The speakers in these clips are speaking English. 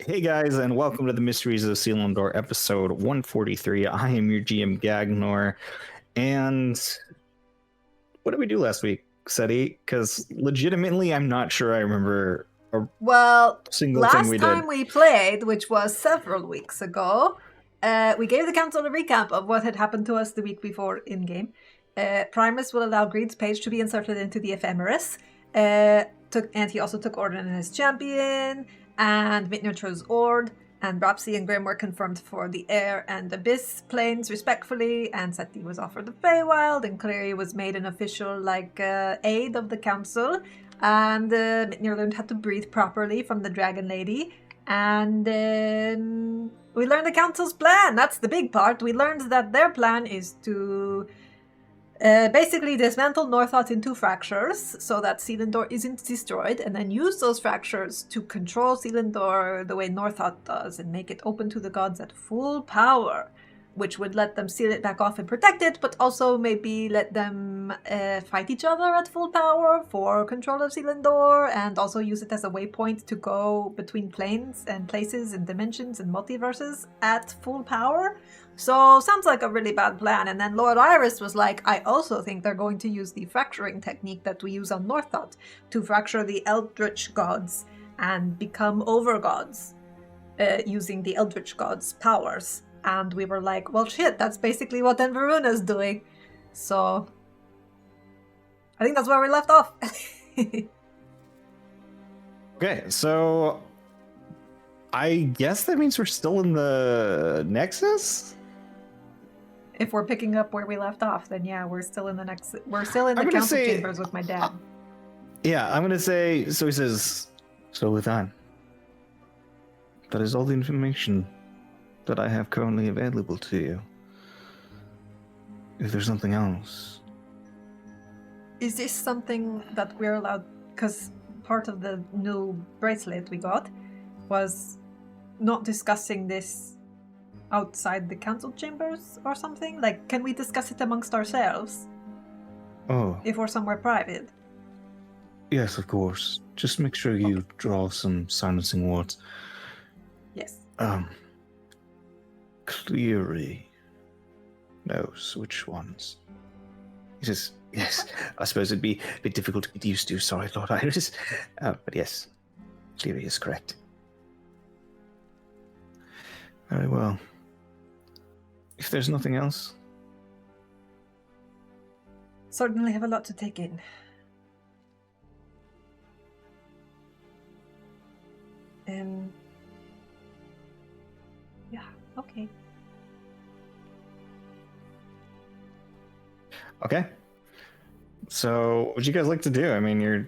Hey guys, and welcome to the Mysteries of Selindor, episode 143. I am your GM Gagnor, and what did we do last week, Seti? Because legitimately, I'm not sure I remember a Well, single thing we last did. time we played, which was several weeks ago, we gave the council a recap of what had happened to us the week before in-game. Primus will allow Greed's page to be inserted into the ephemeris, and he also took Orden as champion, and Mitnir chose Ord, and Brapsy and Grim were confirmed for the Air and Abyss planes, respectfully, and Seti was offered the Feywild, and Clary was made an official, aide of the council, and Mitnir learned how to breathe properly from the Dragon Lady, and we learned the council's plan. That's the big part. We learned that their plan is to basically dismantle Northoth into fractures so that Selindor isn't destroyed, and then use those fractures to control Selindor the way Northoth does and make it open to the gods at full power, which would let them seal it back off and protect it, but also maybe let them fight each other at full power for control of Selindor, and also use it as a waypoint to go between planes and places and dimensions and multiverses at full power. So, sounds like a really bad plan. And then Lord Iris was like, I also think they're going to use the fracturing technique that we use on Northoth to fracture the Eldritch gods and become overgods using the Eldritch gods' powers. And we were like, well, shit, that's basically what Enveruna's doing. So, I think that's where we left off. Okay, so I guess that means we're still in the Nexus? If we're picking up where we left off, then yeah, we're still in the council chambers with my dad. Yeah, I'm gonna say, so he says, so with that is all the information that I have currently available to you. If there's something else. Is this something that we're allowed, because part of the new bracelet we got was not discussing this outside the council chambers or something? Like, can we discuss it amongst ourselves? Oh. If we're somewhere private? Yes, of course. Just make sure you draw some silencing words. Yes. Cleary knows which ones. He says, yes, I suppose it'd be a bit difficult to get used to. Sorry, Lord Iris. But yes, Cleary is correct. Very well. If there's nothing else. Certainly have a lot to take in. Yeah, okay. Okay. So, what would you guys like to do? I mean, you're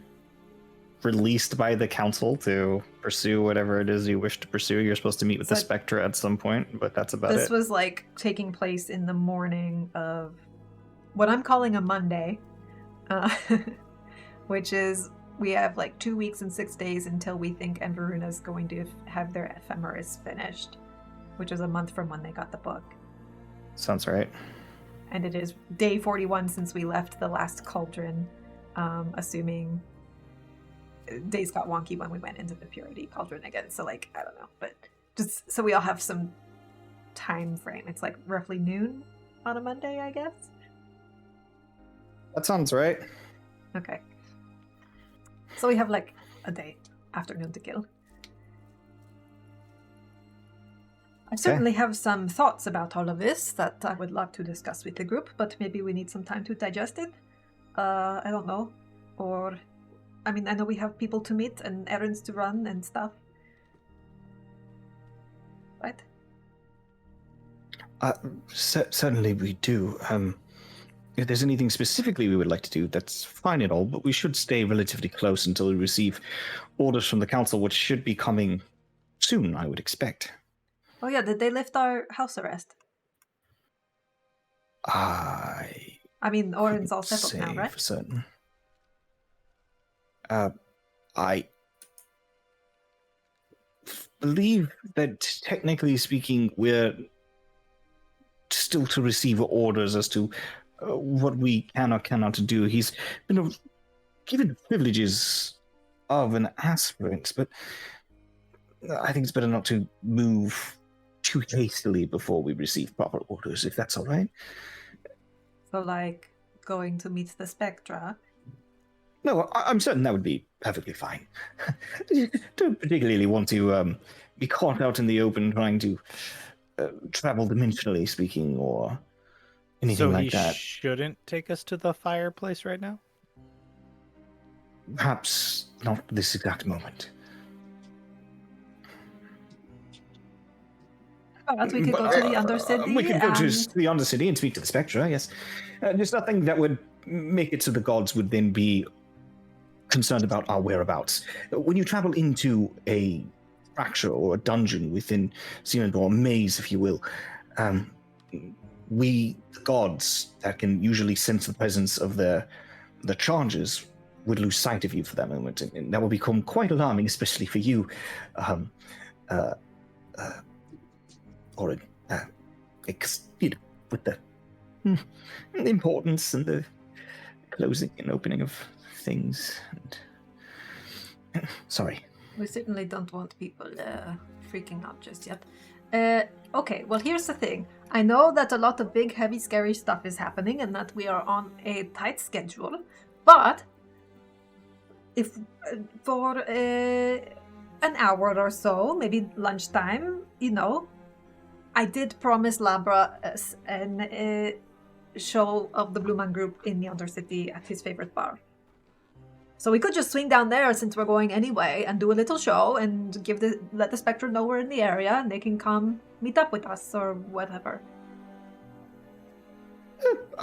released by the council to pursue whatever it is you wish to pursue. You're supposed to meet with the Spectre at some point, but that's about it. This was like taking place in the morning of what I'm calling a Monday, which is we have like 2 weeks and 6 days until we think Enveruna is going to have their ephemeris finished, which is a month from when they got the book. Sounds right. And it is day 41 since we left the last cauldron, assuming days got wonky when we went into the purity cauldron again. So, like, I don't know, but just so we all have some time frame. It's like roughly noon on a Monday, I guess. That sounds right. Okay. So we have like a day, afternoon to kill. I certainly have some thoughts about all of this that I would love to discuss with the group, but maybe we need some time to digest it. I don't know. Or, I mean, I know we have people to meet and errands to run and stuff. Right? Certainly we do. If there's anything specifically we would like to do, that's fine and all, but we should stay relatively close until we receive orders from the council, which should be coming soon, I would expect. Oh yeah, did they lift our house arrest? I mean, Oren's all settled now, right? For certain. I believe that technically speaking, we're still to receive orders as to what we can or cannot do. He's been given privileges of an aspirant, but I think it's better not to move too hastily before we receive proper orders, if that's all right. So, like, going to meet the Spectra. No, I'm certain that would be perfectly fine. Don't particularly want to be caught out in the open trying to travel dimensionally speaking or anything like that. So he shouldn't take us to the fireplace right now? Perhaps not this exact moment. Perhaps we could go to the Undercity. We could go to and- the Undercity and speak to the Spectra, yes. There's nothing that would make it so the gods would then be concerned about our whereabouts. When you travel into a fracture or a dungeon within Selindor, a maze, if you will, we, the gods, that can usually sense the presence of the charges, would lose sight of you for that moment, and that will become quite alarming, especially for you, Orin. You know, with the importance and the closing and opening of things. And sorry. We certainly don't want people freaking out just yet. Okay, well, here's the thing. I know that a lot of big, heavy, scary stuff is happening and that we are on a tight schedule, but if for an hour or so, maybe lunchtime, I did promise Labra a show of the Blue Man Group in the Undercity at his favorite bar. So we could just swing down there since we're going anyway and do a little show and let the Spectre know we're in the area and they can come meet up with us or whatever.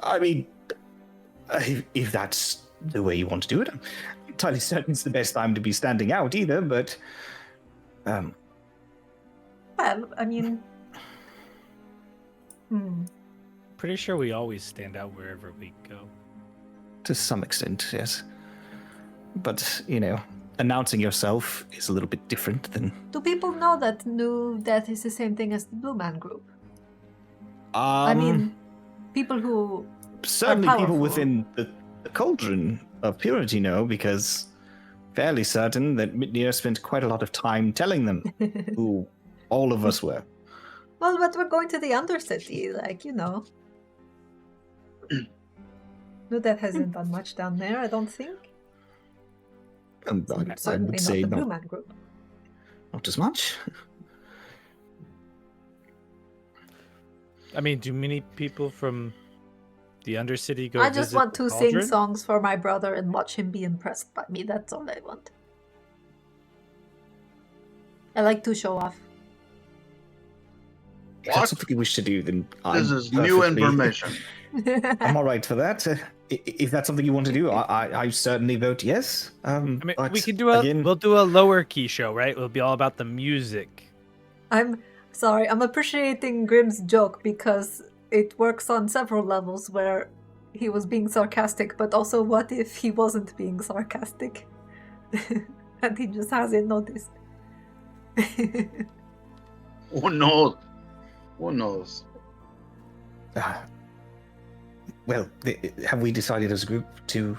I mean, if that's the way you want to do it, I'm entirely certain it's the best time to be standing out either, but... Well, I mean... Pretty sure we always stand out wherever we go. To some extent, yes. But, announcing yourself is a little bit different than... Do people know that New Death is the same thing as the Blue Man Group? I mean, people who certainly are people powerful. within the cauldron of purity know, because fairly certain that Mitnir spent quite a lot of time telling them who all of us were. Well, but we're going to the Undercity, New Death hasn't done much down there, I don't think. I Certainly would not say the Blue not, Man Group. not as much. I mean, do many people from the Undercity go I just visit want the to sing cauldron? songs for my brother and watch him be impressed by me. That's all I want. I like to show off. If that's something you wish to do, then This is new information. I'm all right for that. If that's something you want to do, I certainly vote yes. I mean, but we can again, we'll do a lower key show, right? It'll be all about the music. I'm sorry, I'm appreciating Grimm's joke because it works on several levels where he was being sarcastic, but also what if he wasn't being sarcastic? And he just hasn't noticed. Who knows? Who knows? Well, have we decided as a group to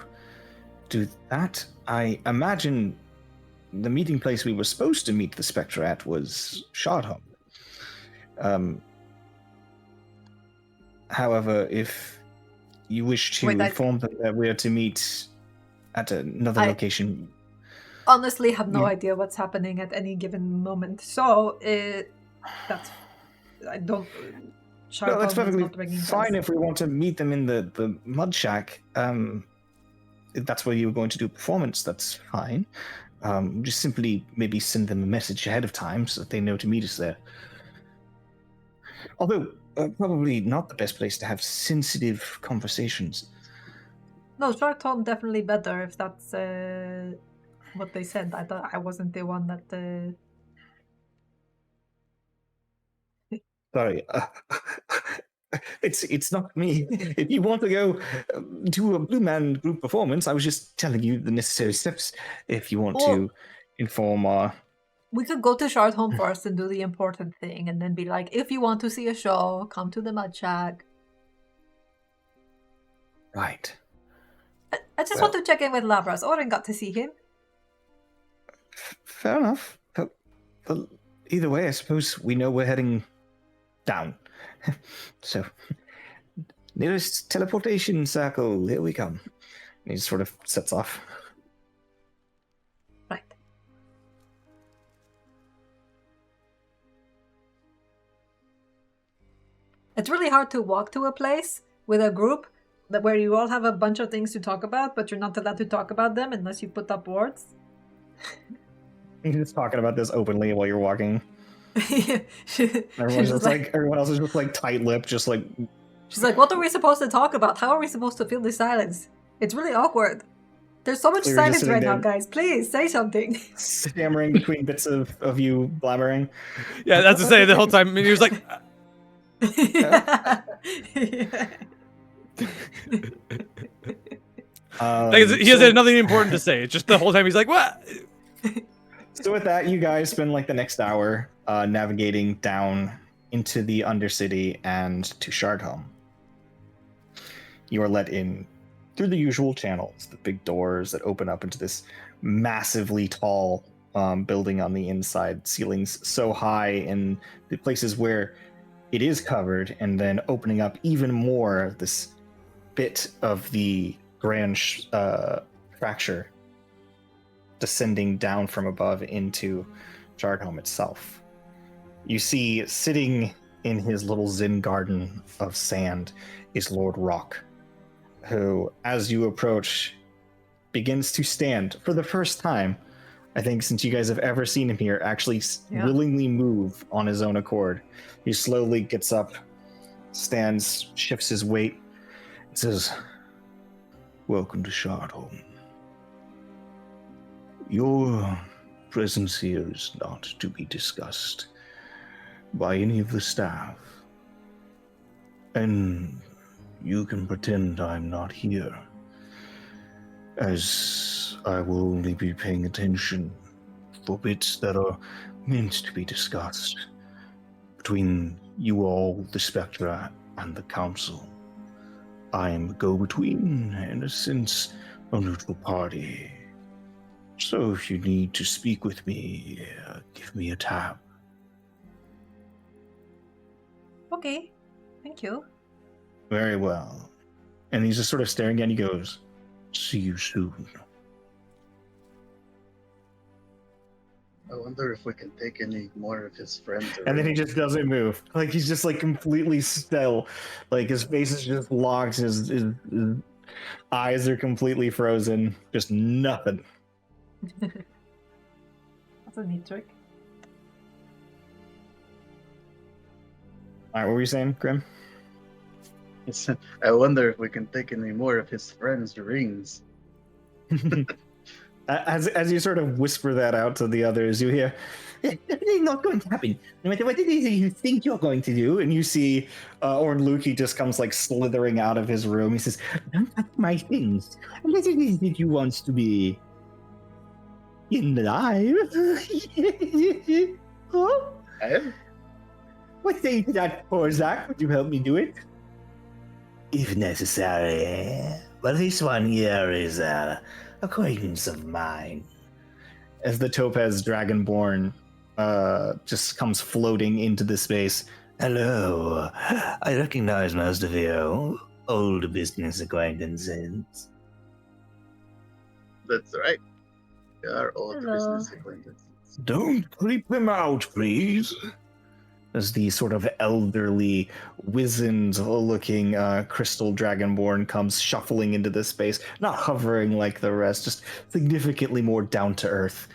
do that? I imagine the meeting place we were supposed to meet the Spectre at was Shardham. However, if you wish to inform them that we're to meet at another location... Honestly have no idea what's happening at any given moment, so that's... I don't... Well, that's perfectly fine bells. if we want to meet them in the mud shack. If that's where you were going to do a performance, that's fine. Just simply maybe send them a message ahead of time so that they know to meet us there. Although, probably not the best place to have sensitive conversations. No, short home definitely better if that's what they said. I thought I wasn't the one that... Sorry, it's not me. If you want to go do a Blue Man Group performance, I was just telling you the necessary steps. If you want to inform our... We could go to Shard Home first and do the important thing, and then be like, if you want to see a show, come to the Mud Shack. Right. I just want to check in with Labras. Oren got to see him. Fair enough. The either way, I suppose we know we're heading down. So, nearest teleportation circle, here we come. And he sort of sets off. Right. It's really hard to walk to a place with a group where you all have a bunch of things to talk about, but you're not allowed to talk about them unless you put up words. You're just talking about this openly while you're walking. Everyone else is just like tight-lipped, just like. She's like, what are we supposed to talk about? How are we supposed to fill the silence? It's really awkward. There's so much silence right now, guys. Please say something. Stammering between bits of you blabbering. Yeah, that's to say the whole time. He was like. Yeah. He has nothing important to say. It's just the whole time he's like, what? So with that, you guys spend like the next hour navigating down into the Undercity and to Shardhome. You are let in through the usual channels, the big doors that open up into this massively tall building on the inside, ceilings so high in the places where it is covered, and then opening up even more this bit of the grand fracture descending down from above into Shardhome itself. You see, sitting in his little Zen garden of sand is Lord Rock, who, as you approach, begins to stand for the first time, I think, since you guys have ever seen him here, actually willingly move on his own accord. He slowly gets up, stands, shifts his weight, and says, "Welcome to Shardhome. Your presence here is not to be discussed by any of the staff. And you can pretend I'm not here, as I will only be paying attention for bits that are meant to be discussed between you all, the Spectra, and the Council. I am a go-between, in a sense, a neutral party. So if you need to speak with me, give me a tap." Okay, thank you. Very well. And he's just sort of staring at you. He goes, "See you soon." I wonder if we can take any more of his friends. And then he just doesn't move. Like, he's just like completely still. Like, his face is just locked. His eyes are completely frozen. Just nothing. That's a neat trick. All right, what were you saying, Grim? I wonder if we can take any more of his friends' rings. As you sort of whisper that out to the others, you hear, "It's not going to happen. No matter what it is you think you're going to do." And you see Ornluki just comes like slithering out of his room. He says, "Don't touch my things. Unless it is that you want to be alive." Huh? What say you to that, poor Zach? Would you help me do it? If necessary. But this one here is an acquaintance of mine. As the Topaz Dragonborn just comes floating into the space. "Hello. I recognize most of you. Old business acquaintances." That's right. They are all Hello. business acquaintances. "Don't creep them out, please." As the sort of elderly, wizened-looking crystal dragonborn comes shuffling into this space, not hovering like the rest, just significantly more down to earth.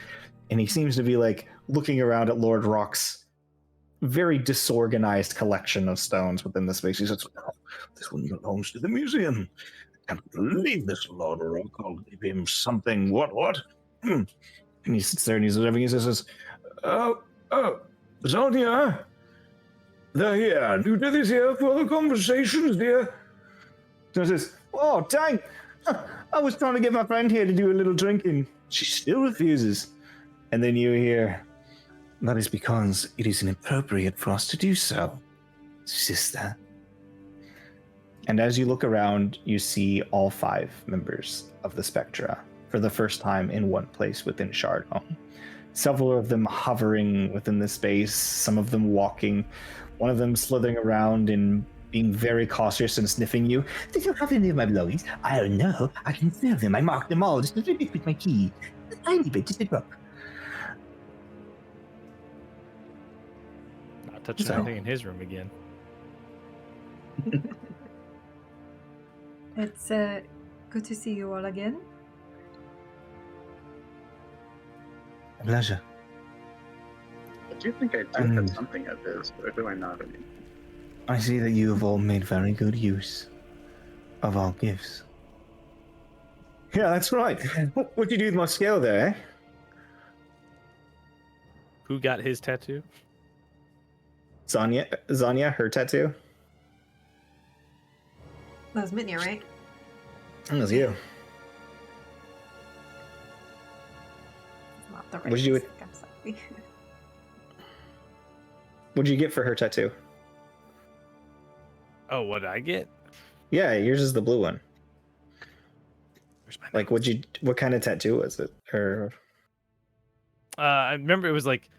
And he seems to be like looking around at Lord Rock's very disorganized collection of stones within the space. He says, "Oh, this one belongs to the museum. I can't believe this Lord Rock. I'll give him something. What? And he sits there and he's everything. He says, "Oh, Zonia. They're here. New to this here for the conversations, dear." So he says, "Oh, dang. I was trying to get my friend here to do a little drinking. She still refuses." And then you hear, "That is because it is inappropriate for us to do so, sister." And as you look around, you see all 5 members of the Spectra for the first time in one place within Shardhome, several of them hovering within the space, some of them walking, one of them slithering around and being very cautious and sniffing you. Did you have any of my belongings? I don't know. I can smell them. I marked them all just a little bit with my key. A tiny bit, just a drop. Not touching So- anything in his room again. It's good to see you all again. A pleasure. I do think I do have something of this, or do I not? I mean, I see that you have all made very good use of our gifts. Yeah, that's right. What'd you do with my scale there, eh? Who got his tattoo? Zanya, her tattoo? That was Mitnia, right? That was you. It's not the right What'd you do with- music, I'm sorry. What'd you get for her tattoo? Oh, what did I get? Yeah, yours is the blue one. Where's my Like, notes? what kind of tattoo was it? Or I remember it was like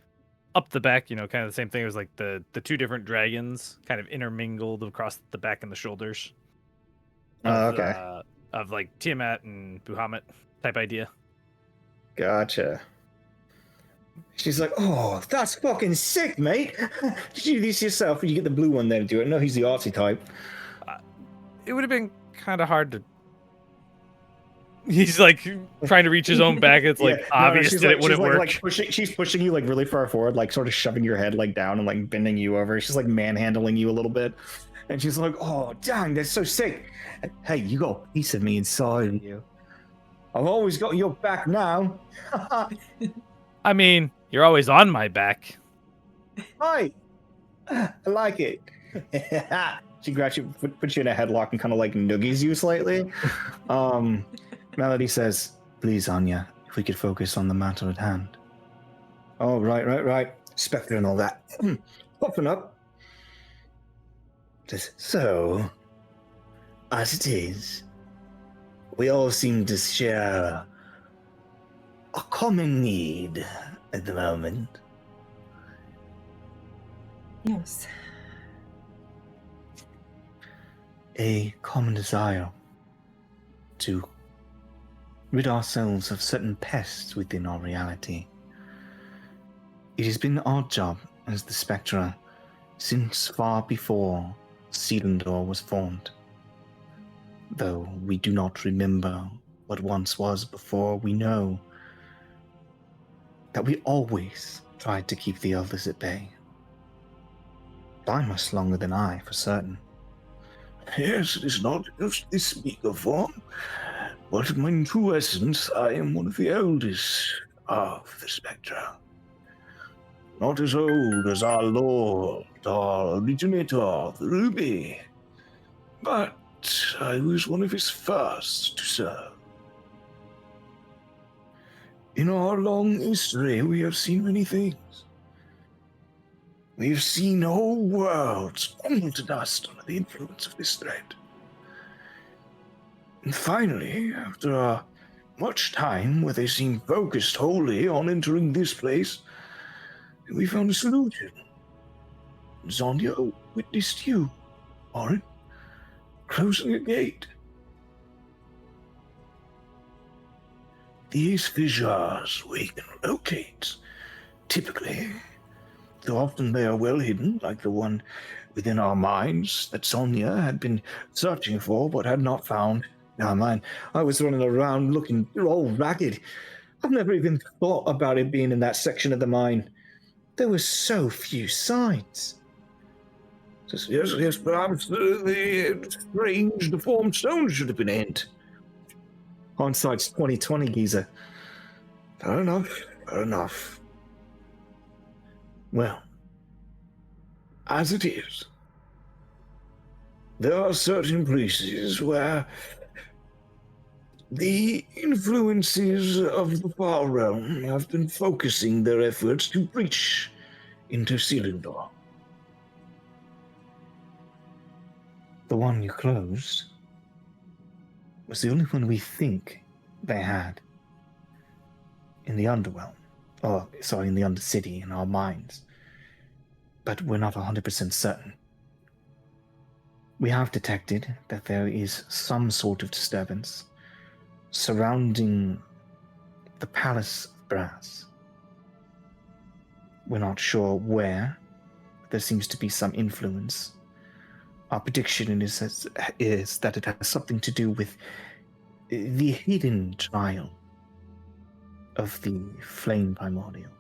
up the back, kind of the same thing. It was like the two different dragons kind of intermingled across the back and the shoulders. okay, Of like Tiamat and Buhamut type idea. gotcha. She's like, oh, that's fucking sick, mate. Did you do this yourself? Or you get the blue one there to do it? No, he's the artsy type. It would have been kind of hard to. He's like trying to reach his own back. It's like obvious she's that like, it wouldn't work. she's pushing you like really far forward, like sort of shoving your head like down and like bending you over. She's like manhandling you a little bit, and she's like, "Oh, dang, that's so sick." Hey, you got a piece of me inside of you. I've always got your back now. I mean, you're always on my back. Hi, I like it. She grabs you, puts you in a headlock, and kind of like noogies you slightly. Melody says, "Please, Anya, if we could focus on the matter at hand." Oh, right. Spectre and all that. Popping up. So, as it is, we all seem to share a common need at the moment. Yes. A common desire to rid ourselves of certain pests within our reality. It has been our job as the Spectra since far before Selindor was formed. Though we do not remember what once was before, we know that we always tried to keep the others at bay. By much longer than I, for certain. Yes, it is not just this speaker form, but in true essence, I am one of the eldest of the Spectra. Not as old as our Lord, our originator, the Ruby, but I was one of his first to serve. In our long history, we have seen many things. We have seen whole worlds crumble to dust under the influence of this threat. And finally, after much time where they seemed focused wholly on entering this place, we found a solution. Zondia witnessed you, Orin, closing a gate. These fissures we can locate, typically, though often they are well hidden, like the one within our minds that Sonia had been searching for but had not found. Now, man, I was running around looking all ragged. I've never even thought about it being in that section of the mine. There were so few signs. Yes, perhaps the strange deformed stone should have been hint. Hindsight's 2020, geezer. Fair enough. Well, as it is, there are certain places where the influences of the far realm have been focusing their efforts to breach into Selindor. The one you closed was the only one we think they had in the underworld. in the Undercity in our minds. But we're not 100% certain. We have detected that there is some sort of disturbance surrounding the Palace of Brass. We're not sure where. There seems to be some influence. Our prediction is that it has something to do with the hidden trial of the Flame Primordial,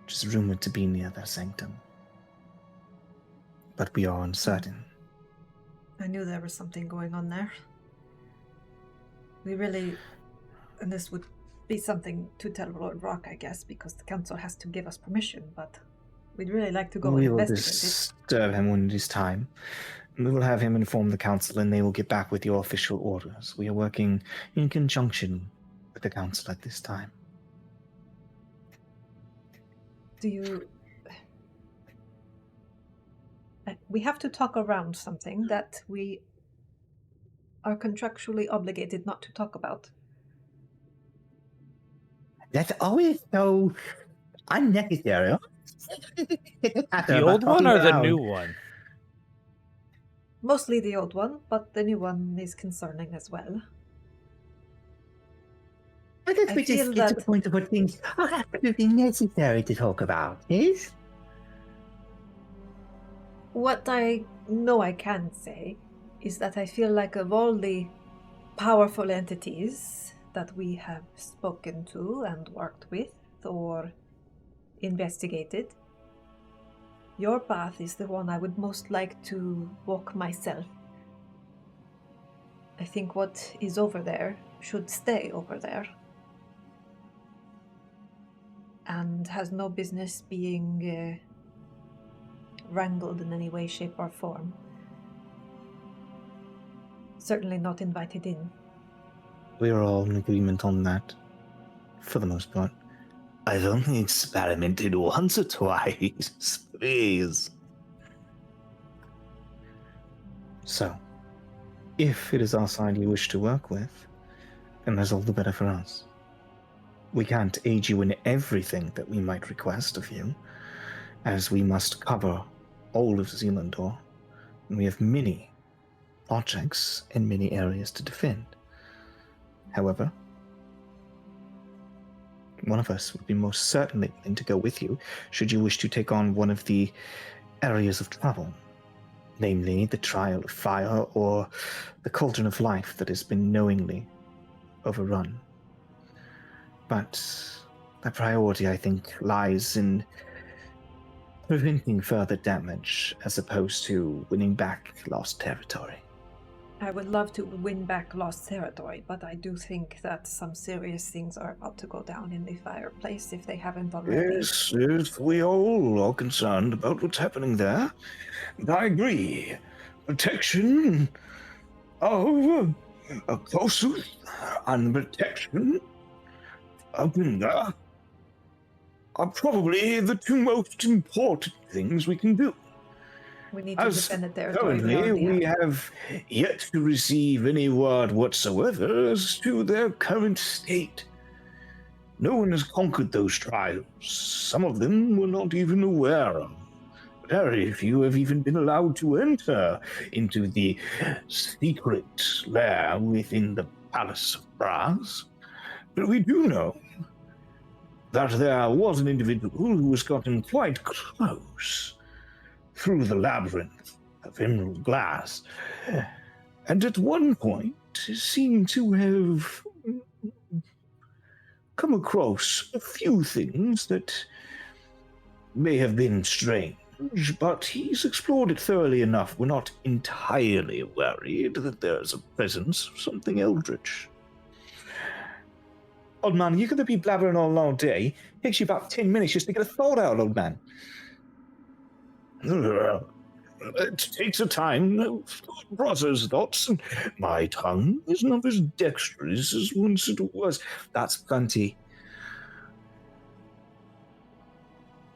which is rumored to be near their sanctum. But we are uncertain. I knew there was something going on there. We really... And this would be something to tell Lord Rock, I guess, because the council has to give us permission, but we'd really like to go We and will investigate it. disturb him when it is time. We will have him inform the council, and they will get back with your official orders. We are working in conjunction with the council at this time. Do you... We have to talk around something that we are contractually obligated not to talk about. That's always so unnecessary. The old one or the new one? Mostly the old one, but the new one is concerning as well. I guess I we just feel get to that- the point of what things are absolutely necessary to talk about, yes? What I know I can say is that I feel like of all the powerful entities that we have spoken to and worked with or investigated, your path is the one I would most like to walk myself. I think what is over there should stay over there and has no business being wrangled in any way, shape, or form. Certainly not invited in. We are all in agreement on that, for the most part. I've only experimented once or twice, please. So, if it is our side you wish to work with, then that's all the better for us. We can't aid you in everything that we might request of you, as we must cover all of Selindor, and we have many projects and many areas to defend. However, one of us would be most certainly willing to go with you should you wish to take on one of the areas of travel, namely the Trial of Fire or the Cauldron of Life that has been knowingly overrun. But the priority, I think, lies in preventing further damage as opposed to winning back lost territory. I would love to win back lost territory, but I do think that some serious things are about to go down in the fireplace if they haven't already. Yes, we all are concerned about what's happening there. And I agree. Protection of Kosus and protection of Linda are probably the two most important things we can do. We need to As defend the territory. currently, we have. have yet to receive any word whatsoever as to their current state. No one has conquered those trials. Some of them we're not even aware of. Very few have even been allowed to enter into the secret lair within the Palace of Brass. But we do know that there was an individual who has gotten quite close through the labyrinth of emerald glass, and at one point seemed to have come across a few things that may have been strange, but he's explored it thoroughly enough. We're not entirely worried that there's a presence of something eldritch. Old man, you're going to be blabbering all day. Takes you about 10 minutes just to get a thought out, old man. It takes a time to process thoughts, and my tongue is not as dexterous as once it was. That's plenty.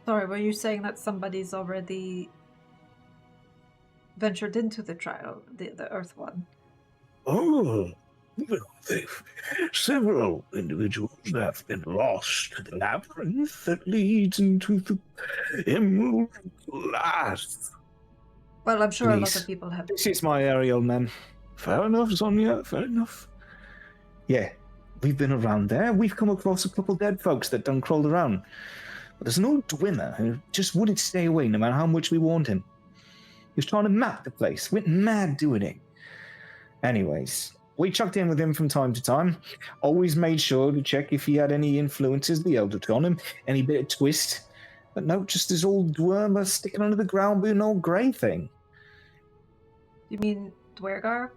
Sorry, were you saying that somebody's already ventured into the trial, the Earth one? Oh, Several individuals have been lost to the labyrinth that leads into the Emerald Glass. Well, I'm sure a lot Please. of people have. This is my area, man. Fair enough, Sonia, fair enough. Yeah, we've been around there. We've come across a couple dead folks that done crawled around. But there's an old Dwimmer who just wouldn't stay away no matter how much we warned him. He was trying to map the place, went mad doing it. Anyways, we chucked in with him from time to time. Always made sure to check if he had any influences of the Eldritch on him, any bit of twist. But no, just this old Dwimmer sticking under the ground with an old grey thing. You mean Dwergar?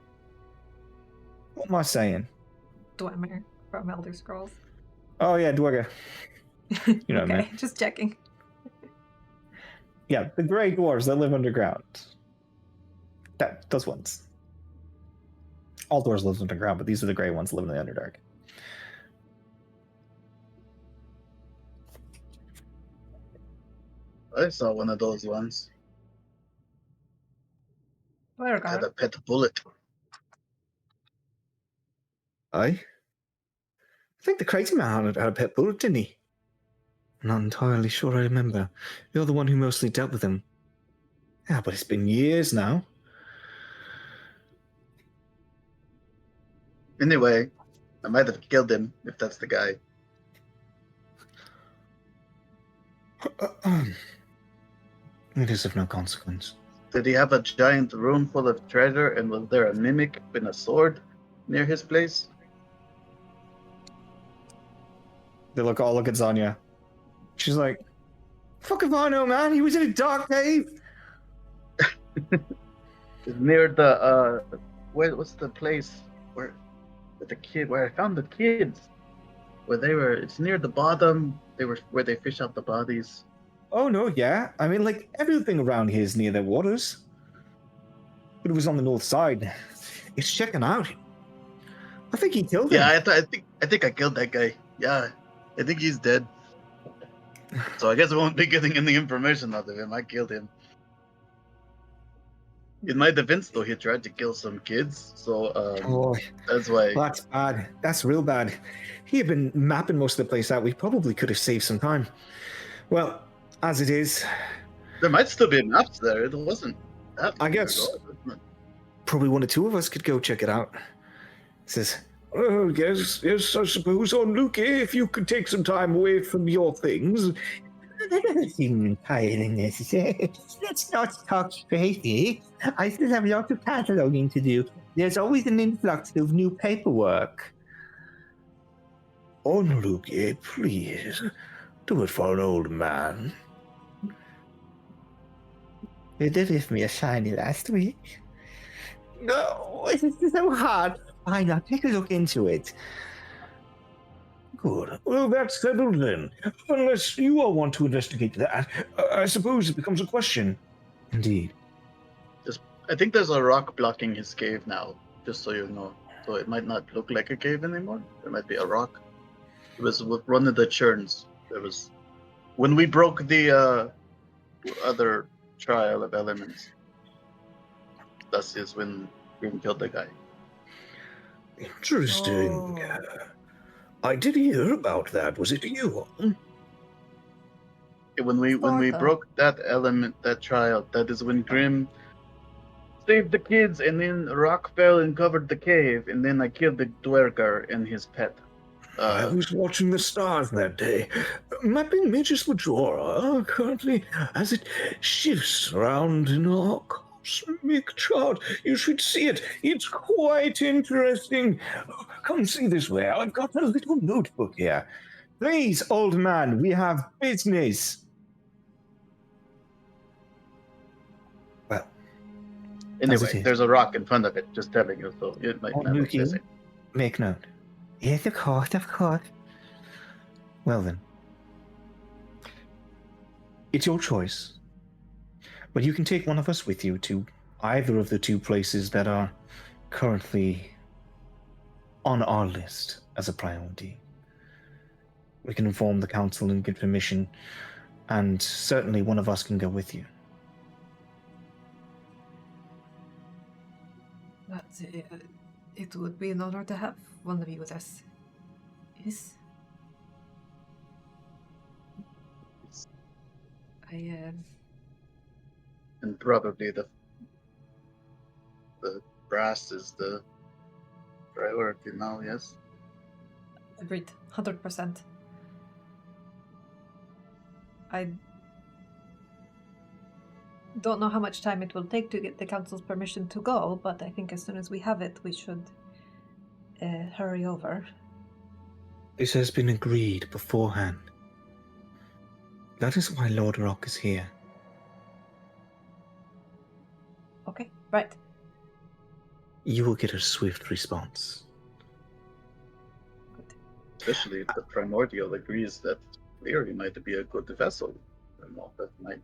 What am I saying? Dwemer from Elder Scrolls. Oh yeah, Dwerger. You know what I Okay, mean. just checking. Yeah, the grey dwarves that live underground. Those ones. All dwarves live underground, but these are the grey ones that live in the Underdark. I saw one of those ones. Had Dwergar. a pet bullet. I think the crazy man had a pet bullet, didn't he? Not entirely sure I remember. You're the one who mostly dealt with him. Yeah, but it's been years now. Anyway, I might have killed him if that's the guy. It is of no consequence. Did he have a giant room full of treasure, and was there a mimic with a sword near his place? They all look at Zanya. She's like, fuck if I know, man. He was in a dark cave. It's near the what's the place where I found the kids? It's near the bottom. Where they fish out the bodies. Oh, no, yeah. I mean, everything around here is near the waters. But it was on the north side. It's checking out. I think he killed him. Yeah, I think I killed that guy. Yeah, I think he's dead. So I guess I won't be getting any information out of him. I killed him. In my defense, though, he tried to kill some kids, so that's why. That's bad. That's real bad. He had been mapping most of the place out. We probably could have saved some time. Well, as it is, There might still be maps there. It wasn't that I long guess- ago, wasn't it? probably one or two of us could go check it out. He says, Oh, yes, I suppose, on Luke, if you could take some time away from your things. That doesn't seem entirely necessary. Let's not talk crazy. I still have lots of cataloging to do. There's always an influx of new paperwork. On Luke, please. Do it for an old man. You did give me a shiny last week. No, it's so hard. Fine, I'll take a look into it. Good. Well, that's settled then. Unless you all want to investigate that, I suppose it becomes a question. indeed. I think there's a rock blocking his cave now, just so you know. So it might not look like a cave anymore. There might be a rock. It was with one of the churns. There was when we broke the other trial of elements. That is when Green killed the guy. Interesting. Oh. I did hear about that. Was it you? When we Sparta. broke that element, that trial, that is when Grim saved the kids, and then a rock fell and covered the cave, and then I killed the Dwergar and his pet. I was watching the stars that day, mapping Magus Majora currently as it shifts around in our cosmic chart. You should see it. It's quite interesting. Come see this way. I've got a little notebook here. Please, old man, we have business. Well, Anyway, it is. there's a rock in front of it, just telling you, so it might Oh, not look Nuki. the same. make note. Yes, of course, of course. Well then. It's your choice. But you can take one of us with you to either of the two places that are currently on our list as a priority. We can inform the council and get permission, and certainly one of us can go with you. That's it. It would be an honor to have one of you with us. Yes. And probably the brass is the priority now, yes? Agreed. 100%. I don't know how much time it will take to get the council's permission to go, but I think as soon as we have it, we should hurry over. This has been agreed beforehand. That is why Lord Rock is here. Okay, right. You will get a swift response. Especially if the Primordial agrees that Leary might be a good vessel. That might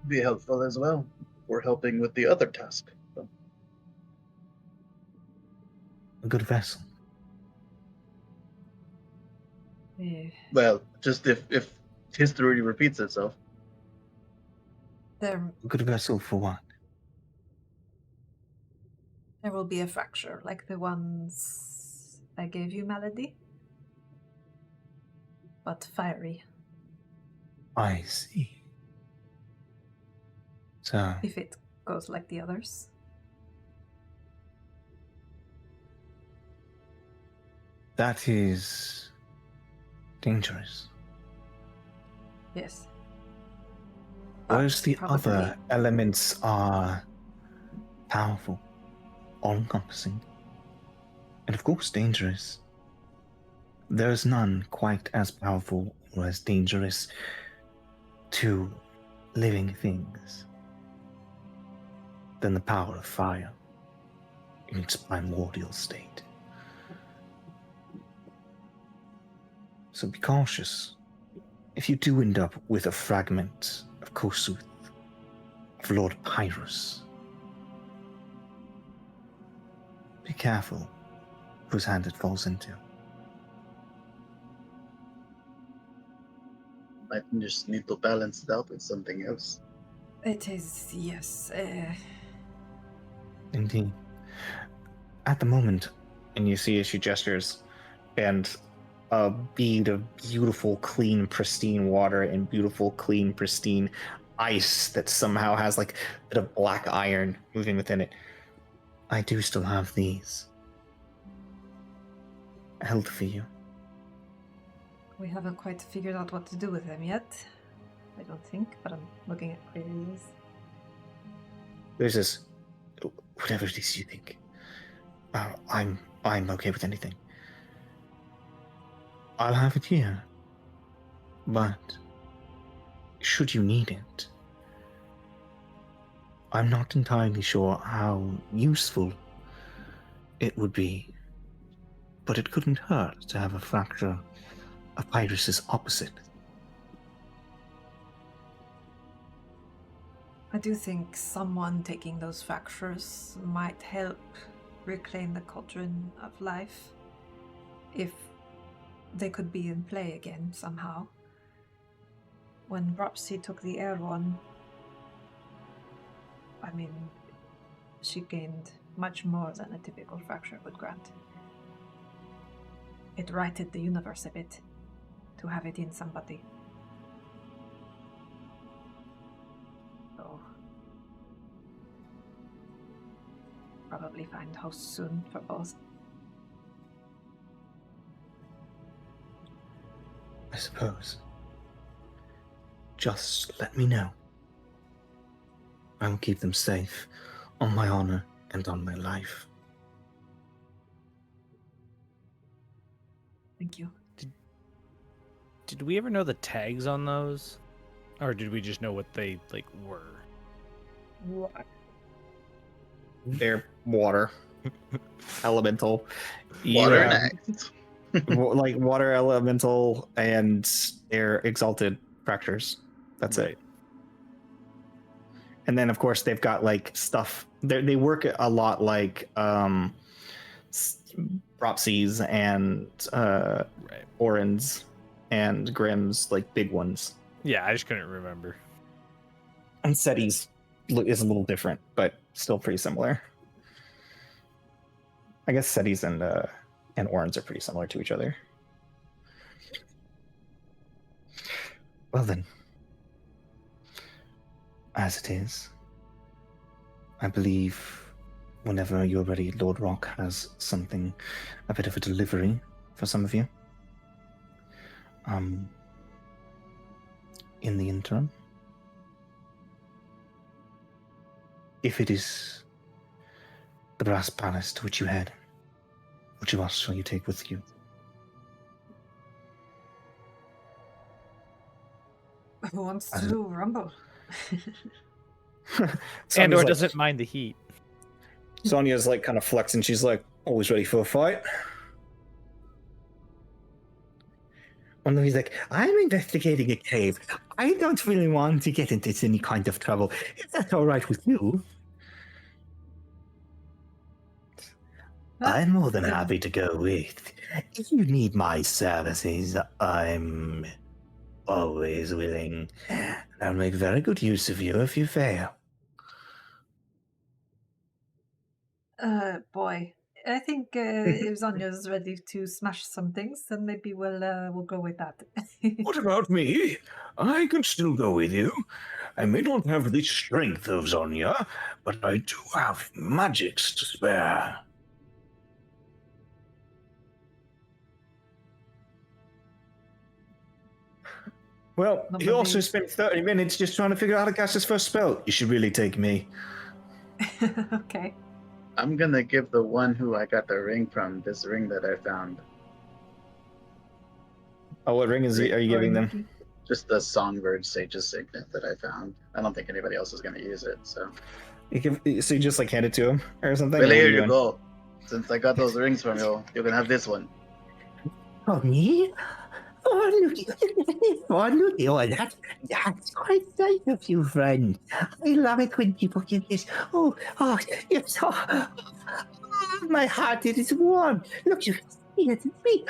be helpful as well for helping with the other task. So, A good vessel. well, just if history repeats itself. There A good vessel for what? will be a fracture, like the ones I gave you, Melody. But fiery, I see. So, if it goes like the others. that is dangerous. Yes. Whereas the Probably. other elements are powerful, all-encompassing, and of course dangerous. There is none quite as powerful or as dangerous to living things than the power of fire in its primordial state. So be cautious. If you do end up with a fragment of Kosuth, of Lord Pyrrhus, be careful whose hand it falls into. Might just need to balance it out with something else. It is, yes. Indeed. At the moment, and you see as she gestures, and a bead of beautiful, clean, pristine water and beautiful, clean, pristine ice that somehow has like a bit of black iron moving within it. I do still have these. Held for you. We haven't quite figured out what to do with them yet. I don't think, but I'm looking at queries. There's this. Whatever it is you think. I'm okay with anything. I'll have it here. But should you need it, I'm not entirely sure how useful it would be, but it couldn't hurt to have a fracture of Pyrrhus's opposite. I do think someone taking those fractures might help reclaim the cauldron of life. If they could be in play again somehow. When Roxy took the air one, I mean, she gained much more than a typical fracture would grant. It righted the universe a bit to have it in somebody. So, probably find hosts soon for both. I suppose. Just let me know. I will keep them safe, on my honor and on my life. Thank you. Did we ever know the tags on those? Or did we just know what they were? They're water. Elemental. Water Yeah. next. Like water elemental and air exalted fractures. That's Right. it. And then of course they've got like stuff. They work a lot like Propsies and Right. Orans and Grims, like big ones. Yeah, I just couldn't remember. And Seti's is a little different, but still pretty similar. I guess Seti's and Orin's are pretty similar to each other. Well then, as it is, I believe whenever you're ready, Lord Rock has something, a bit of a delivery for some of you. In the interim, if it is the brass palace to which you head, which of us shall you take with you? Who wants As- to rumble? Andor doesn't mind the heat. Sonya's like kind of flexing. She's like, always ready for a fight. Well, no, he's like, I'm investigating a cave. I don't really want to get into any kind of trouble. If that's all right with you, I'm more than happy to go with. If you need my services, I'm always willing. I'll make very good use of you if you fail. Boy. I think if Zonya's ready to smash some things, then maybe we'll go with that. What about me? I can still go with you. I may not have the strength of Zonya, but I do have magics to spare. Well, Not he also these. spent 30 minutes just trying to figure out how to cast his first spell. You should really take me. Okay. I'm gonna give the one who I got the ring from this ring that I found. Oh, what ring are you giving them? Just the Songbird Sage's Signet that I found. I don't think anybody else is gonna use it, so. So you just like hand it to him or something? Well, Or what are here you you doing? go. Since I got those rings from you, you can have this one. Oh, me? Oh, look, oh, that's quite nice of you, friend. I love it when people give this. Oh, you're so. Oh, my heart, it is warm. Look, you see it, it's me.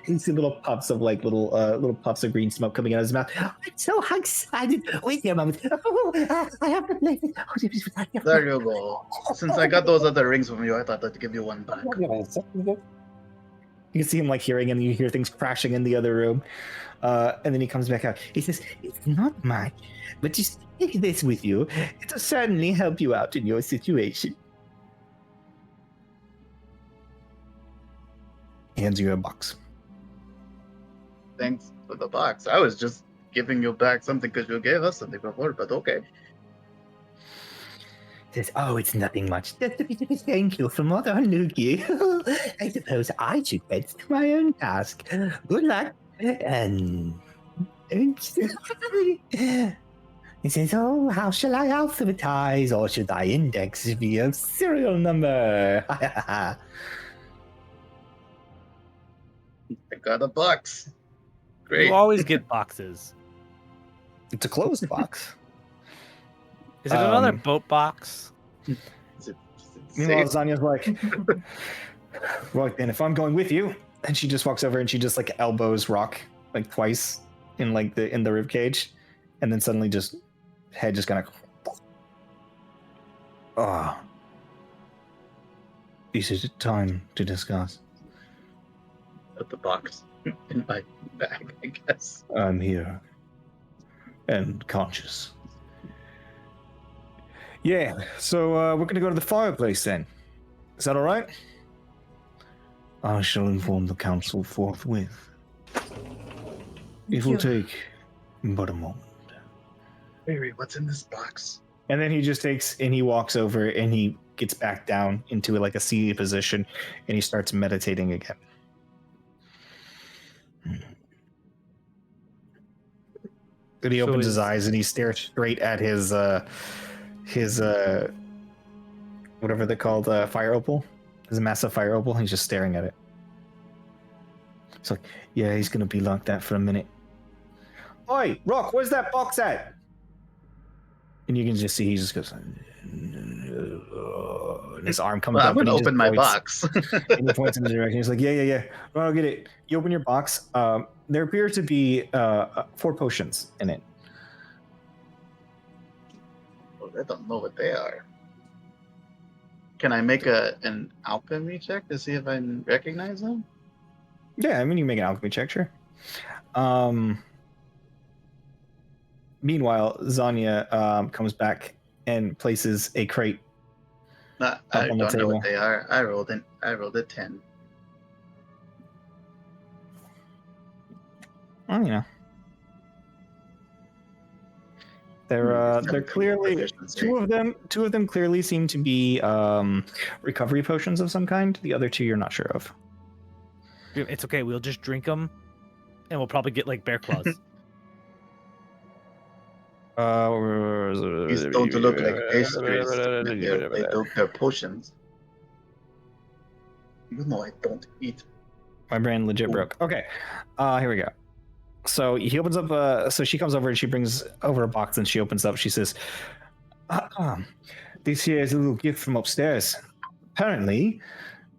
You see little puffs of little puffs of green smoke coming out of his mouth. I'm so excited. Wait here a moment. I have to play it. There you go. Since I got those other rings from you, I thought I'd give you one back. You can see him like hearing, and you hear things crashing in the other room. And then he comes back out. He says, "It's not much, but just take this with you. It'll certainly help you out in your situation." He hands you a box. Thanks for the box. I was just giving you back something because you gave us something before, but okay. Says, "Oh, it's nothing much. Just a bit of a thank you from Mother Nuki. I suppose I should get to my own task. Good luck." And he says, "Oh, how shall I alphabetize, or should I index via serial number?" I got a box. Great. You always get boxes. It's a closed box. Is it another boat box? Is it Meanwhile, safe? Zanya's like, "Right then, if I'm going with you," and she just walks over and she just like elbows Rock like twice in the rib cage, and then suddenly just head just kind of. Ah, is it time to discuss? Put the box in my bag, I guess. I'm here and conscious. Yeah, so we're gonna go to the fireplace then. Is that all right? I shall inform the council forthwith. It will take but a moment. Mary, what's in this box? And then he just takes and he walks over and he gets back down into like a seated position and he starts meditating again. Then he So opens his is- eyes and he stares straight at his whatever they're called, fire opal. His massive fire opal. He's just staring at it. It's like, yeah, he's gonna be like that for a minute. Oi, Rock, where's that box at? And you can just see he just goes, and his arm comes Well, up I'm and gonna he open just my points, box. and he points in the direction. He's like, yeah. Well, I'll get it. You open your box. There appear to be 4 potions in it. Well, I don't know what they are. Can I make an alchemy check to see if I recognize them? Yeah, I mean, you can make an alchemy check, sure. Meanwhile, Zanya comes back and places a crate Nah, up I on the don't know what table. they are. I rolled a 10. Well, you know, they're 17 clearly proficiency. two of them clearly seem to be recovery potions of some kind. The other two you're not sure of. It's okay. We'll just drink them, and we'll probably get like bear claws. These don't look like pastries. They're potions. You know I don't eat. My brain legit broke. Okay, here we go. So he opens up. So she comes over and she brings over a box and she opens up. She says, "This here is a little gift from upstairs. Apparently,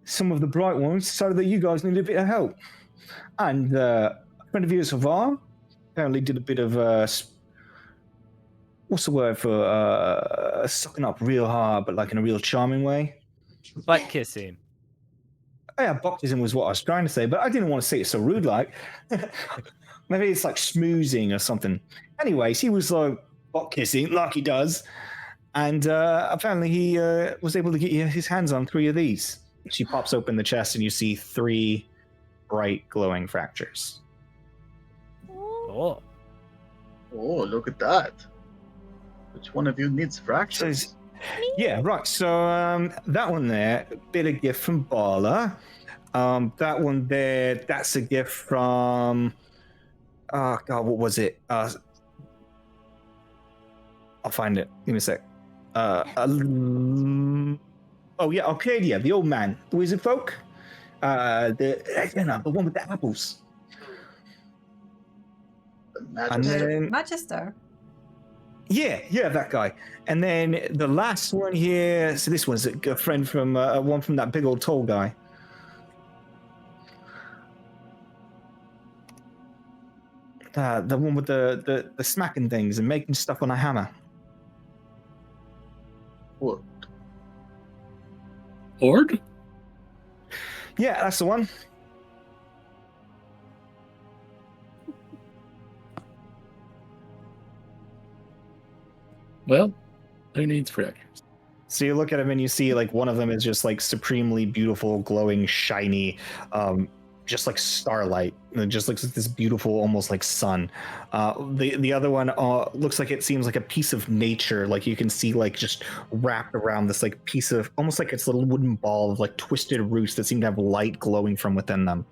some of the bright ones decided that you guys need a bit of help, and a friend of yours, Havar, apparently did a bit of what's the word for sucking up real hard, but like in a real charming way." Butt kissing. Yeah, baptism was what I was trying to say, but I didn't want to say it so rude like. Maybe it's like schmoozing or something. Anyways, he was like butt kissing, like he does. And apparently he was able to get his hands on 3 of these. She pops open the chest and you see 3 bright glowing fractures. Oh. Oh, look at that. Which one of you needs fractures? Says, yeah, right. So that one there, bit of gift from Bala. That one there, that's a gift from. Oh God, what was it? I'll find it. Give me a sec. Oh yeah, Arcadia, the old man, the wizard folk. The one with the apples. And then Magister. Yeah, that guy. And then the last one here. So this one's a friend from one from that big old tall guy. The one with the smacking things and making stuff on a hammer. What? Lord? Yeah, that's the one. Well, who needs fractures? So you look at him and you see like one of them is just like supremely beautiful, glowing, shiny, just like starlight. It just looks like this beautiful, almost like sun. The other one looks like it seems like a piece of nature. Like you can see like just wrapped around this like piece of almost like it's a little wooden ball of like twisted roots that seem to have light glowing from within them.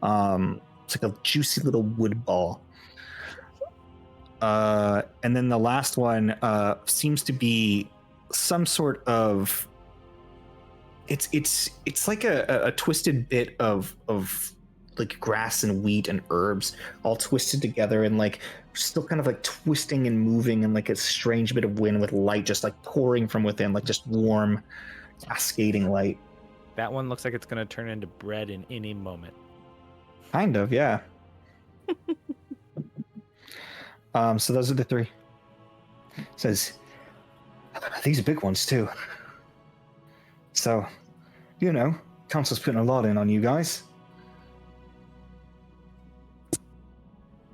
It's like a juicy little wood ball. And then the last one seems to be some sort of it's like a twisted bit of like grass and wheat and herbs all twisted together and like still kind of like twisting and moving and like a strange bit of wind with light just like pouring from within, like just warm cascading light. That one looks like it's gonna turn into bread in any moment. Kind of, yeah. So those are the 3. Says these are big ones too. So, you know, council's putting a lot in on you guys.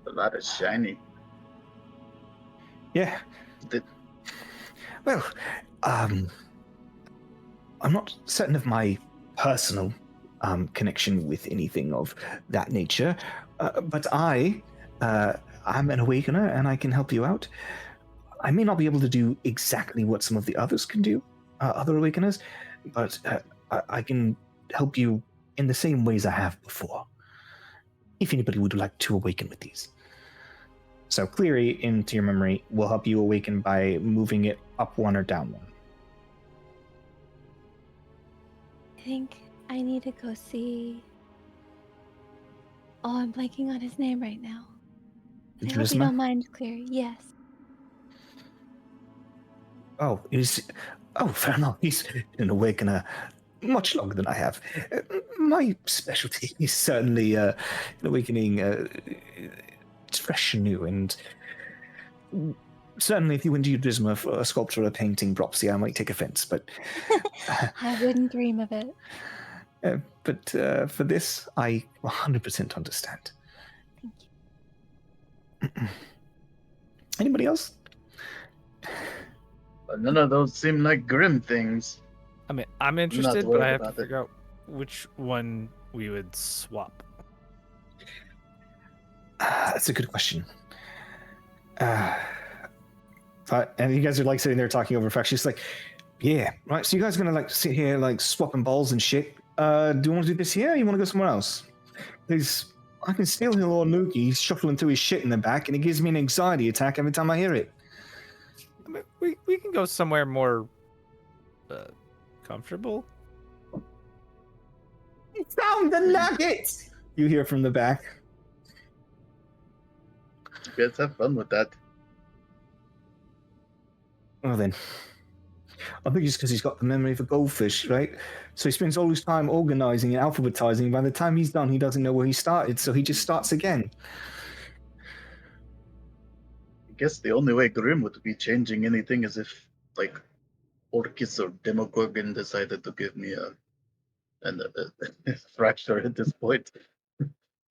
A lot of shiny. Yeah. Did- Well, I'm not certain of my personal connection with anything of that nature, but I'm an awakener and I can help you out. I may not be able to do exactly what some of the others can do, other awakeners, but I can help you in the same ways I have before. If anybody would like to awaken with these. So Cleary into your memory will help you awaken by moving it up 1 or down 1. I think I need to go see. Oh, I'm blanking on his name right now. I hope you don't mind, Clear. Yes. Oh, fair enough. He's an awakener much longer than I have. My specialty is certainly awakening. It's fresh and new, and Certainly, if you went to your Disma for a sculpture or a painting, Dropsy, I might take offense, but I wouldn't dream of it. for this, I 100% understand. Thank you. Anybody else? But none of those seem like grim things. I mean, I'm interested, but worried I have to about it. figure out which one we would swap. That's a good question. And you guys are like sitting there talking over facts. She's like, yeah, right. So you guys are gonna like sit here like swapping balls and shit. Do you want to do this here? Or you want to go somewhere else? Because I can still hear Lord Nuki shuffling through his shit in the back, and it gives me an anxiety attack every time I hear it. I mean, we can go somewhere more comfortable. It's found the nugget! You hear from the back. You guys have fun with that. Well then, I think it's because he's got the memory of a goldfish, right? So he spends all his time organizing and alphabetizing. By the time he's done, he doesn't know where he started, so he just starts again. I guess the only way Grim would be changing anything is if, like, Orcus or Demogorgon decided to give me a fracture at this point.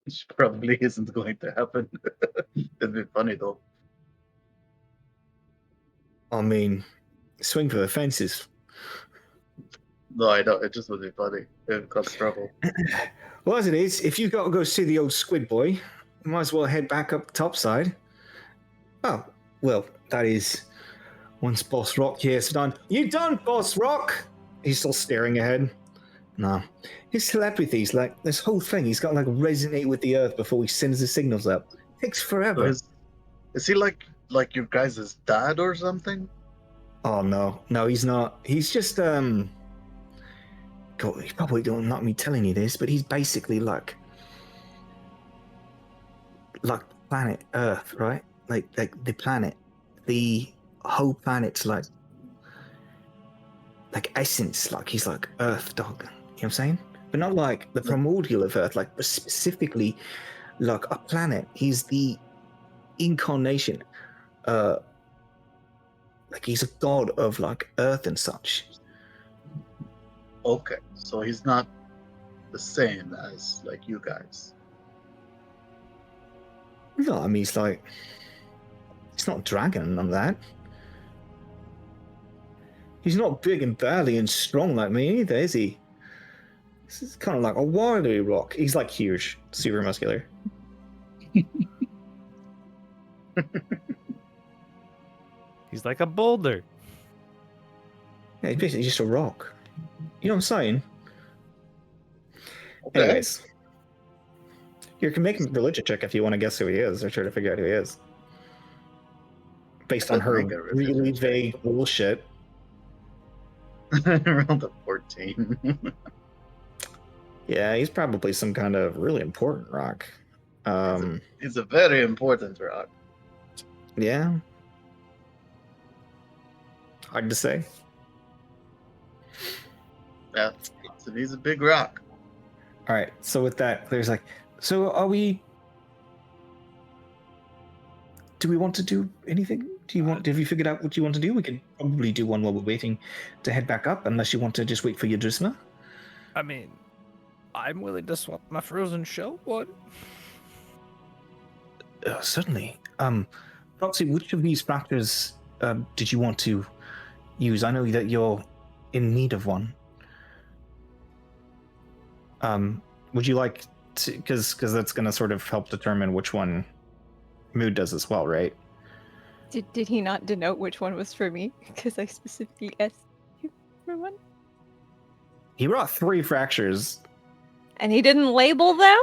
Which probably isn't going to happen. It'd be funny though. I mean, swing for the fences. No, I know. It just would be funny. It would cause trouble. Well, as it is, if you got to go see the old squid boy, you might as well head back up the top side. Oh, well, that is once Boss Rock here's done. You done, Boss Rock? He's still staring ahead. No. His telepathy's like this whole thing. He's got like resonate with the earth before he sends the signals up. It takes forever. So is he like your guys' dad or something? Oh no, he's not. He's just God, he probably don't not me telling you this, but he's basically like planet Earth, right? Like the planet, the whole planet's like essence. Like he's like Earth dog. You know what I'm saying? But not like the primordial of Earth, like specifically like a planet. He's the incarnation. Like he's a god of like Earth and such. Okay, so he's not the same as like you guys. No, I mean he's like he's not a dragon, none of that. He's not big and burly and strong like me either, is he? This is kind of like a wiry rock. He's like huge, super muscular. He's like a boulder. Yeah, he's basically just a rock. You know what I'm saying? Okay. Anyways. You can make a religion check if you want to guess who he is or try to figure out who he is. Based on her Make a religion really check. vague bullshit. Around the 14. Yeah, he's probably some kind of really important rock. He's a very important rock. Yeah. Hard to say. Yeah, so he's a big rock. All right. So with that, Claire's like, so are we? Do we want to do anything? Have you figured out what you want to do? We can probably do one while we're waiting to head back up, unless you want to just wait for your Drisma. I mean, I'm willing to swap my frozen shell one. Certainly. Roxy, which of these fractures did you want to use? I know that you're in need of one. Would you like to? Because that's going to sort of help determine which one Mood does as well, right? Did he not denote which one was for me? Because I specifically asked you for one. He brought 3 fractures. And he didn't label them?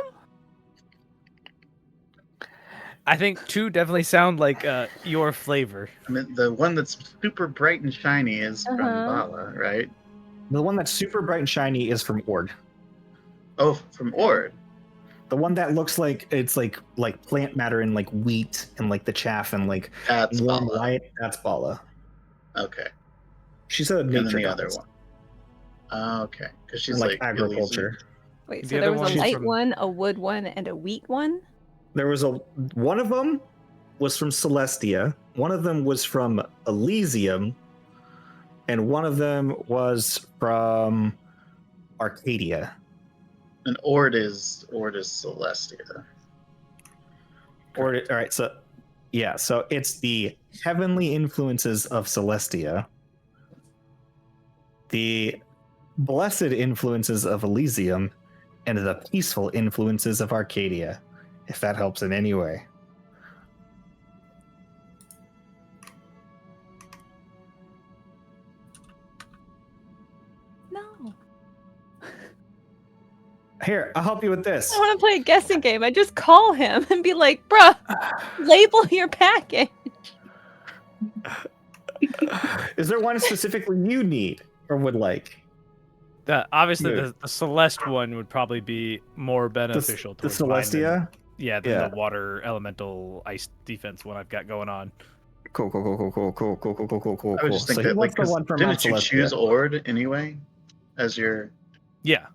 I think 2 definitely sound like your flavor. I mean, the one that's super bright and shiny is from Bala, right? The one that's super bright and shiny is from Ord. Oh, from Ord. The one that looks like it's like plant matter and like wheat and like the chaff and like That's warm Bala. light. That's Bala. Okay. She's a And then nature the other goddess. one. Okay, because she's like like agriculture. Wait, The so other there was one a is light from- one, a wood one, and a wheat one? There was one of them was from Celestia. was from Elysium, and one of them was from Arcadia. And Ord is Celestia. All right, so yeah, so it's the heavenly influences of Celestia, the blessed influences of Elysium, and the peaceful influences of Arcadia, if that helps in any way. No. Here, I'll help you with this. I want to play a guessing game. I just call him and be like, bruh, label your package. Is there one specifically you need or would like? Obviously, Dude. the Celeste one would probably be more beneficial The towards mine than- Celestia? than Yeah. the water elemental ice defense one I've got going on. Cool. I would just think So he that, wants like, the one from didn't you Celestia. choose Ord anyway as your? Yeah.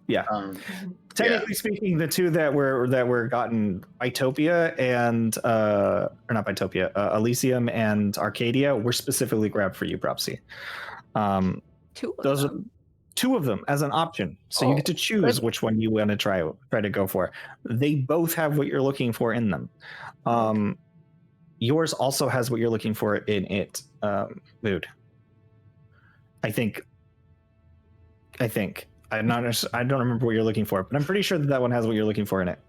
Technically speaking, the two that were gotten Bitopia and or not Bitopia, Elysium and Arcadia were specifically grabbed for you, Propsy. Two of Those them. are two of them as an option, so you get to choose which one you want to try to go for. They both have what you're looking for in them. Yours also has what you're looking for in it, mood. I think. I don't remember what you're looking for, but I'm pretty sure that one has what you're looking for in it.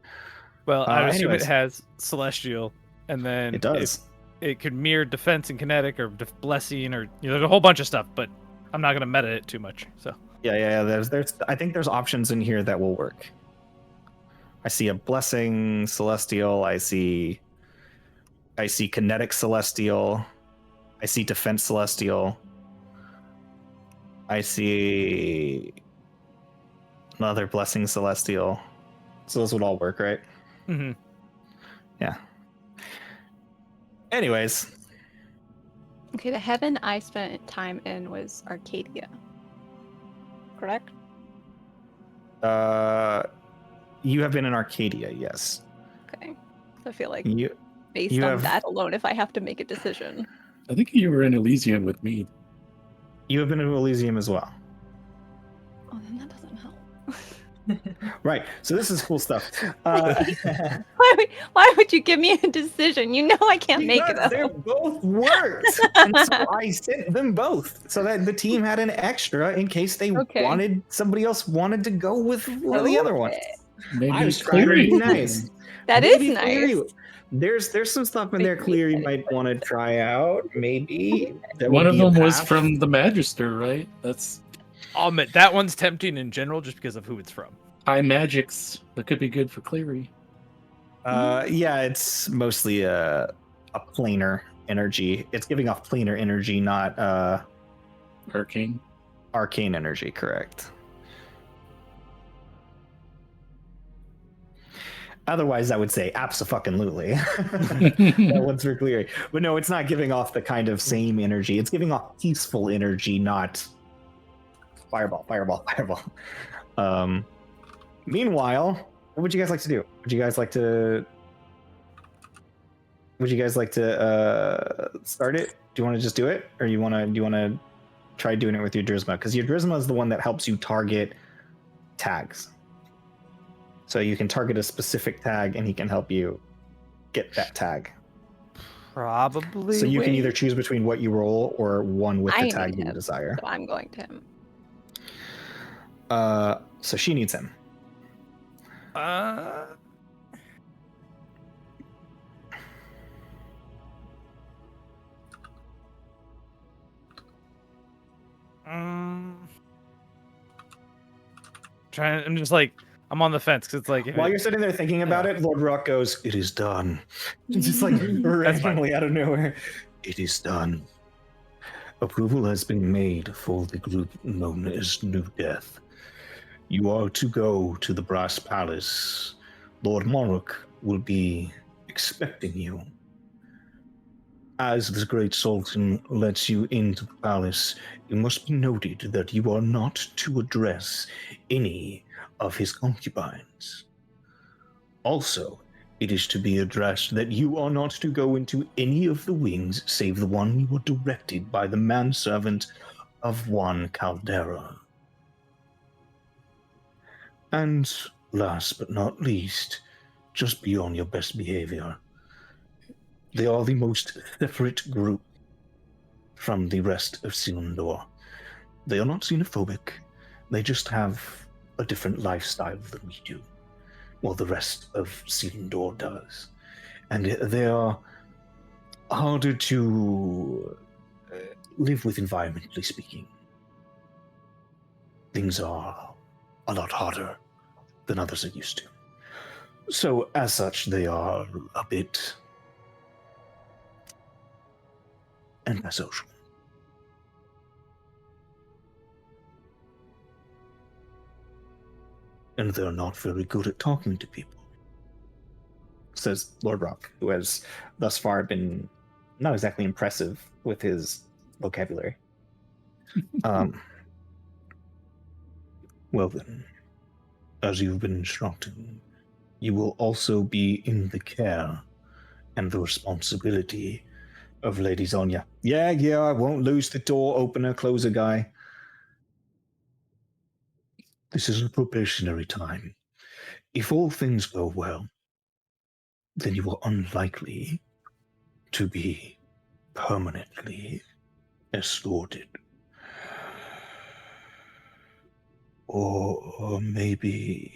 Well, I would assume it anyways. has Celestial, and then It does. It could mirror defense and kinetic or blessing, or there's a whole bunch of stuff, but I'm not gonna meta it too much. So Yeah. There's. I think there's options in here that will work. I see a blessing celestial. I see kinetic celestial. I see defense celestial. I see another blessing celestial. So those would all work, right? Mhm. Yeah. Anyways, Okay, the heaven I spent time in was Arcadia. Correct? you have been in Arcadia, yes. Okay. So I feel like You based you on have- that alone, if I have to make a decision. I think you were in Elysium with me. you have been in Elysium as well. Oh, then that doesn't help. Right. So this is cool stuff. Why would you give me a decision? You know I can't make it Because up. they're both worked. And so I sent them both so that the team had an extra in case they Okay. somebody else wanted to go with one of the other ones. Okay. Maybe I was trying to Cleary. be nice. That is Maybe nice. Cleary. There's some stuff in there Maybe Cleary that is might want to try out. Maybe that One would of be a them was path. from the Magister, right? That's I'll admit that one's tempting in general just because of who it's from. high magics. That could be good for Cleary. Yeah, it's mostly a planar energy. It's giving off planar energy, not Arcane. arcane energy, correct. Otherwise, I would say abso-fucking-lutely. That one's for Cleary. But no, it's not giving off the kind of same energy. It's giving off peaceful energy, not fireball. Meanwhile, what would you guys like to do? Would you guys like to start it? Do you want to just do it? Or do you want to try doing it with your Drisma? Because your Drisma is the one that helps you target tags. So you can target a specific tag and he can help you get that tag. Probably. So you can either choose between what you roll or one with the I tag need you him, desire. So I'm going to him. So she needs him. I'm just like, I'm on the fence because it's like While you're sitting there thinking about it, Lord Rock goes, "It is done." Just like randomly out of nowhere. It is done. Approval has been made for the group known as New Death. You are to go to the Brass Palace. Lord Monarch will be expecting you. As the Great Sultan lets you into the palace, it must be noted that you are not to address any of his concubines. Also, it is to be addressed that you are not to go into any of the wings save the one you were directed by the manservant of Juan Caldera. And last but not least, just be on your best behavior. They are the most separate group from the rest of Selindor. They are not xenophobic. They just have a different lifestyle than we do. Well, the rest of Selindor does. And they are harder to live with, environmentally speaking. Things are a lot harder than others are used to. So, as such, they are a bit antisocial. And they're not very good at talking to people. Says Lord Rock, who has thus far been not exactly impressive with his vocabulary. Well then, as you've been instructed, you will also be in the care and the responsibility of Lady Zonia. Yeah, I won't lose the door opener, closer guy. This is a probationary time. If all things go well, then you are unlikely to be permanently escorted. Or maybe...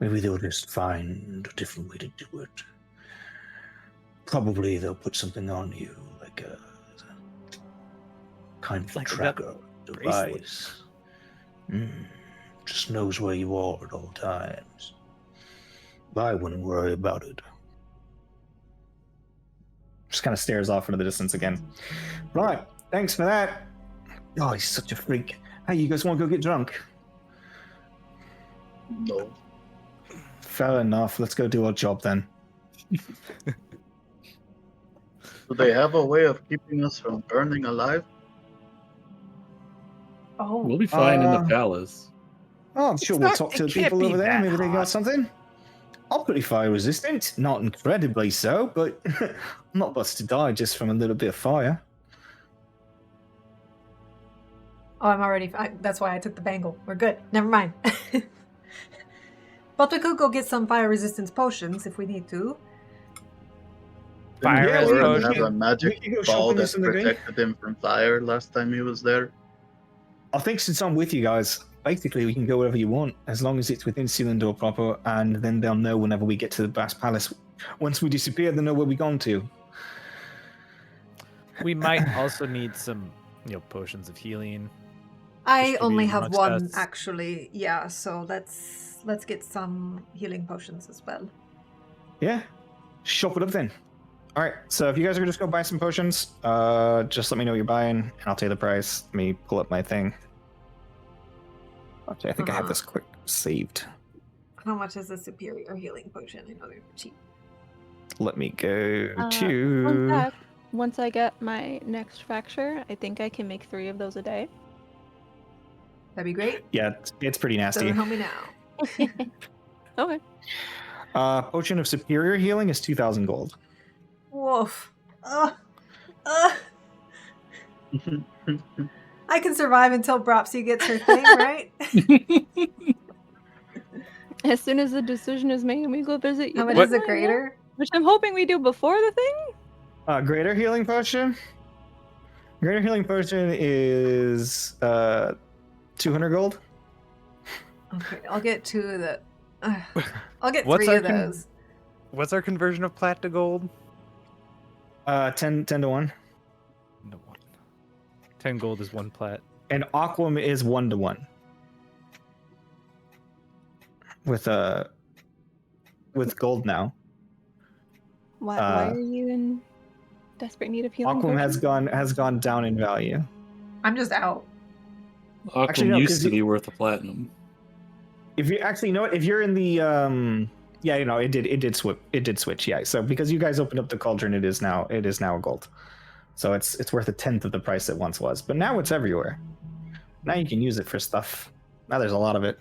Maybe they'll just find a different way to do it. Probably they'll put something on you, like a kind of Like tracker bracelet. device. Just knows where you are at all times. But I wouldn't worry about it. Just kind of stares off into the distance again. Right, thanks for that. Oh, he's such a freak. Hey, you guys want to go get drunk? No. Fair enough. Let's go do our job then. Do they have a way of keeping us from burning alive? Oh, We'll be fine in the palace. Oh, I'm sure we'll talk to the can't people be over there. that Maybe they got hot. something. I'm pretty fire resistant. Not incredibly so, but I'm not about to die just from a little bit of fire. oh, I'm already. That's why I took the bangle. We're good. Never mind. But we could go get some fire resistance potions if we need to. Fire Didn't Yeah, we- Thorin we have can- a magic we can go ball shopping that this in the green. protected him from fire last time he was there? I think since I'm with you guys, basically we can go wherever you want, as long as it's within Selindor proper, and then they'll know whenever we get to the Brass Palace. Once we disappear, they'll know where we've gone to. We might also need some, potions of healing. I only Distributed have amongst one us. actually. Yeah, so let's get some healing potions as well. Yeah, shop it up then. All right, so if you guys are gonna just go buy some potions, just let me know what you're buying, and I'll tell you the price. Let me pull up my thing. Actually, I think I have this quick saved. How much is a superior healing potion? I know they're cheap. Let me go Fun to. fact, once I get my next fracture, I think I can make 3 of those a day. That'd be great. Yeah, it's pretty nasty. Doesn't help me now. Okay. Potion of superior healing is 2,000 gold. Woof. I can survive until Bropsy gets her thing, right? As soon as the decision is made and we go visit you, How much then is a yeah, greater? which I'm hoping we do before the thing. Greater healing potion. Greater healing potion is 200 gold. Okay, I'll get 2 of the. I'll get What's 3 our of those. What's our conversion of plat to gold? 10 to 1. No, 1. 10 gold is 1 plat. And Aquam is 1 to 1. With gold now. Why Uh, are you in desperate need of healing? Aquam potions? has gone down in value. I'm just out. Aquam Actually, no, used 'cause to you- be worth a platinum. If you actually, you know what? If you're in the it did switch. Yeah. So because you guys opened up the cauldron, it is now a gold. So it's worth 1/10 of the price it once was. But now it's everywhere. Now you can use it for stuff. Now there's a lot of it.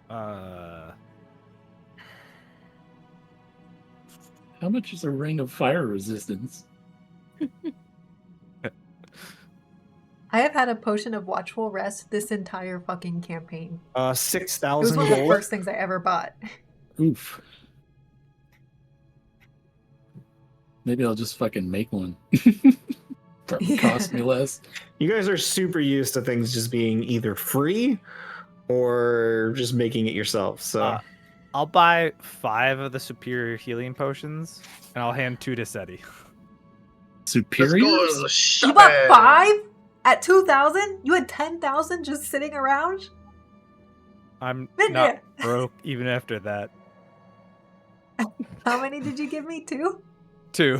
Uh, How much is a ring of fire resistance? I have had a potion of watchful rest this entire fucking campaign. 6,000 It was one of the gold. first things I ever bought. Oof. Maybe I'll just fucking make one. Probably cost me less. You guys are super used to things just being either free or just making it yourself. So I'll buy 5 of the superior healing potions, and I'll hand 2 to Seti. Superiors? You bought 5 at 2,000? You had 10,000 just sitting around? I'm Minja. not broke even after that. How many did you give me? 2? 2.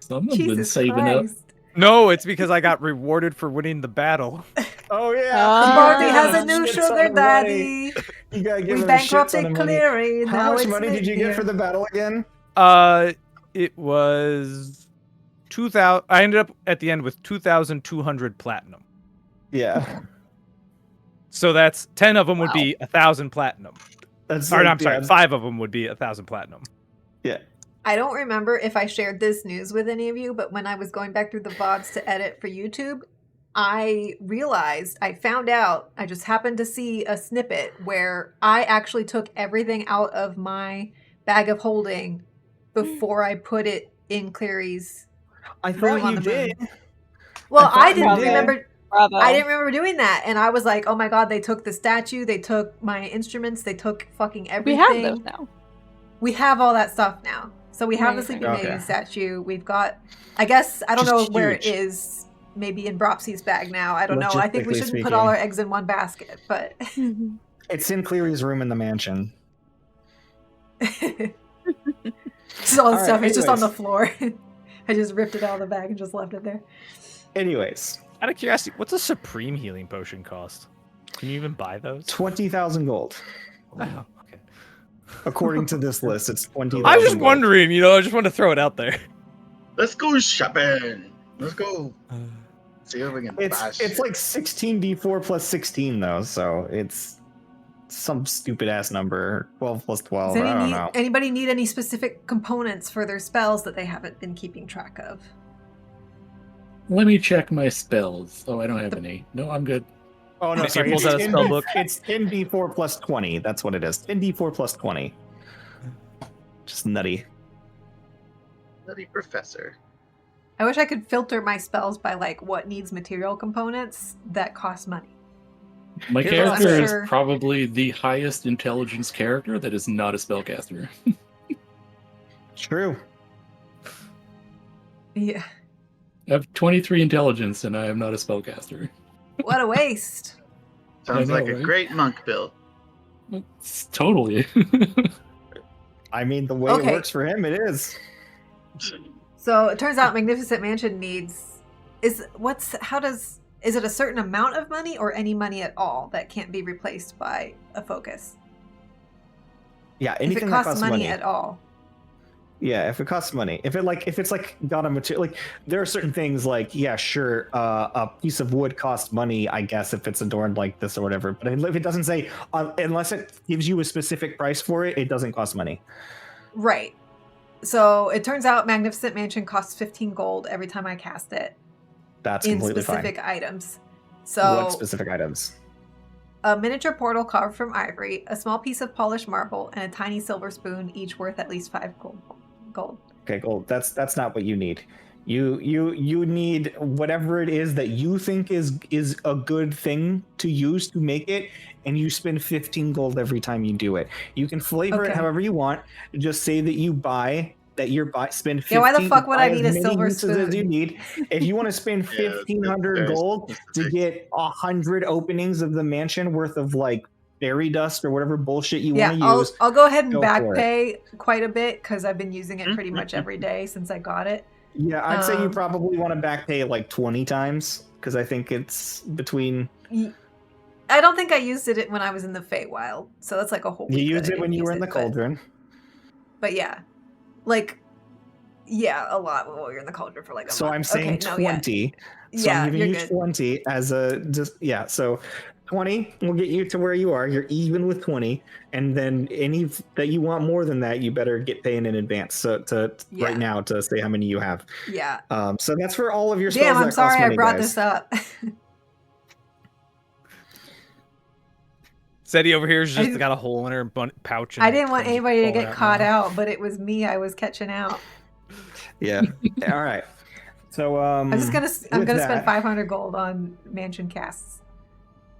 Someone's been Jesus saving up. Christ. No, it's because I got rewarded for winning the battle. oh yeah, Barty has a Shit new ton sugar of daddy. money. You gotta give We him a shit ton bankrupted of money. Cleary. How Now much it's money did you get mid-year. for the battle again? It was 2,000. I ended up at the end with 2,200 platinum. Yeah, So that's 10 of them would be 1,000 platinum. that's. Or no, like, I'm sorry, yeah, 5 of them would be 1,000 platinum. Yeah. I don't remember if I shared this news with any of you, but when I was going back through the VODs to edit for YouTube, I found out, I just happened to see a snippet where I actually took everything out of my bag of holding before I put it in Cleary's I room thought on you the moon. did. Well, I I thought you didn't did. remember. Bravo. I didn't remember doing that, and I was like, "Oh my god!" They took the statue, they took my instruments, they took fucking We everything. have those now. We have all that stuff now. So we have the Amazing. Sleeping Maiden Okay. statue. We've got, I guess, I don't Just know where it huge. is. Maybe in Bropsy's bag now. I don't know. I think we Logistically shouldn't put speaking. all our eggs in one basket, but It's in Cleary's room in the mansion. just all the All right, stuff is just on the anyways. floor. I just ripped it out of the bag and just left it there. Anyways, Out of curiosity, what's a supreme healing potion cost? Can you even buy those? 20,000 gold. Oh, okay. According to this list, it's 20,000. I was just gold. wondering, I just wanted to throw it out there. Let's go shopping. Let's go see if we can buy It's shit. like 16d4 plus 16 though, so it's some stupid ass number. 12 plus 12. Does I don't know. anybody need any specific components for their spells that they haven't been keeping track of? Let me check my spells. Oh, I don't have any. No, I'm good. Oh no, He sorry. pulls It's out a spell book. It's 10d4 plus 20. That's what it is. 10d4 plus 20. Just nutty. Bloody professor. I wish I could filter my spells by like what needs material components that cost money. My Here's what I'm character sure- is probably the highest intelligence character that is not a spellcaster. True. Yeah. I have 23 intelligence and I am not a spellcaster. What a waste. Sounds know, like a right? great monk build. It's totally. I mean, the way Okay. it works for him, it is. So it turns out Magnificent Mansion needs is it a certain amount of money or any money at all that can't be replaced by a focus? Yeah, If anything it that costs money at all. Yeah, if it costs money, if it's like got a material, like there are certain things like, yeah, sure, a piece of wood costs money, I guess, if it's adorned like this or whatever. But if it doesn't say, unless it gives you a specific price for it, it doesn't cost money. Right. So it turns out Magnificent Mansion costs 15 gold every time I cast it That's in completely specific fine. items. So What specific items? a miniature portal carved from ivory, a small piece of polished marble, and a tiny silver spoon, each worth at least 5 gold. Okay, gold. That's not what you need. You need whatever it is that you think is a good thing to use to make it, and you spend 15 gold every time you do it. You can flavor it Okay. however you want. Just say that you spend 15. Yeah, why the fuck would buy I as need a many silver uses as you spoon? need. If you want to spend Yeah, 1,500 very gold to specific. get 100 openings of the mansion worth of like fairy dust or whatever bullshit you Yeah, want to I'll use. go ahead and go back for it. pay quite a bit because I've been using it pretty much every day since I got it. Yeah, I'd say you Um, probably want to back pay like 20 times because I think it's between. I don't think I used it when I was in the Feywild, so that's like a whole. You week used that I it when didn't you were use in the it, cauldron. but yeah, a lot when we were in the cauldron for like a So month. I'm saying Okay, no, yeah. 20. So Yeah, I'm giving you're you good. 20 as a just yeah. So 20 will get you to where you are. You're even with 20, and then any that you want more than that, you better get paying in advance. So right now to say how many you have. Yeah. So that's for all of your spells. Damn, I'm that cost sorry money, I brought guys. this up. Seti over here has just got a hole in her pouch. And I didn't want crumbs anybody to falling get caught now. out, but it was me. I was catching out. Yeah. All right. So I'm gonna with spend that- 500 gold on mansion casts.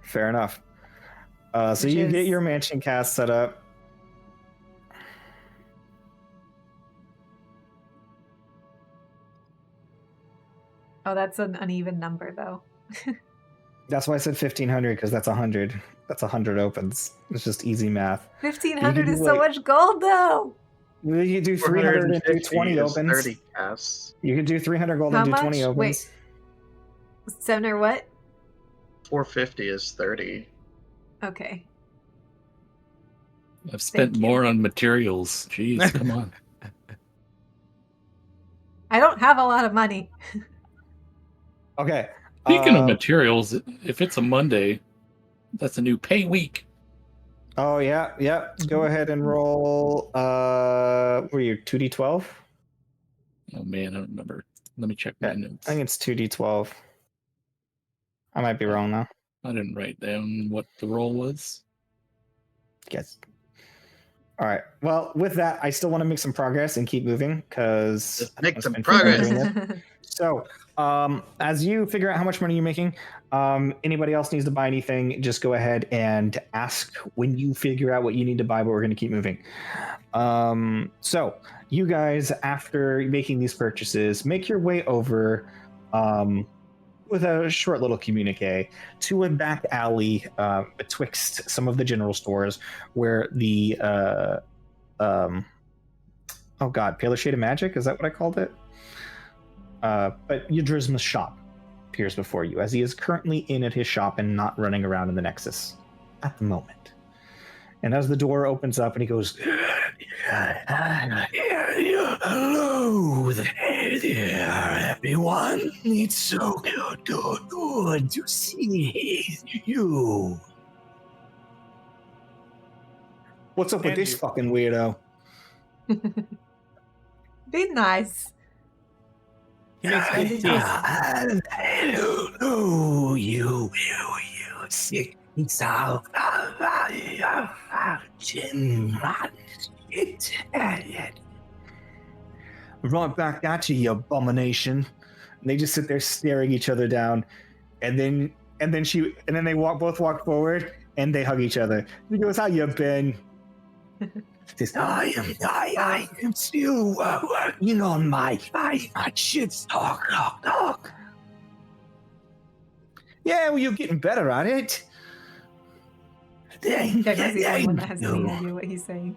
Fair enough. So Which you is- get your mansion cast set up. Oh, that's an uneven number though. That's why I said 1,500, because that's 100. That's 100 opens. It's just easy math. 1,500 You is can so do, much gold though. Well, you do 300 and do 450 20 is opens. 30 casts. You could do 300 gold How and do much? 20 opens. Wait. 7 or what? 450 is 30. Okay. I've spent more on materials. Jeez, come on. I don't have a lot of money. Okay. Speaking of materials, if it's a Monday, that's a new pay week. Oh yeah. Go ahead and roll. What were you 2d12? Oh man, I don't remember. Let me check my notes. I think it's 2d12. I might be wrong though. I didn't write down what the roll was. Yes. All right. Well, with that, I still want to make some progress and keep moving because Just make some progress. So, as you figure out how much money you're making, anybody else needs to buy anything, just go ahead and ask when you figure out what you need to buy, but we're going to keep moving. So, you guys, after making these purchases, make your way over with a short little communique to a back alley betwixt some of the general stores where the Paler Shade of Magic, is that what I called it? But Yadrisma's shop appears before you, as he is currently in at his shop and not running around in the Nexus at the moment. And as the door opens up and he goes, Hello there, everyone. It's so good to see you. what's up with this fucking weirdo? Be nice. Hello, you sick South. Right back at you, you abomination. And they just sit there staring each other down, and then they both walk forward and they hug each other. He goes, "How you been?" I am still working on my shit's talk. Yeah, well, you're getting better at it. He's the only one that has any idea what he's saying.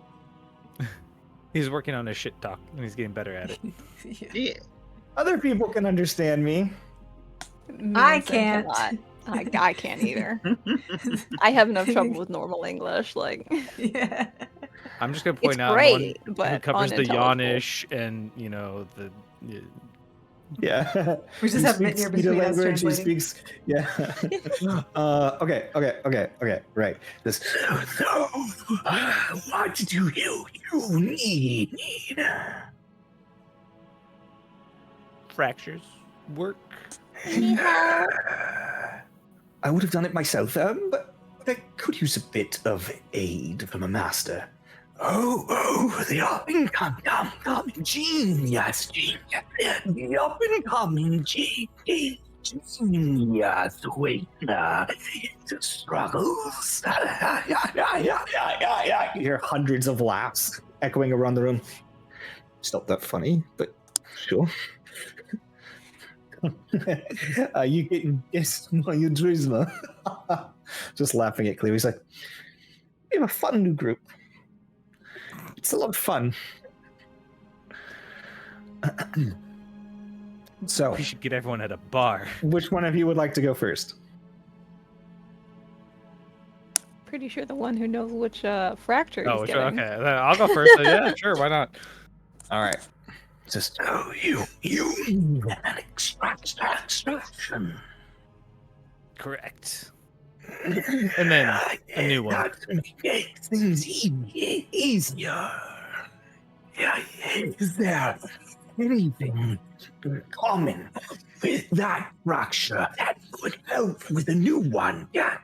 He's working on his shit talk and he's getting better at it. Yeah. Other people can understand me. I can't. I can't either. I have enough trouble with normal English. Like, yeah. I'm just gonna point It's out great, one but who covers the unintelligible. Yawnish and the Yeah. We just He have speaks Mitnir Peter between us language, he translating. speaks. Yeah. Okay. Right. This. So, what do you need? fractures work. I would have done it myself, but I could use a bit of aid from a master. Oh, the up-and-coming genius. The up-and-coming genius. Wait, into struggles. You hear hundreds of laughs echoing around the room. It's not that funny, but sure. Are you getting guessed by your Drizma? Just laughing at Cleo. He's like, we have a fun new group. It's a lot of fun. So, We should get everyone at a bar. which one of you would like to go first? pretty sure the one who knows which fracture Oh, he's sure, getting. okay. Then I'll go first. Yeah, sure. Why not? All right. Just You need an extraction. Correct. And then a new one. That make things easier. Is there anything common with that fracture that could help with a new one? Yeah.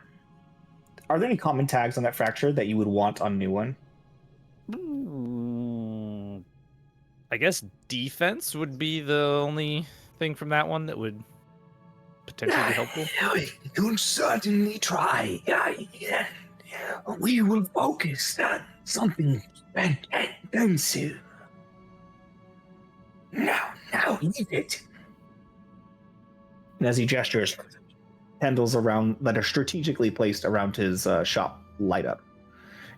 Are there any common tags on that fracture that you would want on a new one? I guess defense would be the only thing from that one that would potentially be helpful. We can certainly try. We will focus on something defensive. Now eat it. And as he gestures, candles around that are strategically placed around his shop light up.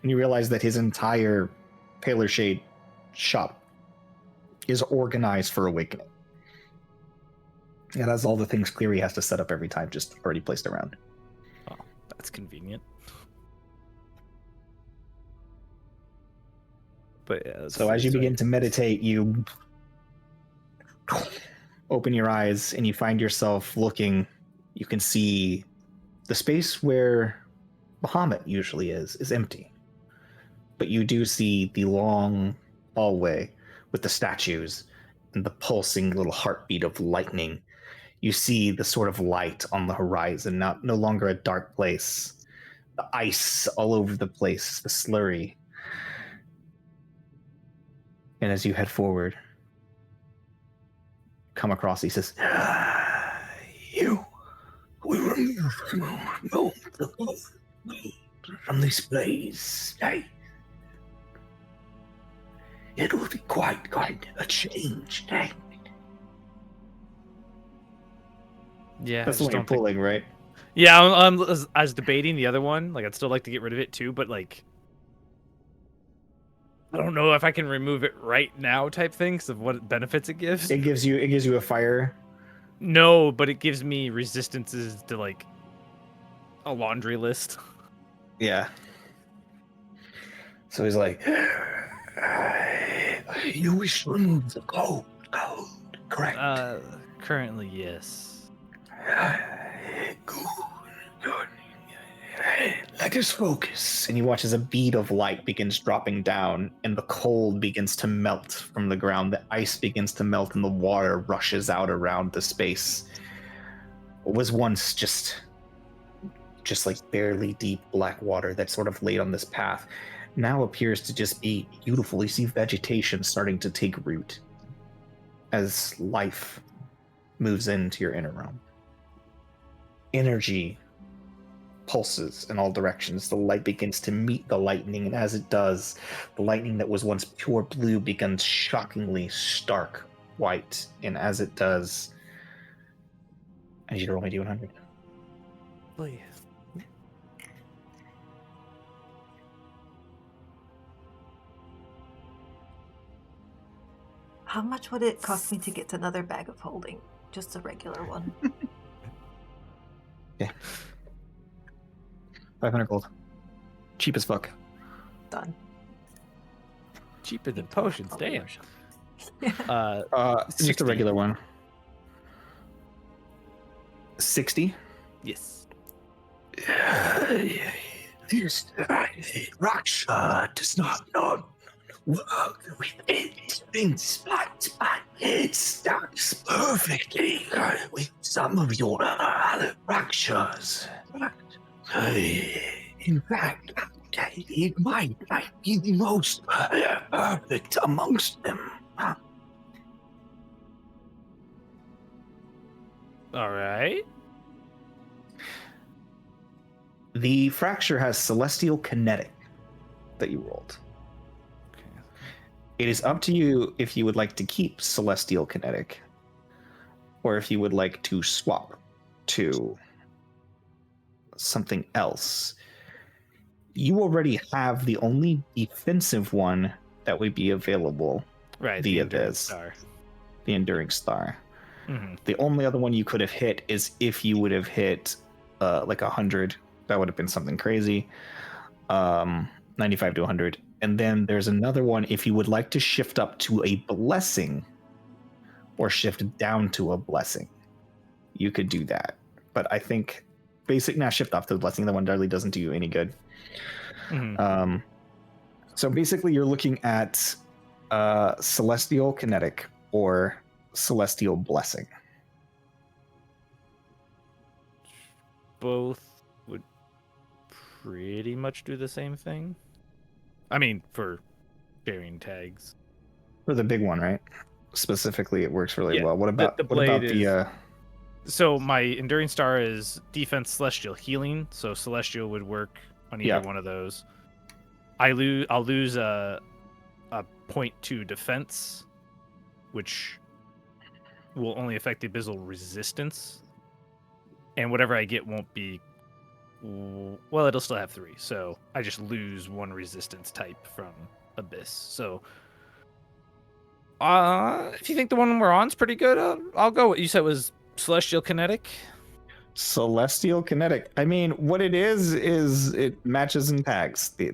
And you realize that his entire Paler Shade shop is organized for awakening. It has all the things Cleary has to set up every time just already placed around. Oh, that's convenient. But yeah, So as you begin to meditate, you open your eyes and you find yourself looking. You can see the space where Bahamut usually is empty. But you do see the long hallway with the statues and the pulsing little heartbeat of lightning. You see the sort of light on the horizon, no longer a dark place. The ice all over the place, the slurry. And as you head forward, come across, he says, You will remove the gold from this place. It will be quite a change. Yeah, that's the one you're pulling, right? Yeah, I was debating the other one. Like, I'd still like to get rid of it too, but like, I don't know if I can remove it right now, type thing, because of what benefits it gives. It gives you a fire. No, but it gives me resistances to like a laundry list. Yeah. So he's like, You wish to remove the gold, correct? Currently, yes. Good. Let us focus. and you watch as a bead of light begins dropping down, and the cold begins to melt from the ground. The ice begins to melt, and the water rushes out around the space. What was once just like barely deep black water that sort of laid on this path now appears to just be beautiful. You see vegetation starting to take root as life moves into your inner realm. Energy pulses in all directions. The light begins to meet the lightning, and as it does, the lightning that was once pure blue becomes shockingly stark white. And as it does, I need you to roll my D100. Please. How much would it cost me to get another bag of holding? Just a regular one. Yeah. 500 gold. Cheap as fuck. Done. Cheaper than potions, damn. Just a 60. regular one. 60? Yes. This Raksha does not work with it. Things but it stacks perfectly with some of your other Rakshas. In fact, it might be the most perfect amongst them. All right. The fracture has Celestial Kinetic that you rolled. Okay. It is up to you if you would like to keep Celestial Kinetic or if you would like to swap to something else. You already have the only defensive one that would be available Right. via the Enduring this. Star. The Enduring Star. Mm-hmm. The only other one you could have hit is if you would have hit like 100. That would have been something crazy. 95 to 100. And then there's another one if you would like to shift up to a blessing or shift down to a blessing. You could do that. But I think basic. Now shift off to the blessing. The one deadly doesn't do you any good. Mhm. So basically, you're looking at celestial kinetic or celestial blessing. Both would pretty much do the same thing. I mean, for sharing tags. For the big one, right? Specifically, it works really Yeah, well. What about the blade is- the? So my Enduring Star is defense, celestial, healing. So celestial would work on either one of those. I'll lose a 0.2 defense, which will only affect the abyssal resistance, and whatever I get won't be. Well, it'll still have 3, so I just lose 1 resistance type from abyss. So, if you think the one we're on is pretty good, I'll go. What you said was celestial kinetic. Celestial kinetic. I mean, what it is it matches in tags. They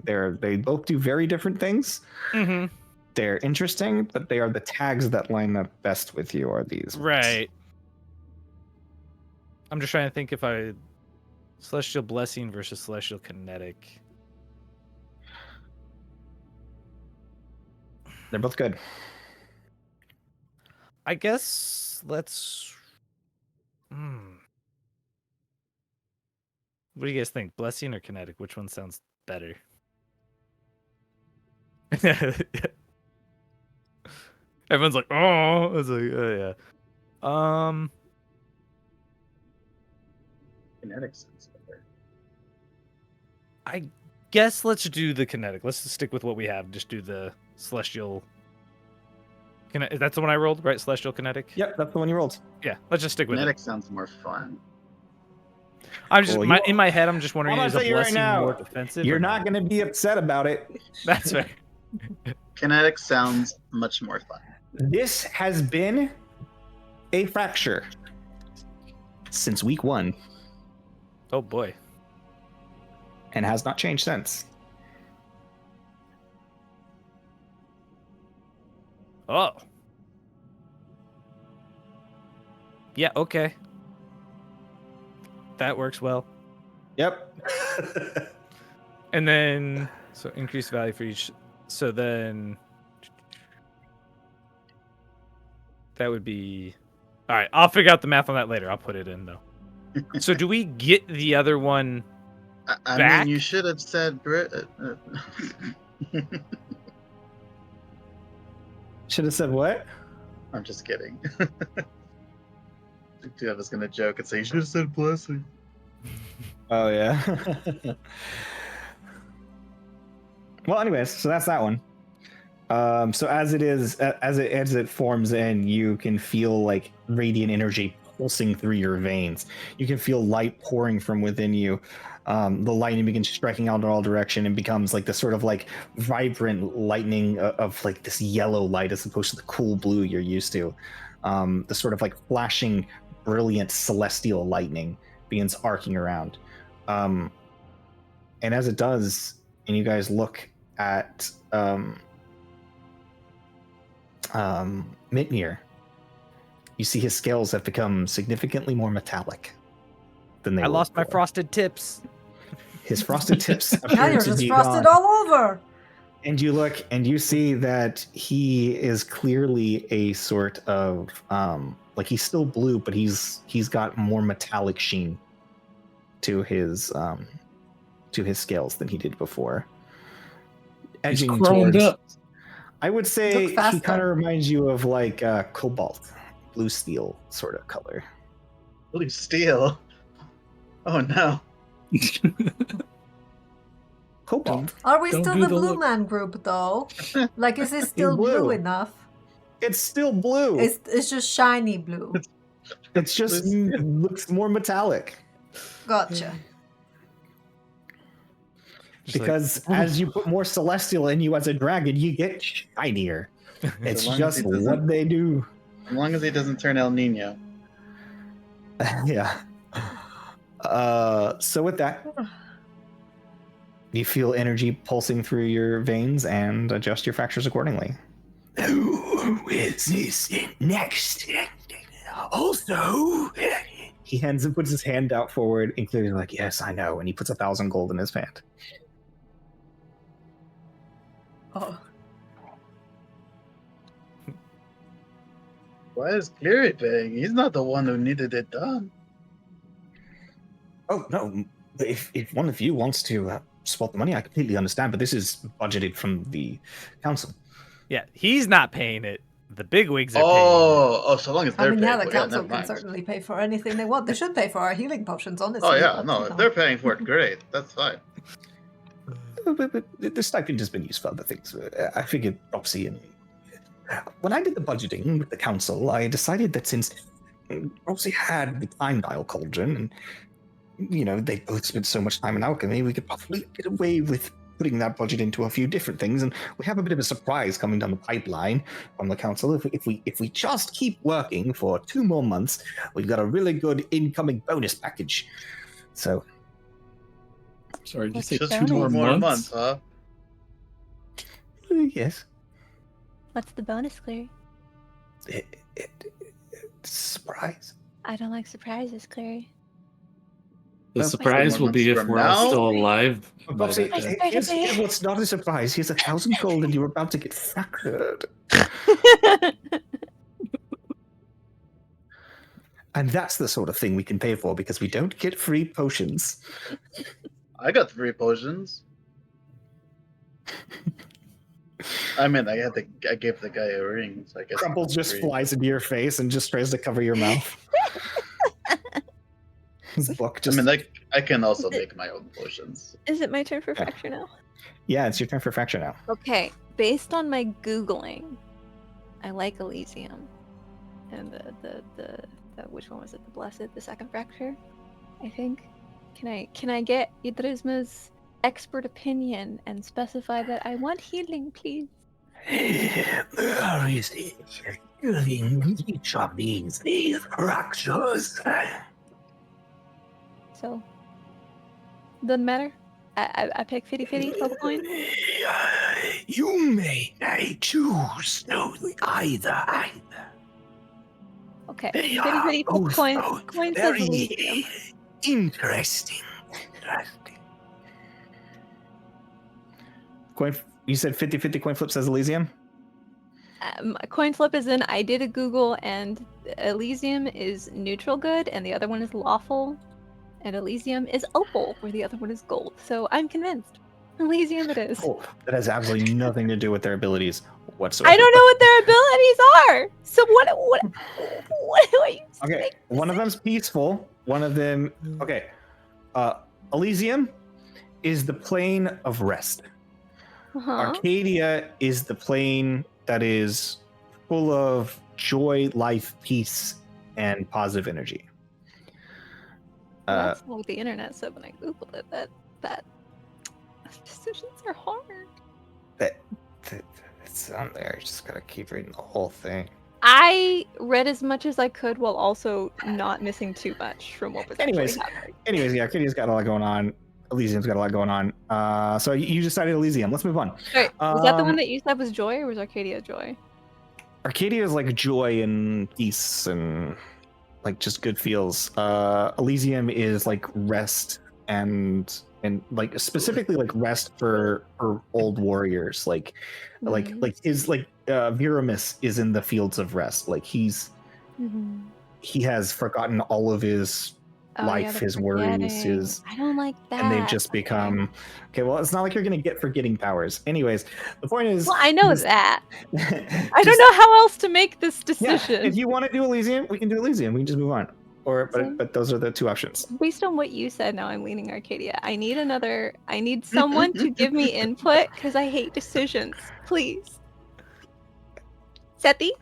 both do very different things. Mm-hmm. They're interesting, but they are the tags that line up best with you. Are these ones. Right? I'm just trying to think if I celestial blessing versus celestial kinetic. They're both good. I guess let's. What do you guys think? Blessing or kinetic? Which one sounds better? Everyone's like, oh, it's like, oh yeah. Kinetic sounds better. I guess let's do the kinetic. Let's just stick with what we have. Just do the celestial. That's the one I rolled, right? Celestial kinetic. Yep, that's the one you rolled. Yeah, let's just stick with Kinetic it. sounds more fun. I'm just in my head. I'm just wondering, I'm is a gonna tell you right blessing now, more defensive? You're or not going to be upset about it. That's fair. Kinetic sounds much more fun. This has been a fracture since week 1 Oh boy. and has not changed since. Oh. Yeah. Okay. That works well. Yep. And then, so increased value for each. So then, that would be. All right, I'll figure out the math on that later. I'll put it in though. So do we get the other one? I Back? mean, you should have said Should have said what? I'm just kidding. Two of us gonna joke and say you should have said blessing. Oh yeah. Well, anyways, so that's that one. So as it forms in, you can feel like radiant energy pulsing through your veins. You can feel light pouring from within you. The lightning begins striking out in all direction and becomes like this sort of like vibrant lightning of like this yellow light as opposed to the cool blue you're used to. The sort of like flashing, brilliant celestial lightning begins arcing around. And as it does, and you guys look at Mitnir, you see his scales have become significantly more metallic than they were. I lost my before. frosted tips. His frosted tips Now appear you're to just be frosted gone. all over. And you look and you see that he is clearly a sort of like he's still blue, but he's got more metallic sheen to his scales than he did before. He's Edging chromed towards, up. I would say Look he faster. kind of reminds you of like cobalt, blue steel sort of color. Blue steel. Oh no. Cobalt. Are we Don't still do the the Blue look. Man group though? Like, is it still blue. blue enough? It's still blue. It's just shiny blue. It's just looks more metallic. Gotcha. Just Because as you put more celestial in you as a dragon, you get shinier. It's long as just he doesn't- what they do. As long as he doesn't turn El Nino. Yeah. So with that, you feel energy pulsing through your veins and adjust your fractures accordingly. Who is this next? Also, He puts his hand out forward and clearly like, yes, I know. And he puts 1,000 gold in his hand. Oh. Why is Cleary paying? He's not the one who needed it done. Oh, no. If one of you wants to swap the money, I completely understand. But this is budgeted from the council. Yeah, he's not paying it. The bigwigs are paying Oh, so long as I they're mean, paying yeah, the for it. council Never can mind. certainly pay for anything they want. They should pay for our healing potions, honestly. Oh, yeah, but, no, you if know. they're paying for it, great. That's fine. But the stipend has been used for other things. I figured, Roxy, and when I did the budgeting with the council, I decided that since Roxy had the time dial cauldron, and they both spent so much time in alchemy, we could probably get away with putting that budget into a few different things. And we have a bit of a surprise coming down the pipeline from the council. If we just keep working for 2 more months, we've got a really good incoming bonus package. So. Sorry, did you What's say the two bonus? more months? huh? Yes. What's the bonus, Clary? Surprise. I don't like surprises, Clary. The Well, surprise will be months if from we're all now? still alive. by Roxy, that time. here's what's not a surprise. Here's 1,000 gold and you're about to get fractured. And that's the sort of thing we can pay for because we don't get free potions. I got 3 potions. I mean, I gave the guy a ring, so I guess. Crumbles just free. flies into your face and just tries to cover your mouth. His book just. I mean, I can also make my own potions. Is it my turn for fracture now? Yeah, it's your turn for fracture now. Okay, based on my Googling, I like Elysium. And the which one was it? The Blessed, the second fracture, I think. Can I get Idrisma's expert opinion and specify that I want healing, please? There is healing each of these fractures. So, doesn't matter. I pick 50-50, flip a coin. You may choose to either. Okay, They 50-50, are flip a coin. both Coin says very Elysium. interesting. You said 50-50 coin flip says Elysium? Coin flip is in, I did a Google, and Elysium is neutral good, and the other one is lawful. And Elysium is opal, where the other one is gold. So I'm convinced. Elysium it is. Oh, that has absolutely nothing to do with their abilities whatsoever. I don't know what their abilities are. So what are you Okay, saying? one of them's peaceful. One of them. Okay, Elysium is the plane of rest. Uh-huh. Arcadia is the plane that is full of joy, life, peace, and positive energy. Well, that's not what the internet said when I googled it. That decisions are hard. It's on there. Just gotta keep reading the whole thing. I read as much as I could while also not missing too much from what was Anyways, actually happening. yeah, Arcadia's got a lot going on. Elysium's got a lot going on. So you decided Elysium. Let's move on. Wait, was that the one that you said was joy, or was Arcadia joy? Arcadia is like joy and peace and like just good feels. Elysium is like rest and like specifically like rest for old warriors. Like Viramus is in the fields of rest. Like he has forgotten all of his life, his worries, his. I don't like that. And they've just become okay. Well, it's not like you're gonna get forgetting powers. Anyways, the point is. Well, I know that. I don't know how else to make this decision. Yeah, if you want to do Elysium, we can do Elysium. We can just move on. But those are the 2 options. Based on what you said, now I'm leaning Arcadia. I need someone to give me input because I hate decisions. Please. Seti?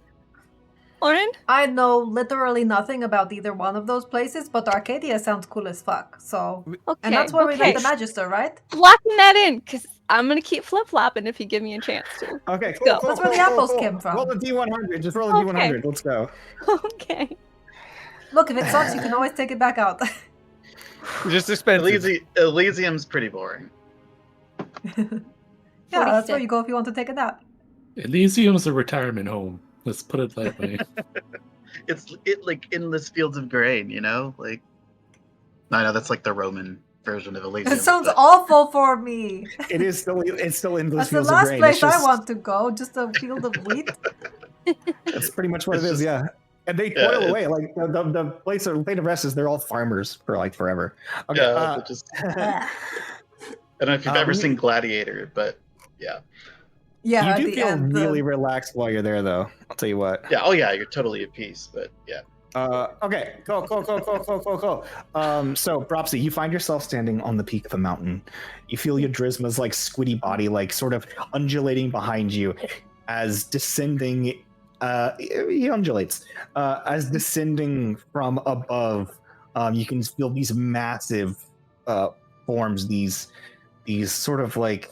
Oren? I know literally nothing about either one of those places, but Arcadia sounds cool as fuck. So, Okay. and that's where we met the Magister, right? Locking that in, because I'm gonna keep flip flopping if you give me a chance to. Okay, go. That's where the apples came from. Roll the D100. Just roll the D100. Let's go. Okay. Look, if it sucks, you can always take it back out. Just expensive. Elysium's pretty boring. Yeah, that's where you go if you want to take a nap. Elysium's a retirement home. Let's put it that way. It's like endless fields of grain, you know? Like, no, I know that's like the Roman version of Elysium. It sounds but awful for me. It's still endless That's the fields of last grain. place It's just, I want to go. Just a field of wheat. That's pretty much what It's it is, just- yeah. And they yeah, toil away. Like the place of rest is they're all farmers for like forever. Okay. yeah, it just, I don't know if you've ever you- seen Gladiator, but yeah. Yeah, you at do the feel end. really relaxed while you're there, though. I'll tell you what. Yeah, oh yeah, you're totally at peace, but yeah. Okay, cool. So, Propsy, you find yourself standing on the peak of a mountain. You feel your Drisma's like squiddy body, like sort of undulating behind you, as descending. He undulates as descending from above. You can feel these massive forms, these sort of like,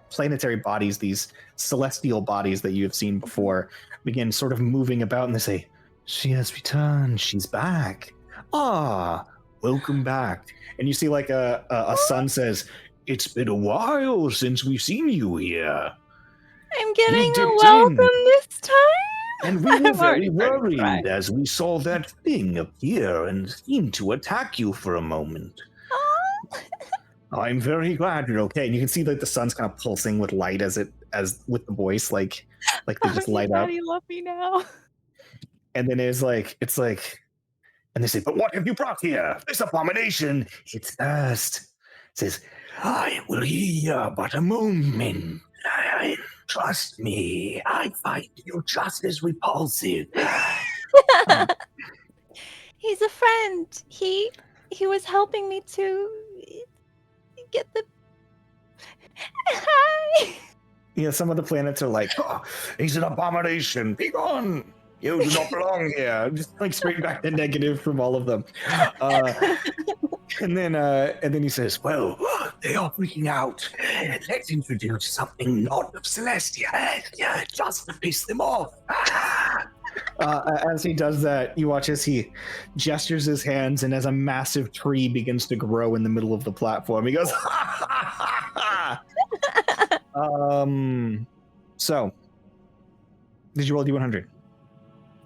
planetary bodies, these celestial bodies that you have seen before, begin sort of moving about, and they say, "She has returned. She's back. Ah, welcome back." And you see like a sun says, "It's been a while since we've seen you here." I'm getting a dipped welcome in. this time. And we were I'm already very starting to cry. worried as we saw that thing appear and seem to attack you for a moment. Aw. I'm very glad you're okay. And you can see like the sun's kind of pulsing with light as with the voice, like they just light up. Daddy, love me now. And then it's like, and they say, "But what have you brought here? This abomination, it's thirst." It says, "I will hear but a moment. Trust me, I find you just as repulsive." He's a friend. He was helping me to get the. Hi. Yeah, some of the planets are like, "Oh, he's an abomination. Be gone. You do not belong here." Just like straight back to negative from all of them. And then he says, "Well, they are freaking out. Let's introduce something not of Celestia, just to piss them off." As he does that, you watch as he gestures his hands, and as a massive tree begins to grow in the middle of the platform, he goes, So, did you roll D100?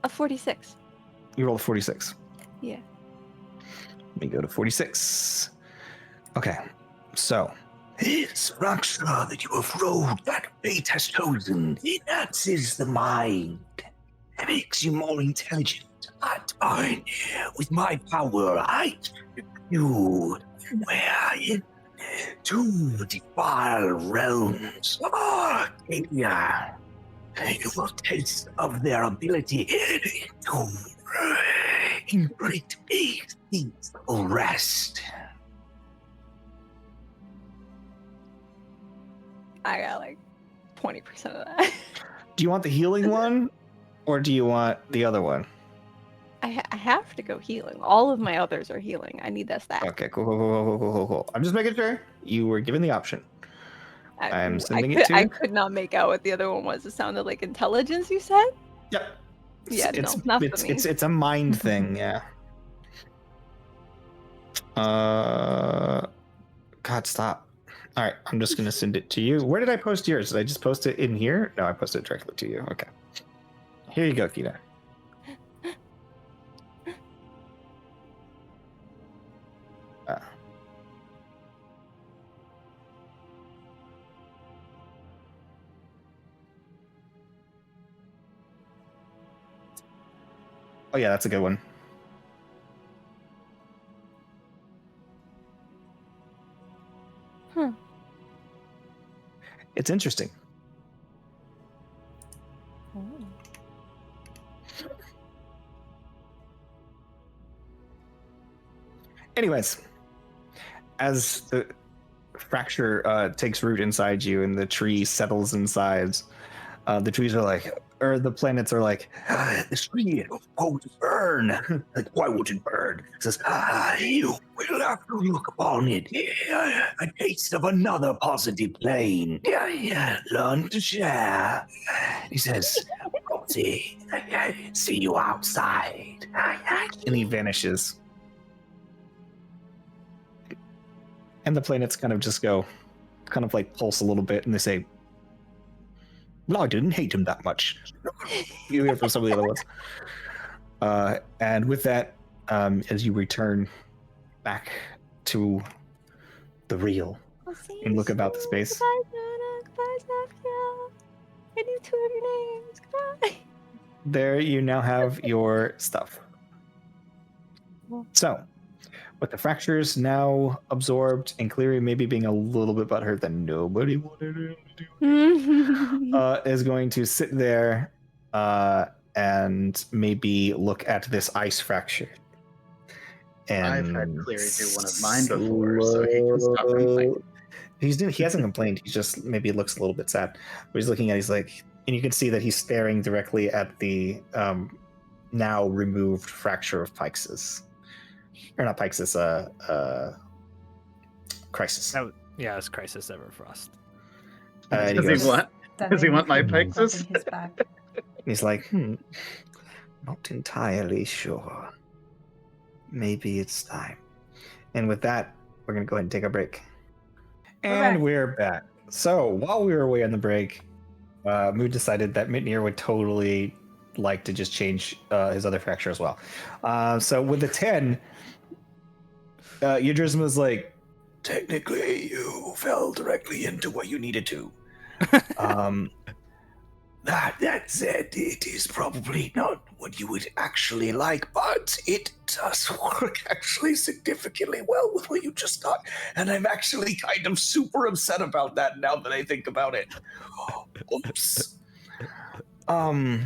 A 46. You rolled a 46. Yeah. Let me go to 46. Okay, so structure that you have rolled, that fate has chosen, enhances the mind. It makes you more intelligent. But with my power, I keep you where to defile realms. Yeah. You will taste of their ability to inflict peaceful rest. I got like 20% of that. Do you want the healing one, or do you want the other one? I have to go healing. All of my others are healing. I need that stat. Okay, cool. I'm just making sure you were given the option. I'm sending it to I you. could not make out what the other one was. It sounded like intelligence, you said? Yep. Yeah, no, not for me. It's a mind thing, yeah. God, stop. All right, I'm just gonna send it to you. Where did I post yours? Did I just post it in here? No, I posted it directly to you. Okay. Here you go, Kita. Oh yeah, that's a good one. It's interesting. Anyways, as the fracture takes root inside you and the tree settles inside, the trees are like, or the planets are like, "This tree won't burn." Like, why would it burn? It says, "You will have to look upon it. A taste of another positive plane. Learn to share." He says, "Roxy, see you outside." And he vanishes. And the planets kind of just go, kind of like pulse a little bit, and they say, I didn't hate him that much. You hear from some of the other ones. And with that, as you return back to the real and look about the space. Goodbye, Nana. Goodbye, Zafia. I need two of your names. Goodbye. There you now have your stuff. So, with the fractures now absorbed and Cleary maybe being a little bit butthurt that nobody wanted him to do, is going to sit there and maybe look at this ice fracture. And I've had Cleary do one of mine before, so he can stop complaining. He hasn't complained. He just maybe looks a little bit sad. But he's looking at. He's like, and you can see that he's staring directly at the now removed fracture of Pix's, or not Pix's, Crisis. Yeah, it's Crisis Everfrost. Does he want my Pixis? He's like, not entirely sure. Maybe it's time. And with that, we're going to go ahead and take a break. And we're back. So while we were away on the break, Mood decided that Mitnir would totally like to just change his other fracture as well. So with the 10, Yudrism was like, technically you fell directly into what you needed to. That said, it is probably not what you would actually like, but it does work actually significantly well with what you just got. And I'm actually kind of super upset about that now that I think about it. Oops. I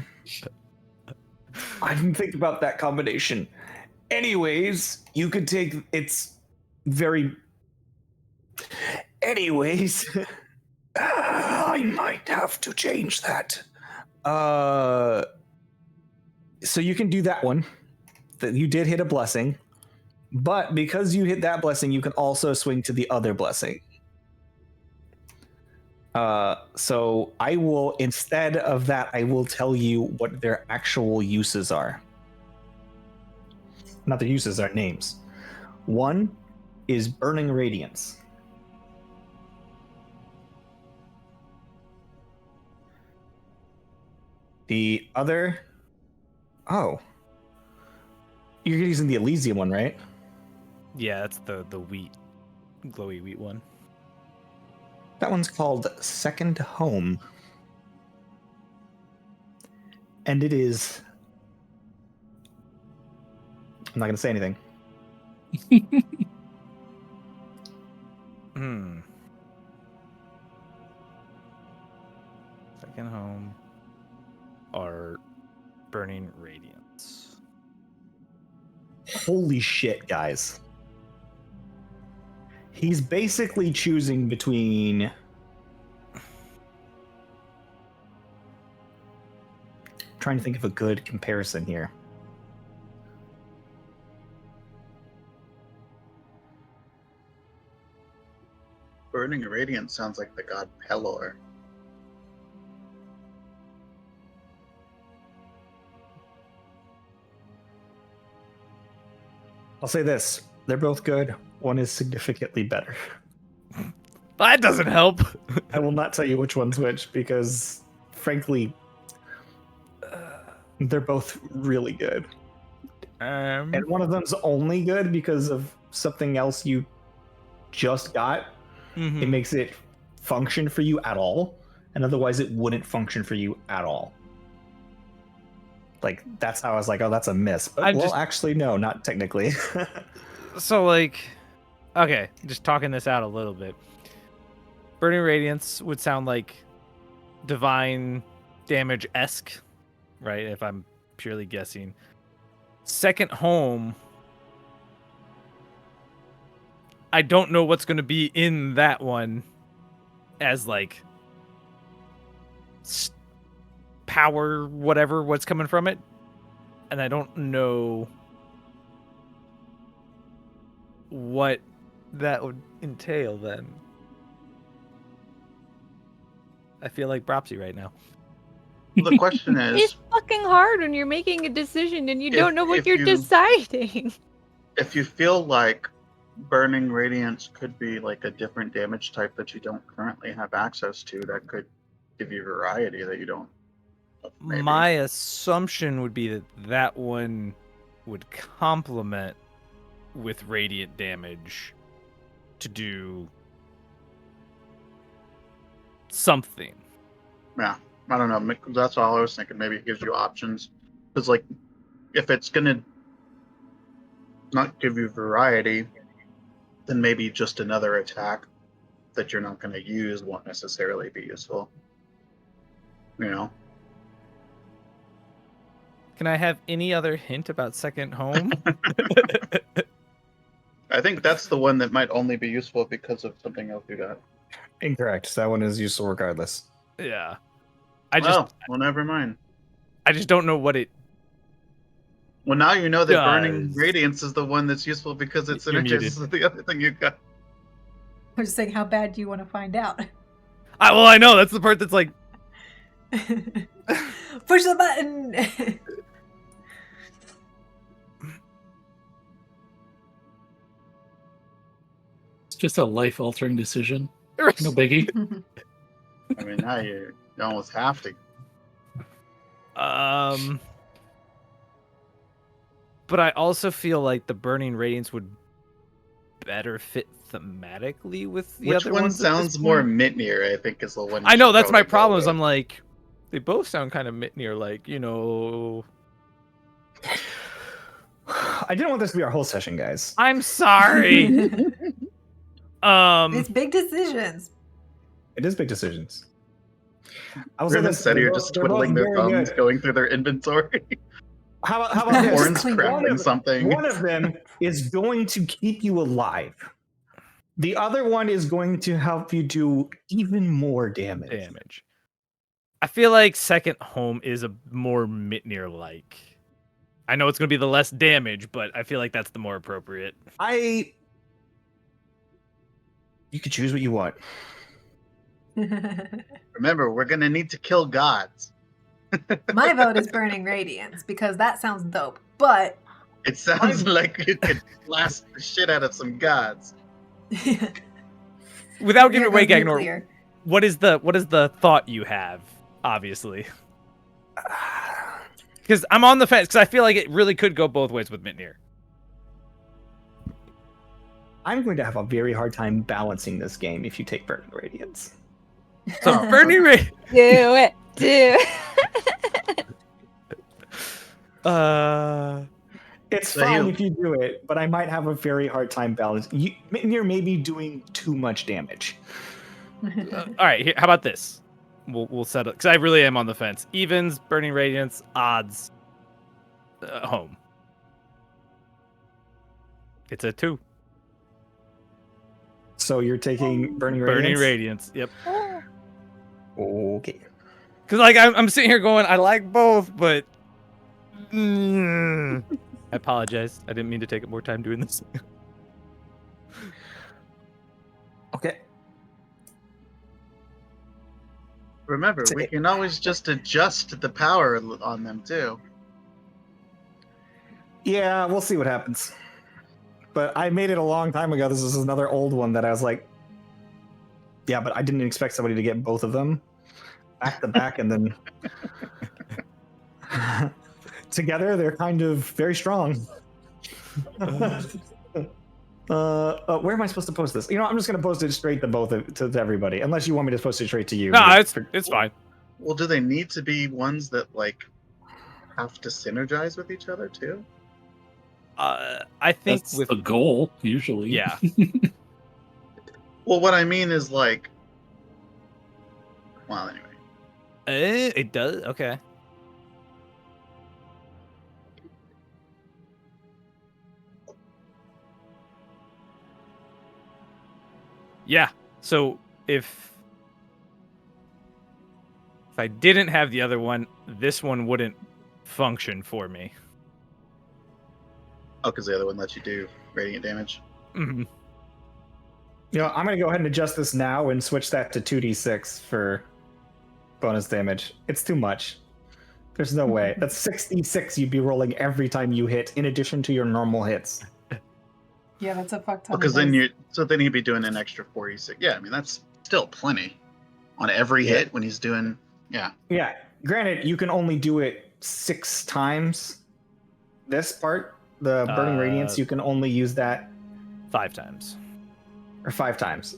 didn't think about that combination. Anyways, you could take it's very. Anyways, I might have to change that. So you can do that one. That you did hit a blessing, but because you hit that blessing, you can also swing to the other blessing. So I will, instead of that, I will tell you what their actual uses are. Not their uses, are names. One is Burning Radiance. The other... Oh. You're using the Elysium one, right? Yeah, that's the wheat, glowy wheat one. That one's called Second Home. And it is... I'm not going to say anything. Second Home are Burning Radiance. Holy shit, guys. He's basically choosing between... trying to think of a good comparison here. Burning Radiance sounds like the god Pelor. I'll say this. They're both good. One is significantly better. That doesn't help. I will not tell you which one's which because, frankly, they're both really good. And one of them's only good because of something else you just got. It makes it function for you at all, and otherwise it wouldn't function for you at all. Like, that's how I was like, oh, that's a miss. But, actually, no, not technically. So, like, okay, just talking this out a little bit. Burning Radiance would sound like divine damage-esque, right? If I'm purely guessing. Second Home, I don't know what's going to be in that one as, like, power, whatever, what's coming from it. And I don't know what that would entail then. I feel like Bropsy right now. Well, the question is... It's fucking hard when you're making a decision and you don't know what you're deciding. If you feel like Burning Radiance could be like a different damage type that you don't currently have access to, that could give you variety that you don't. Maybe. My assumption would be that that one would complement with radiant damage to do something. Yeah, I don't know. That's all I was thinking. Maybe it gives you options. Because, like, if it's going to not give you variety, then maybe just another attack that you're not going to use won't necessarily be useful. You know? Can I have any other hint about second home? I think that's the one that might only be useful because of something else you got. Incorrect. That one is useful regardless. Yeah. Well, never mind. I just don't know what it Well, now you know that does. Burning Radiance is the one that's useful because it You're muted. synergizes with the other thing you got. I'm just saying, how bad do you want to find out? Well, I know. That's the part that's like... Push the button! It's just a life-altering decision. No biggie. I mean, now you almost have to. But I also feel like the Burning Radiance would better fit thematically with the Which other one ones. sounds more Mitnir, I think, is the one. I know, that's my problem, is I'm like, they both sound kind of Mitnir, like, you know... I didn't want this to be our whole session, guys. I'm sorry! It's big decisions. It is big decisions. I was Grim like, and Seti are just twiddling their thumbs, going through their inventory. How about this? Horns crackling something. One of them is going to keep you alive. The other one is going to help you do even more damage. I feel like second home is a more Mitnir-like. I know it's going to be the less damage, but I feel like that's the more appropriate. You can choose what you want. Remember, we're going to need to kill gods. My vote is Burning Radiance because that sounds dope, but it sounds like you could blast the shit out of some gods. Without giving away, Gagnor, what is the thought you have? Obviously, because I'm on the fence. Because I feel like it really could go both ways with Mitnir. I'm going to have a very hard time balancing this game if you take Burning Radiance. So Burning Radiance, do it. It's fine if you do it, but I might have a very hard time balancing. Mitnir may be doing too much damage. All right, how about this? We'll settle, because I really am on the fence. Evens, Burning Radiance, odds, home. It's a 2. So you're taking Burning Radiance? Burning Radiance, yep. Okay. Because like I'm sitting here going, I like both, but I apologize. I didn't mean to take up more time doing this. Okay. Remember, we can always just adjust the power on them too. Yeah, we'll see what happens. But I made it a long time ago. This is another old one that I was like, yeah, but I didn't expect somebody to get both of them back to back, and then together they're kind of very strong. Where am I supposed to post this? You know, I'm just going to post it straight to to everybody, unless you want me to post it straight to you. No, it's fine. Well, do they need to be ones that like have to synergize with each other too? I think that's with the goal usually. Yeah. Well, what I mean is like, well, anyway. It does. Okay. Yeah. So if I didn't have the other one, this one wouldn't function for me. Oh, because the other one lets you do radiant damage. Mm-hmm. You know, I'm going to go ahead and adjust this now and switch that to 2d6 for bonus damage. It's too much. There's no way. That's 66 you'd be rolling every time you hit, in addition to your normal hits. Yeah, that's a fuck ton. Because then you'd be doing an extra 46. Yeah, I mean that's still plenty. on every Yeah. hit when he's doing. Yeah. Yeah. Granted, you can only do it 6 times. This part, the Burning Radiance, you can only use that 5 times. or 5 times.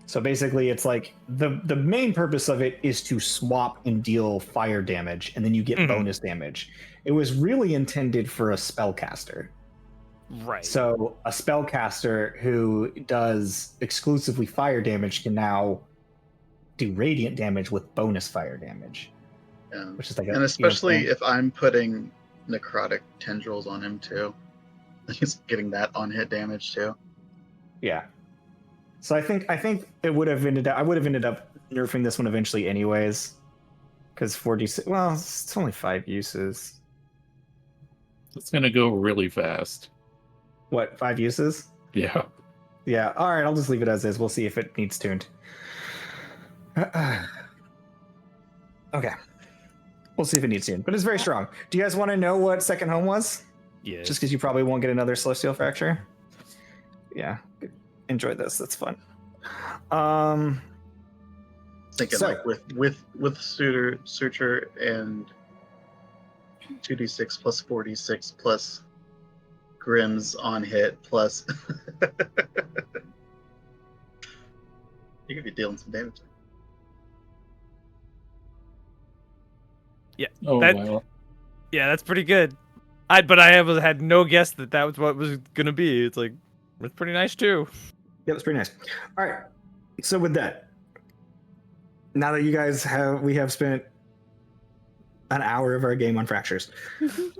So basically, it's like the main purpose of it is to swap and deal fire damage, and then you get bonus damage. It was really intended for a spellcaster. Right. So a spellcaster who does exclusively fire damage can now do radiant damage with bonus fire damage. Yeah. Which is like and especially if I'm putting necrotic tendrils on him too. He's getting that on hit damage too. Yeah. So I think it would have ended up. I would have ended up nerfing this one eventually, anyways, because 4d6. Well, it's only 5 uses. It's gonna go really fast. What, 5 uses? Yeah. Yeah. All right, I'll just leave it as is. We'll see if it needs tuned. Okay. We'll see if it needs tuned, but it's very strong. Do you guys want to know what Second Home was? Yeah. Just because you probably won't get another Celestial Fracture. Yeah. Enjoy this. That's fun. Thinking So- like with Suture and 2d6 plus 4d6 plus Grimm's on hit plus you could be dealing some damage. Oh That- wow. Yeah, that's pretty good. But I had no guess that was what was gonna be. It's like it's pretty nice too. Yeah, that's pretty nice. All right. So with that, now that you guys we have spent an hour of our game on fractures.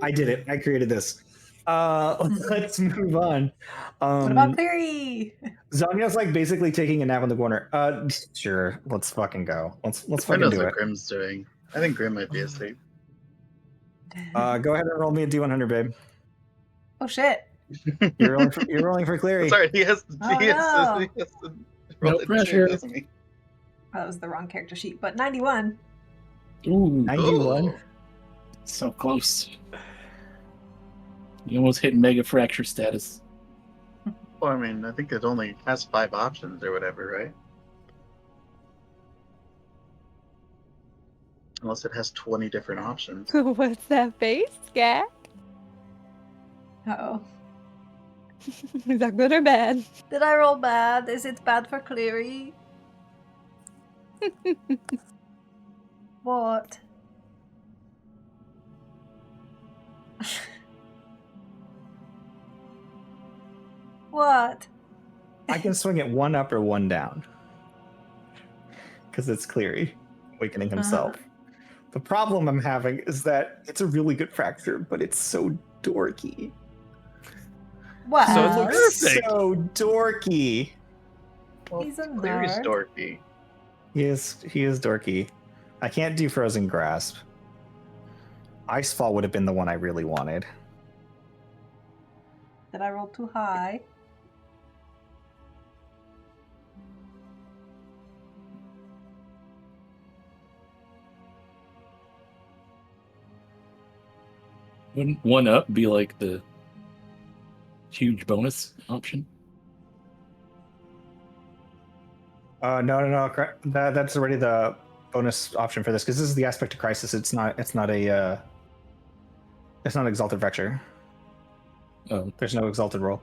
I did it. I created this. Let's move on. What about Clary? Zanya's like basically taking a nap in the corner. Sure. Let's fucking go. Let's Who fucking knows do what it. Grimm's doing? I think Grimm might be asleep. Go ahead and roll me a D100, babe. Oh shit. You're rolling for Clary. Sorry, he has Oh, he has no. to roll No it too, pressure. doesn't he? That was the wrong character sheet, but 91. Ooh, 91. Ooh. so close. You almost hit mega fracture status. Well, I mean, I think it only has 5 options or whatever, right? Unless it has 20 different options. What's that face, Gak? Uh-oh. Is that good or bad? Did I roll bad? Is it bad for Clary? What? What? I can swing it 1 up or 1 down. Because it's Cleary awakening himself. The problem I'm having is that it's a really good fracture, but it's so dorky. What? So it It looks- looks Perfect. so dorky. Well, He's a Cleary's nerd. dorky. He is dorky. I can't do Frozen Grasp. Icefall would have been the one I really wanted. Did I roll too high? Wouldn't 1 up be like the huge bonus option? No. That's already the bonus option for this because this is the aspect of crisis. It's not exalted fracture. Oh, There's no exalted roll.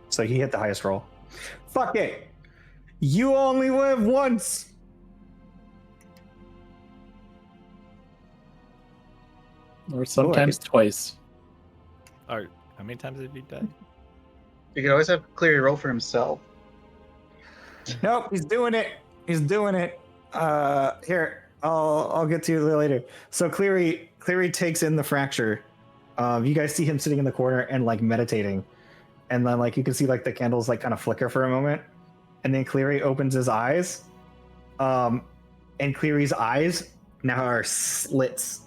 So he hit the highest roll. Fuck it. You only live once. or sometimes twice. Or how many times have you died? You can always have Cleary roll for himself. Nope, he's doing it. He's doing it. Here, I'll get to you later. So Cleary takes in the fracture. You guys see him sitting in the corner and like meditating, and then like you can see like the candles like kind of flicker for a moment, and then Cleary opens his eyes, and Cleary's eyes now are slits,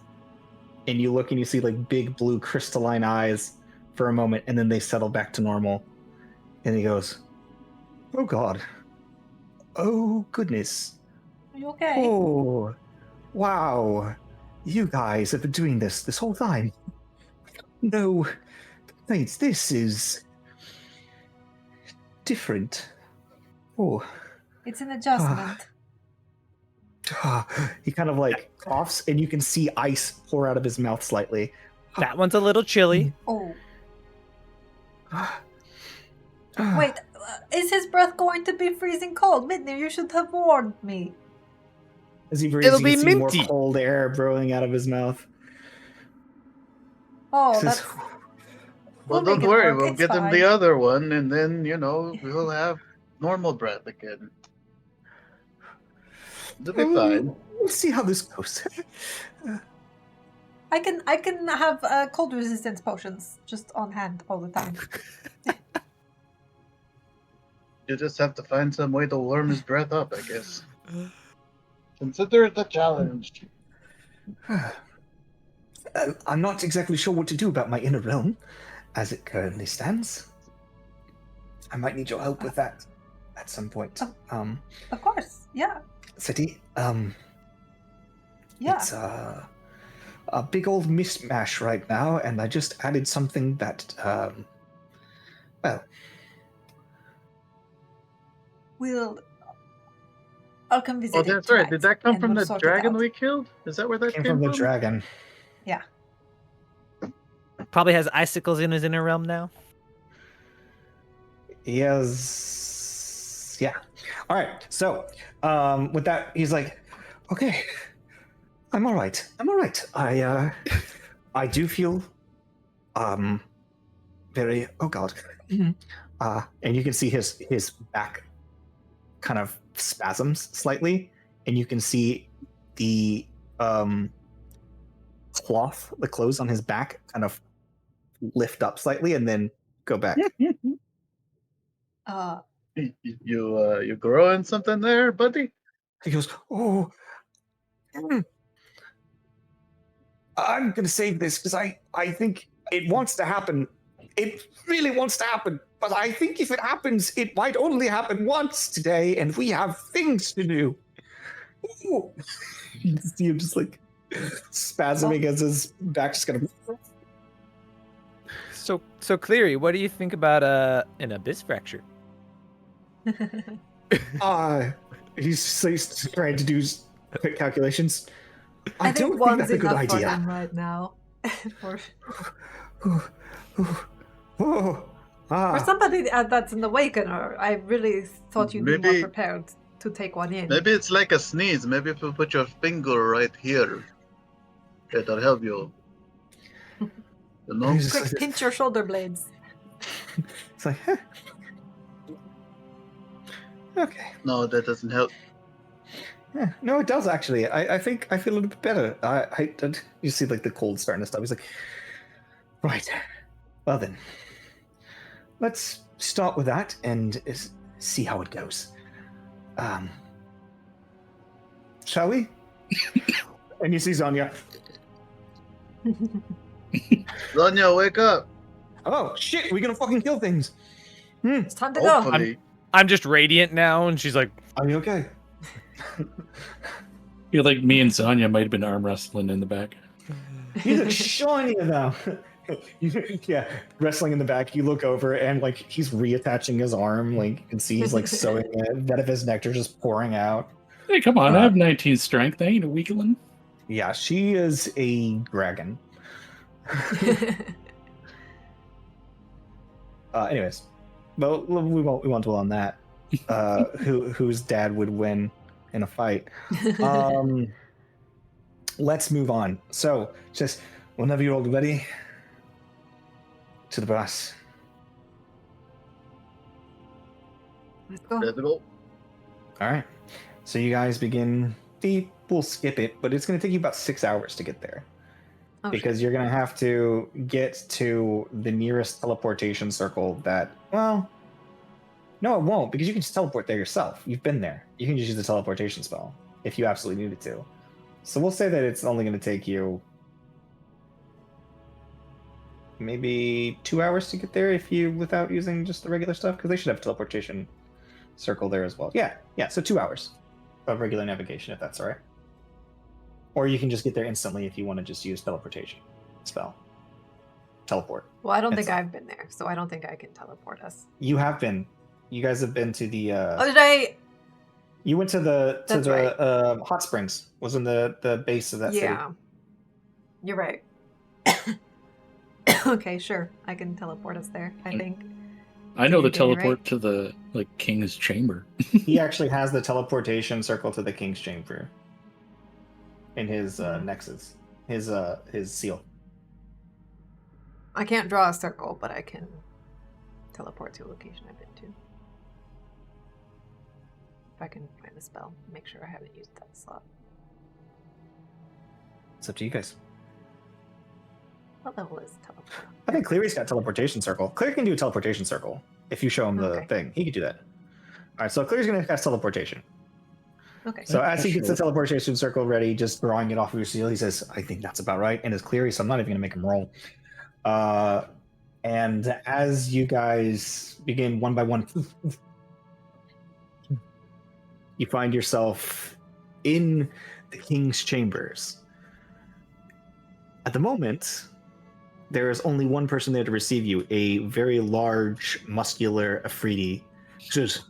and you look and you see like big blue crystalline eyes for a moment, and then they settle back to normal, and he goes, "Oh God, oh goodness, Are you okay? oh wow, you guys have been doing this whole time." No, wait, this is different. Oh, It's an adjustment. He kind of like coughs, and you can see ice pour out of his mouth slightly. That one's a little chilly. Oh. Wait, is his breath going to be freezing cold? Midney, you should have warned me. As he breathes, It'll you can be see more minty. cold air blowing out of his mouth. Oh, He says, that's... Well, We'll don't make it worry. work, We'll it's get him fine. the other one, and then we'll have normal breath again. It'll be fine. We'll see how this goes. I can have cold resistance potions just on hand all the time. You just have to find some way to warm his breath up, I guess. Consider it a challenge. I'm not exactly sure what to do about my inner realm as it currently stands. I might need your help with that at some point. Of course, yeah. City, Yeah. it's a big old mishmash right now, and I just added something that, I'll come visit. Oh, that's right. Did that come from the dragon we killed? Is that where that came from the dragon. Yeah. Probably has icicles in his inner realm now. He has... Yeah. All right. So, with that, he's like, okay, I'm all right. I do feel, very, oh God. And you can see his back kind of spasms slightly, and you can see the, the clothes on his back kind of lift up slightly and then go back. You growing something there, buddy? He goes, oh, I'm gonna save this because I think it wants to happen. It really wants to happen, but I think if it happens, it might only happen once today, and we have things to do. Ooh. You can see him just like spasming as his back just kind of. So Cleary, what do you think about an abyss fracture? He's trying to do quick calculations. I don't think one's that's a good enough for idea. him right now. For For somebody that's an awakener, I really thought you'd be more prepared to take one in. Maybe it's like a sneeze. Maybe if you put your finger right here, it'll help you. You know? Quick, pinch your shoulder blades. It's like, okay. No, that doesn't help. Yeah, no, it does actually. I think I feel a little bit better. You see like the cold starting to stop. He's like, right. Well then, let's start with that and see how it goes. Shall we? And you see Zanya. Zanya, wake up! Oh shit! We're gonna fucking kill things. It's time to Hopefully. go. I'm just radiant now, and she's like, "Are you okay?" Feel like me and Zanya might have been arm wrestling in the back. You look shinier now. Yeah, wrestling in the back. You look over and like he's reattaching his arm. Like you can see he's like sewing it. That of his nectar just pouring out. Hey, come on! I have 19 strength. I ain't a weakling. Yeah, she is a dragon. Anyways, well, we won't dwell on that. Whose dad would win in a fight? Let's move on. So, just whenever you're all ready, to the brass. Let's go. Let's go. All right. So you guys begin. We'll skip it, but it's going to take you about 6 hours to get there. Oh, because you're going to have to get to the nearest teleportation circle that, well, no, it won't, because you can just teleport there yourself. You've been there. You can just use the teleportation spell if you absolutely needed to. So we'll say that it's only going to take you maybe 2 hours to get there if you, without using just the regular stuff, because they should have teleportation circle there as well. Yeah, so 2 hours of regular navigation, if that's all right. Or you can just get there instantly if you want to just use teleportation spell. Teleport. Well, I don't think I've been there, so I don't think I can teleport us. You have been. You guys have been to the... Oh, did I... You went to the That's right. hot springs. Was in the base of that city. Yeah. You're right. Okay, sure. I can teleport us there, I think. I know the You're getting it teleport right. to the king's chamber. He actually has the teleportation circle to the king's chamber in his nexus, his seal. I can't draw a circle, but I can teleport to a location I've been to. If I can find the spell, make sure I haven't used that slot. It's up to you guys. What level is teleport? I think Cleary's got teleportation circle. Cleary can do a teleportation circle if you show him the thing. He can do that. All right, so Cleary's going to cast teleportation. Okay. So as he gets the teleportation circle ready, just drawing it off of your seal, he says, I think that's about right. And it's Cleary, so I'm not even going to make him roll. And as you guys begin one by one, you find yourself in the king's chambers. At the moment, there is only one person there to receive you, a very large, muscular Afridi. He says,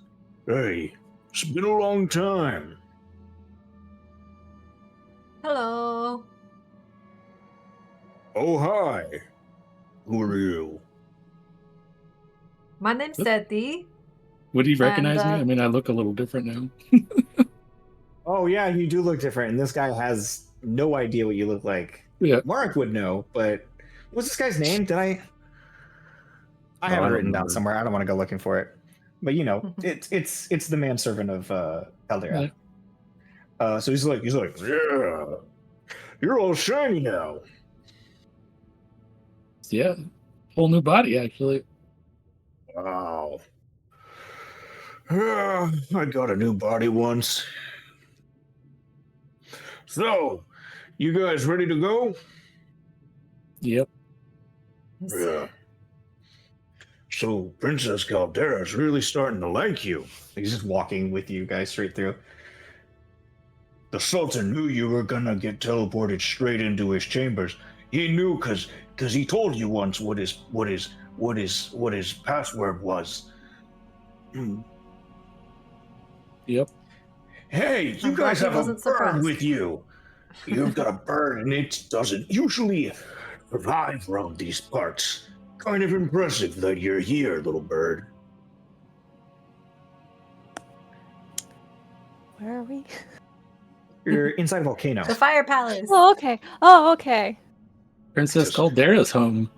hey, it's been a long time. Hello. Oh, hi. Who are you? My name's Seti. Would he recognize And, me? I mean, I look a little different now. Oh, yeah, you do look different. And this guy has no idea what you look like. Yeah. Mark would know, but what's this guy's name? I have it written down somewhere. I don't want to go looking for it. But you know, it's the manservant of Caldera. Yeah. So he's like, yeah, you're all shiny now. Yeah, whole new body actually. Wow. I got a new body once. So, you guys ready to go? Yep. Yeah. So, Princess Caldera's really starting to like you. He's just walking with you guys straight through. The Sultan knew you were gonna get teleported straight into his chambers. He knew because he told you once what his password was. Yep. Hey, you guys have a bird with you. You've got a bird and it doesn't usually survive around these parts. Kind of impressive that you're here, little bird. Where are we? You're inside a volcano. The Fire Palace. Oh, okay. Oh, okay. Princess Caldera's home.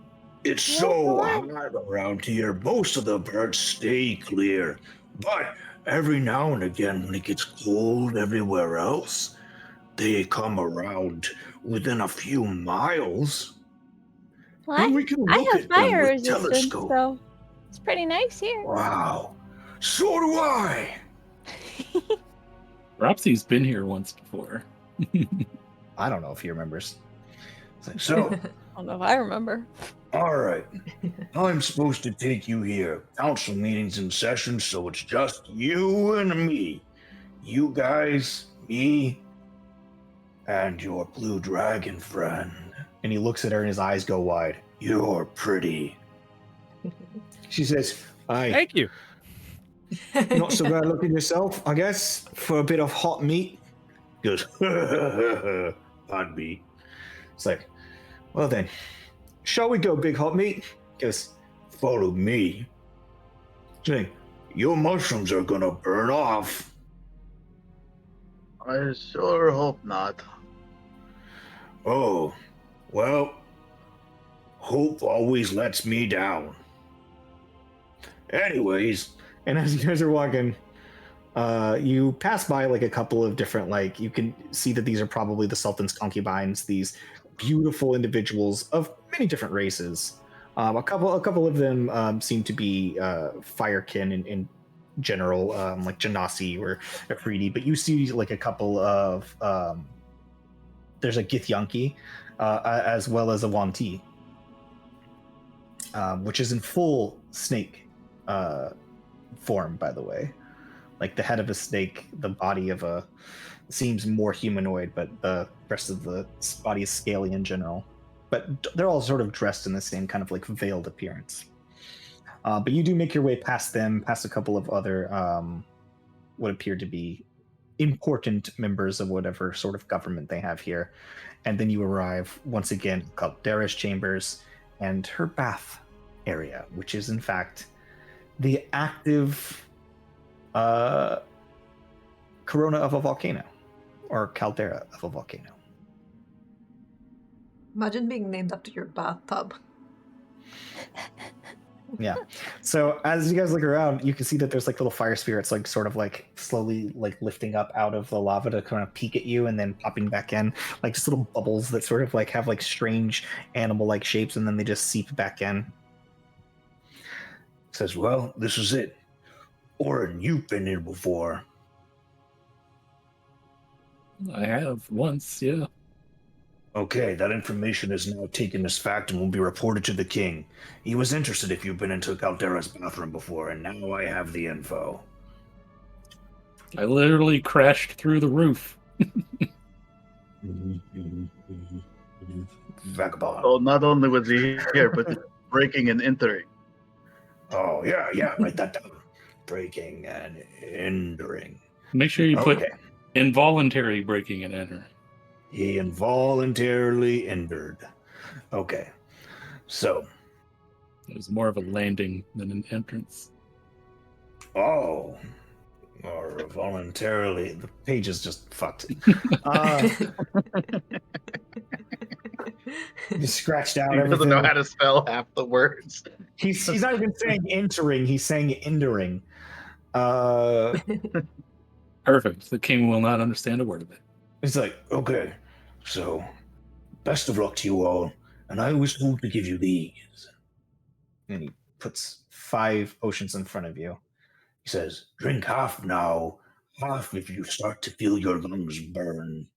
It's so hot around here, most of the birds stay clear. But every now and again, when it gets cold everywhere else, they come around within a few miles. Well, And we can I look have at them fire with resistance, telescope. so it's pretty nice here. Wow. So do I. Ropsy's been here once before. I don't know if he remembers. So, I don't know if I remember. all right. I'm supposed to take you here. Council meeting's in session, so it's just you and me. You guys, me, and your blue dragon friend. And he looks at her and his eyes go wide. You're pretty. She says, "Aye, Thank you. not so bad looking yourself, I guess, for a bit of hot meat." He goes, pardon me. It's like, well then, shall we go, big hot meat? He goes, follow me. Say, your mushrooms are gonna burn off. I sure hope not. Oh, well, hope always lets me down. Anyways, and as you guys are walking, you pass by like a couple of different, like, you can see that these are probably the Sultan's concubines, these beautiful individuals of many different races. A couple of them seem to be firekin in general, like Genasi or Afridi, but you see like a couple of there's a Githyanki, as well as a Wanti, which is in full snake form, by the way. Like the head of a snake, the body of a seems more humanoid, but the rest of the body is scaly in general. But they're all sort of dressed in the same kind of like veiled appearance. But you do make your way past them, past a couple of other what appear to be important members of whatever sort of government they have here. And then you arrive once again at Caldera's chambers and her bath area, which is in fact the active corona of a volcano, or caldera of a volcano. Imagine being named after your bathtub. Yeah. So as you guys look around, you can see that there's like little fire spirits, like sort of like slowly like lifting up out of the lava to kind of peek at you and then popping back in, like just little bubbles that sort of like have like strange animal-like shapes, and then they just seep back in. Says, well, this is it. Orin, you've been here before. I have once, yeah. Okay, that information is now taken as fact and will be reported to the king. He was interested if you've been into Caldera's bathroom before, and now I have the info. I literally crashed through the roof. Vagabond. So not only was he here, but breaking and entering. Oh, yeah, write that down. Breaking and entering. Make sure you put Okay. involuntary breaking and enter. He involuntarily entered. Okay. So. It was more of a landing than an entrance. Oh. Or voluntarily. The page is just fucked. Just scratched out He everything. doesn't know how to spell half the words. He's not even saying entering, he's saying entering. Perfect. The king will not understand a word of it. It's like, okay, so best of luck to you all, and I always hope to give you these. And he puts 5 potions in front of you. He says, drink half now, half if you start to feel your lungs burn.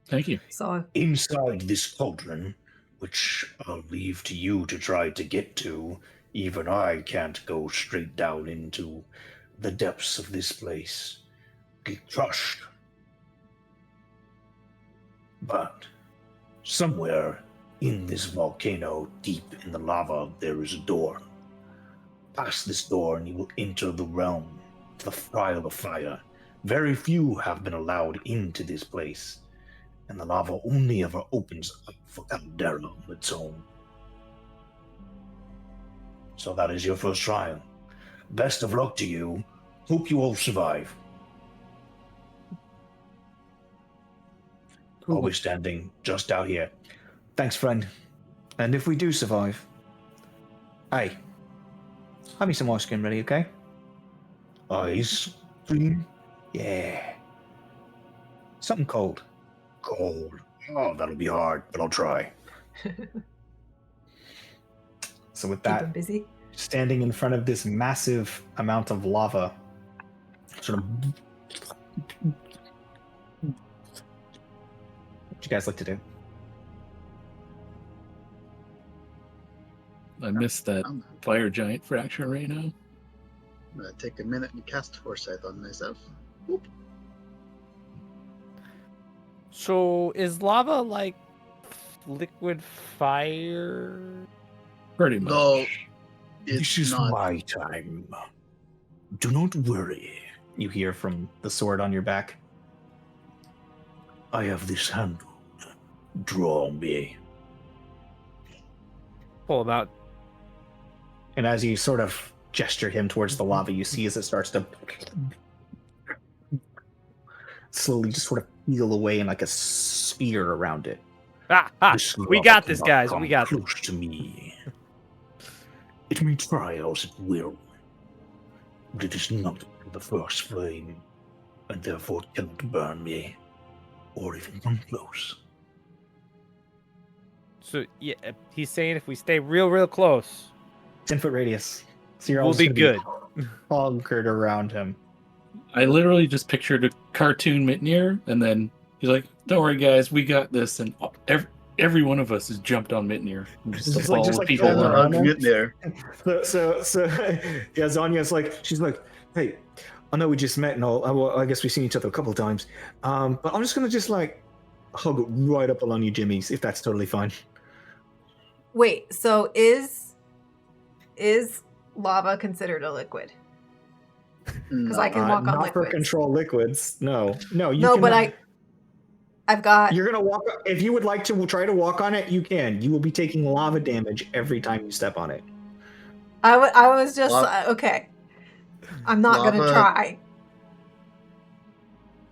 Thank you. So Inside this cauldron, which I'll leave to you to try to get to, even I can't go straight down into the depths of this place. Get crushed. But somewhere in this volcano, deep in the lava, there is a door. Pass this door and you will enter the realm, to the trial of fire. Very few have been allowed into this place, and the lava only ever opens up for Caldera on its own. So that is your first trial. Best of luck to you. Hope you all survive. Cool. Always standing just out here. Thanks, friend. And if we do survive, hey, have me some ice cream ready, okay? Ice cream? Yeah. Something cold. Cold. Oh, that'll be hard, but I'll try. So with keep that, him busy. standing in front of this massive amount of lava, sort of. What you guys like to do? I missed that fire giant fracture right now. I'm gonna take a minute and cast Foresight on myself. Whoop. So is lava like liquid fire? Pretty much. No, This it's is not. my time. Do not worry. You hear from the sword on your back. I have this handled. Draw me. Pull about. And as you sort of gesture him towards the lava, you see as it starts to slowly just sort of peel away in like a sphere around it. Ah, This we lava got this, cannot guys. come We got this. close to me. It may try as it will, but it is not the first flame, and therefore it cannot burn me, or even come close. So yeah, he's saying if we stay real close, 10-foot radius. So you're we'll almost be gonna good. Hunkered around him. I literally just pictured a cartoon Mitnir, and then he's like, "Don't worry, guys, we got this." And every one of us has jumped on Mitnir. Just like people Zanya. around. Get there. So yeah, Zanya's like, she's like, hey, I know we just met and all. Well, I guess we've seen each other a couple of times. But I'm just gonna just like hug right up along you, Jimmy's, if that's totally fine. Wait, so is lava considered a liquid? Because I can walk on not liquids. for control liquids. No. You no, can, but I've got. You're gonna walk. If you would like to try to walk on it, you can. You will be taking lava damage every time you step on it. I was just okay. I'm not gonna try.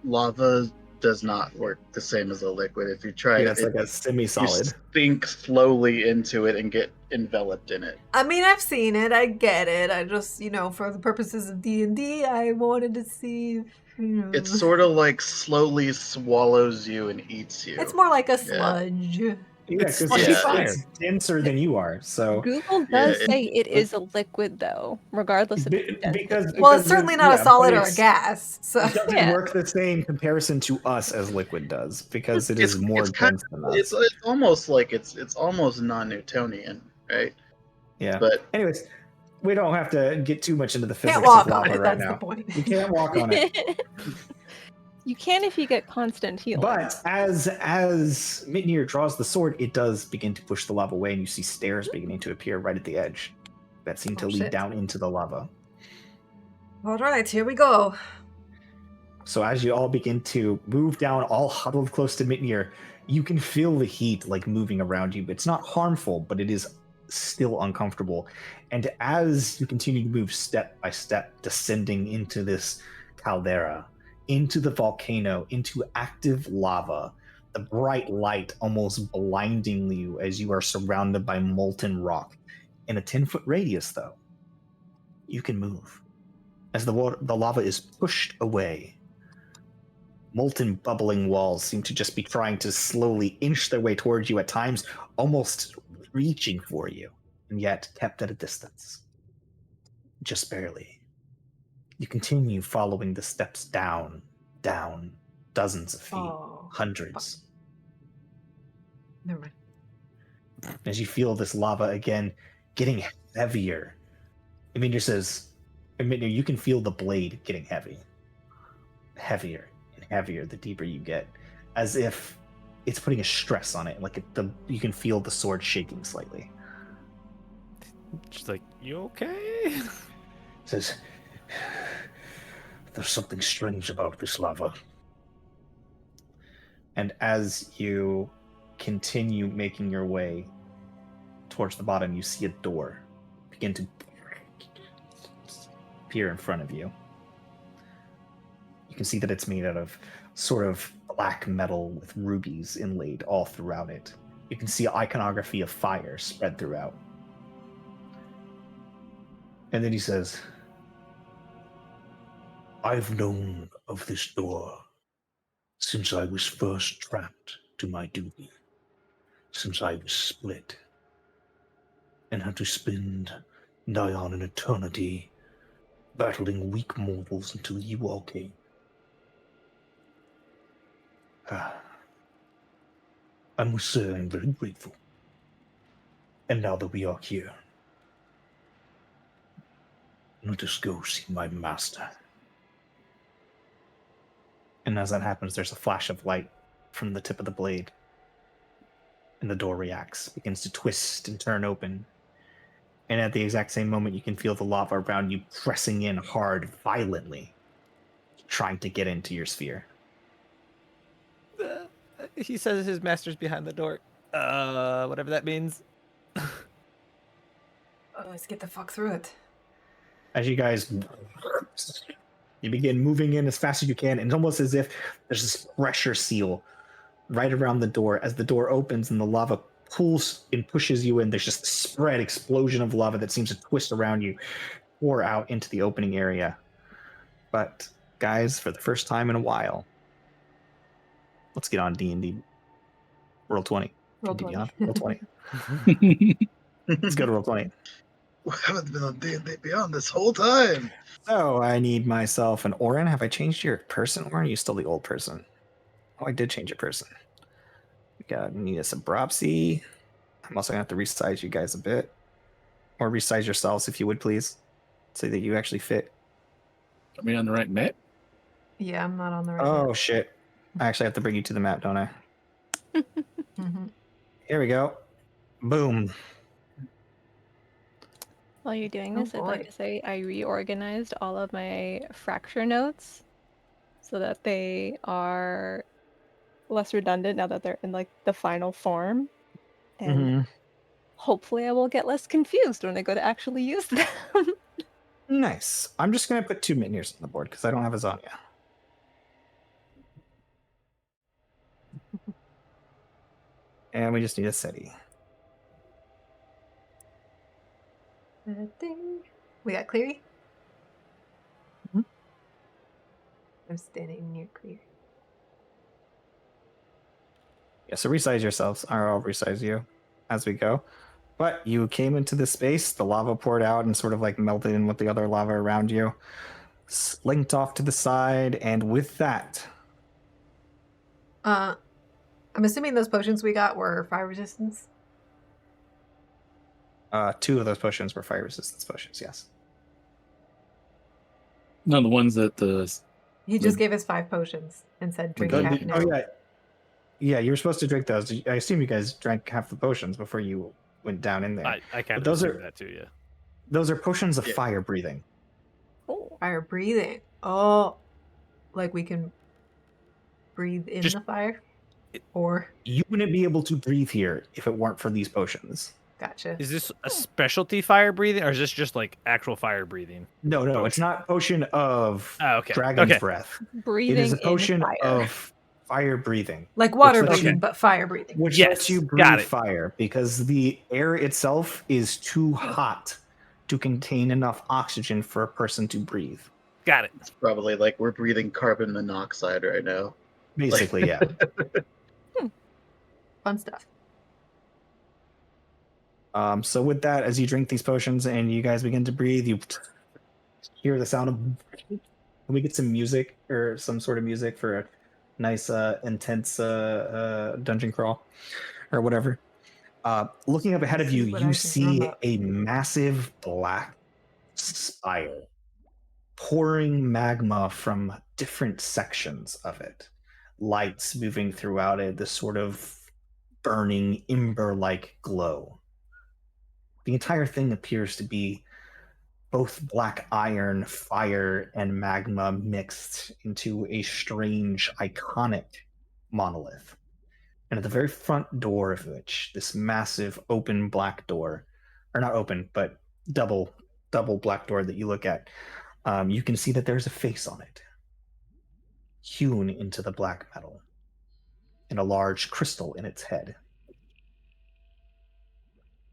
Lava does not work the same as a liquid. If you try it's like a semi-solid. You sink slowly into it and get enveloped in it. I mean, I've seen it. I get it. I just, for the purposes of D&D, I wanted to see. It sort of like slowly swallows you and eats you. It's more like a sludge. Yeah, because it's denser than you are. So Google does say it is a liquid, though, regardless of because well, it's certainly not a solid or a gas. So it doesn't work the same comparison to us as liquid does because it is more dense than us. It's almost like it's almost non-Newtonian, right? Yeah. But anyways, we don't have to get too much into the physics can't walk of lava on it, right that's now. the point. You can't walk on it. You can if you get constant healing. But as Mitnir draws the sword, it does begin to push the lava away, and you see stairs beginning to appear right at the edge that seem to lead down into the lava. All right, here we go. So as you all begin to move down, all huddled close to Mitnir, you can feel the heat like moving around you. It's not harmful, but it is still uncomfortable. And as you continue to move step by step, descending into this caldera, into the volcano, into active lava, the bright light almost blinding you as you are surrounded by molten rock. In a 10-foot radius, though, you can move. As the lava is pushed away, molten bubbling walls seem to just be trying to slowly inch their way towards you at times, almost reaching for you, and yet kept at a distance. Just barely. You continue following the steps down, dozens of feet, hundreds. Never mind. As you feel this lava again getting heavier, Emir says, you can feel the blade getting heavier and heavier the deeper you get, as if it's putting a stress on it. Like you can feel the sword shaking slightly. She's like, "You okay?" Says, there's something strange about this lava. And as you continue making your way towards the bottom, you see a door begin to appear in front of you. You can see that it's made out of sort of black metal with rubies inlaid all throughout it. You can see iconography of fire spread throughout. And then he says, I've known of this door since I was first trapped to my duty, since I was split, and had to spend nigh on an eternity battling weak mortals until you all came. I must say I'm very grateful. And now that we are here, let us go see my master. And as that happens, there's a flash of light from the tip of the blade. And the door reacts, begins to twist and turn open. And at the exact same moment, you can feel the lava around you pressing in hard, violently, trying to get into your sphere. He says his master's behind the door. Whatever that means. Let's get the fuck through it. As you guys, you begin moving in as fast as you can, and it's almost as if there's this pressure seal right around the door. As the door opens and the lava pulls and pushes you in, there's just a spread explosion of lava that seems to twist around you, pour out into the opening area. But guys, for the first time in a while, let's get on D&D. Roll 20. Roll 20. Roll 20. Let's go to roll 20. We haven't been on D&D Beyond this whole time. So I need myself an Orin. Have I changed your person, Orin? Are you still the old person? Oh, I did change your person. Need a Sabrapsi. I'm also going to have to resize you guys a bit. Or resize yourselves, if you would, please. So that you actually fit. Are we on the right map? Yeah, I'm not on the right. Oh, shit. I actually have to bring you to the map, don't I? Here we go. Boom. While you're doing Oh, this, I'd like boy. to say I reorganized all of my fracture notes so that they are less redundant now that they're in like the final form. And Mm-hmm. hopefully I will get less confused when I go to actually use them. Nice. I'm just gonna put 2 Minions on the board because I don't have a Zanya. And we just need a city. Ding. We got Cleary? Mhm. I'm standing near Cleary. Yeah, so resize yourselves, or I'll resize you as we go. But you came into the space, the lava poured out and sort of like melted in with the other lava around you, slinked off to the side, and with that, I'm assuming those potions we got were fire resistance. 2 of those potions were fire resistance potions, yes. No, the ones that the He just gave us 5 potions and said drink Oh, half did- now. Oh, yeah. Yeah, you were supposed to drink those. I assume you guys drank half the potions before you went down in there. I kind of those assumed are- that too. Yeah. Those are potions of Yeah. fire breathing. Oh. Fire breathing. Oh, like we can breathe in Just- the fire? Or, You wouldn't be able to breathe here if it weren't for these potions. gotcha. Is this a specialty fire breathing, or is this just like actual fire breathing? No, Potion. it's not potion of Oh, okay. dragon's Okay. breath. Breathing It is a potion in fire. of fire breathing. Like water lets you- breathing, but fire breathing. Which Yes, lets you got breathe it. fire because the air itself is too hot to contain enough oxygen for a person to breathe. Got it. It's probably like we're breathing carbon monoxide right now. Basically, yeah. Fun stuff. So with that, as you drink these potions and you guys begin to breathe, you hear the sound of. Can we get some music or some sort of music for a nice, intense dungeon crawl or whatever? Looking up ahead of you, See what I you can see drum up. a massive black spire pouring magma from different sections of it. Lights moving throughout it, this sort of burning ember-like glow. The entire thing appears to be both black iron, fire, and magma mixed into a strange, iconic monolith. And at the very front door of which, this massive open black door, or not open, but double black door that you look at, you can see that there's a face on it, hewn into the black metal, and a large crystal in its head.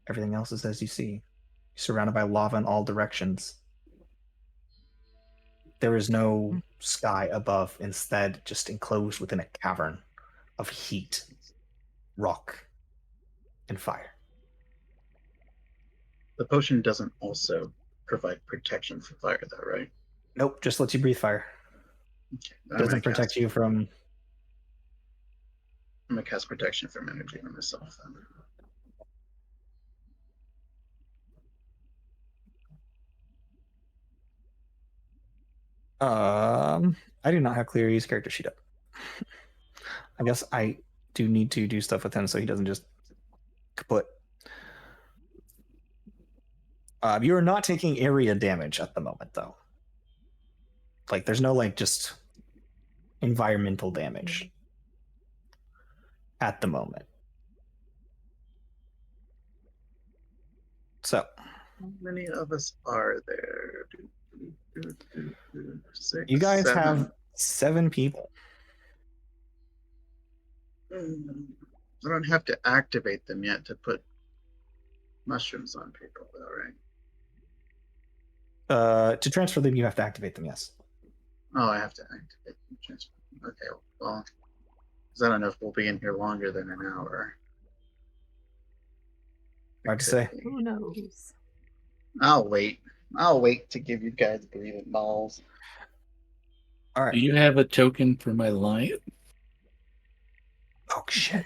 Everything else is as you see, surrounded by lava in all directions. There is no sky above, instead just enclosed within a cavern of heat, rock, and fire. The potion doesn't also provide protection from fire, though, right? Nope, just lets you breathe fire. Okay. Doesn't protect you from. I'm gonna cast protection from energy on myself then. I do not have Cleary's character sheet up. I guess I do need to do stuff with him so he doesn't just kaput. You are not taking area damage at the moment, though. Like, there's no, like, just environmental damage at the moment. So, How many of us are there? 6, you guys 7. have 7 people. I don't have to activate them yet to put mushrooms on people, though, right? To transfer them, you have to activate them, yes. Oh, I have to activate them. Okay, well, because I don't know if we'll be in here longer than an hour. Hard to say. Who knows? I'll wait. I'll wait to give you guys breathing balls. All Do right. you have a token for my lion? Oh, shit.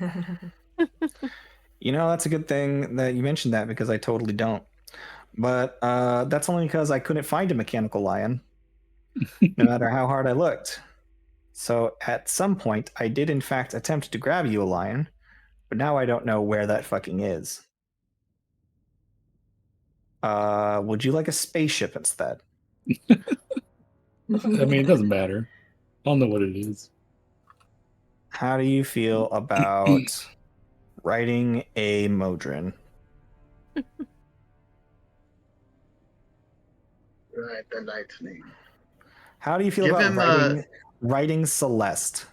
You know, that's a good thing that you mentioned that because I totally don't. But that's only because I couldn't find a mechanical lion, no matter how hard I looked. So at some point, I did in fact attempt to grab you a lion, but now I don't know where that fucking is. Would you like a spaceship instead? I mean, it doesn't matter. I'll know what it is. How do you feel about riding a Modron? Right, the lightning. How do you feel Give about him, riding Celeste?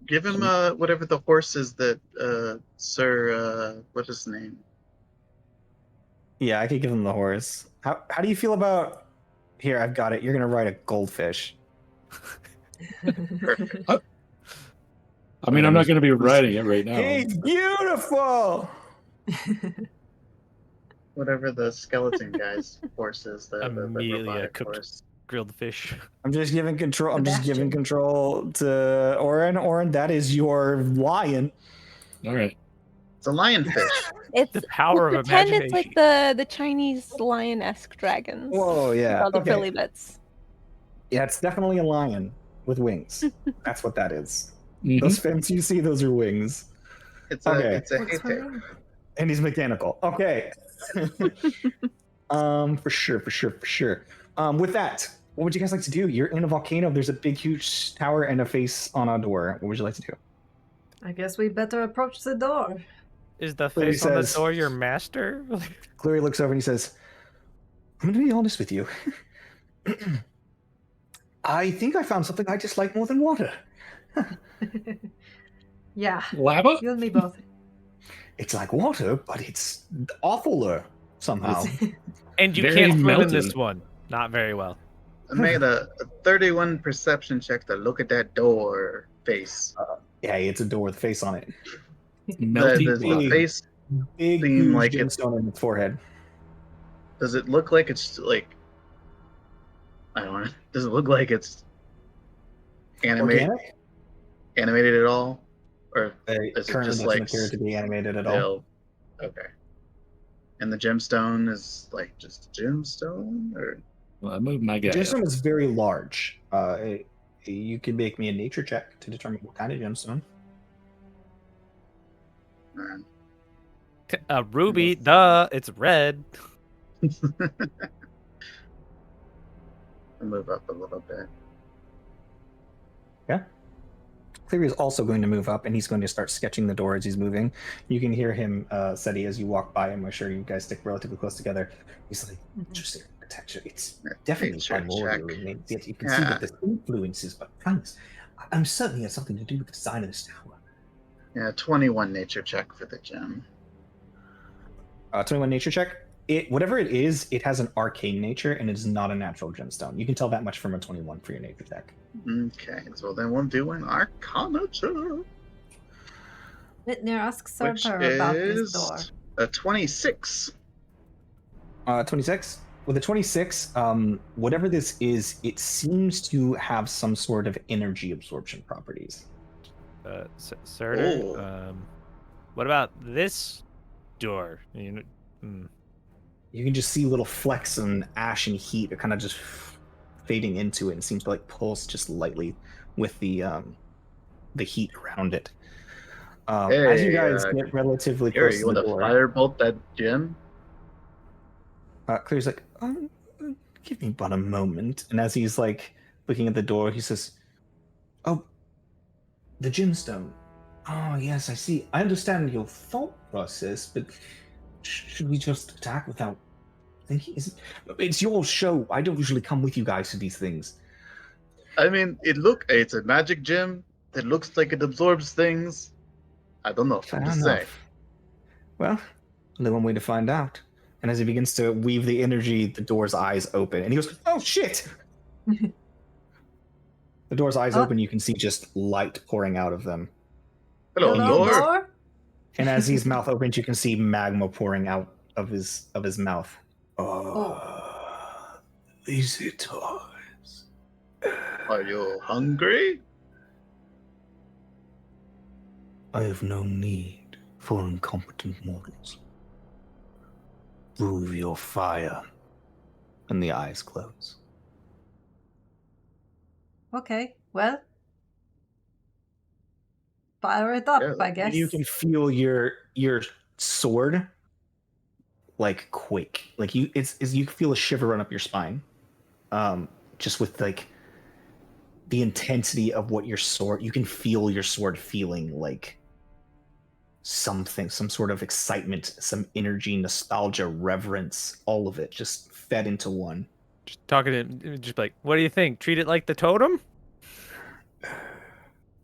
Give him whatever the horse is that Sir what's his name? Yeah, I could give him the horse. How do you feel about here, I've got it. You're gonna ride a goldfish. Perfect. I mean, I'm not going to be riding it right now. He's beautiful. Whatever the skeleton guy's horse is, the Amelia robotic cooked horse. grilled fish. I'm just giving control. I'm just giving Sebastian. control to Oren. Oren, that is your lion. All right. It's a lionfish. It's The power of pretend it's imagination. like the Chinese lion-esque dragons. Whoa, yeah. All the Okay. frilly bits. Yeah, it's definitely a lion with wings. That's what that is. Mhm. Those fins you see, those are wings. It's Okay. a What's her hete. name? And he's mechanical. Okay. For sure. With that, what would you guys like to do? You're in a volcano. There's a big, huge tower and a face on a door. What would you like to do? I guess we better approach the door. Is the Clearly face on the says- door your master? Clary looks over and he says, I'm going to be honest with you. I think I found something I dislike more than water. Yeah, Lava? you and me both. It's like water, but it's awfuler somehow. And you Very can't swim in melty. this one. Not very well. I made a 31 perception check to look at that door face. Yeah, it's a door with a face on it. Melty Does the water. face Big, Seem huge like it's- gemstone on its forehead. does it look like it's like I don't know. Does it look like it's Organic? animated at all? Or It Is it currently just doesn't like appear to be animated at all. still? Okay. And the gemstone is like just a gemstone, or Well, I moved my The guy. up. gemstone is very large. You can make me a nature check to determine what kind of gemstone. A ruby, duh, it's red. I'll move up a little bit. Cleary is also going to move up, and he's going to start sketching the door as he's moving. You can hear him, Seti, as you walk by him. I'm sure you guys stick relatively close together. He's like, interesting architecture. It's definitely Nature primordial. check. And yet you can see that there's influences, but kindness. I'm certain it has something to do with the design of this tower. Yeah, 21 nature check for the gem. 21 nature check. Whatever it is, it has an arcane nature, and it is not a natural gemstone. You can tell that much from a 21 for your nature check. Okay, so then we'll do an Arcana check, Whitney asks which Sartor about this door. is a 26. 26. With a 26, whatever this is, it seems to have some sort of energy absorption properties. Surtur, Oh. what about this door? You can just see little flecks and ash and heat are kind of just fading into it, and seems to like pulse just lightly with the heat around it. As you guys Hey, get relatively Here, close you to want the to door, firebolt that gem? Clear's like, give me but a moment. And as he's like looking at the door, he says, "Oh, the gemstone. Oh, yes, I see. I understand your thought process, but should we just attack without thinking? It's your show. I don't usually come with you guys to these things." I mean, it's a magic gem that looks like it absorbs things. I don't know. Fair I'm just saying. enough. Well, only one way to find out. And as he begins to weave the energy, the door's eyes open, and he goes, "Oh shit!" The door's eyes open. You can see just light pouring out of them. Hello, Hello, door. door. And as his mouth opens, you can see magma pouring out of his mouth. Visitors. Are you hungry? I have no need for incompetent mortals. Prove your fire. And the eyes close. Okay, well, fire it up, Yeah, I guess. You can feel your sword like quake. Like you feel a shiver run up your spine. Just with like the intensity of what your sword, you can feel your sword feeling like something, some sort of excitement, some energy, nostalgia, reverence, all of it just fed into one. Just talking to him, just like, what do you think? Treat it like the totem?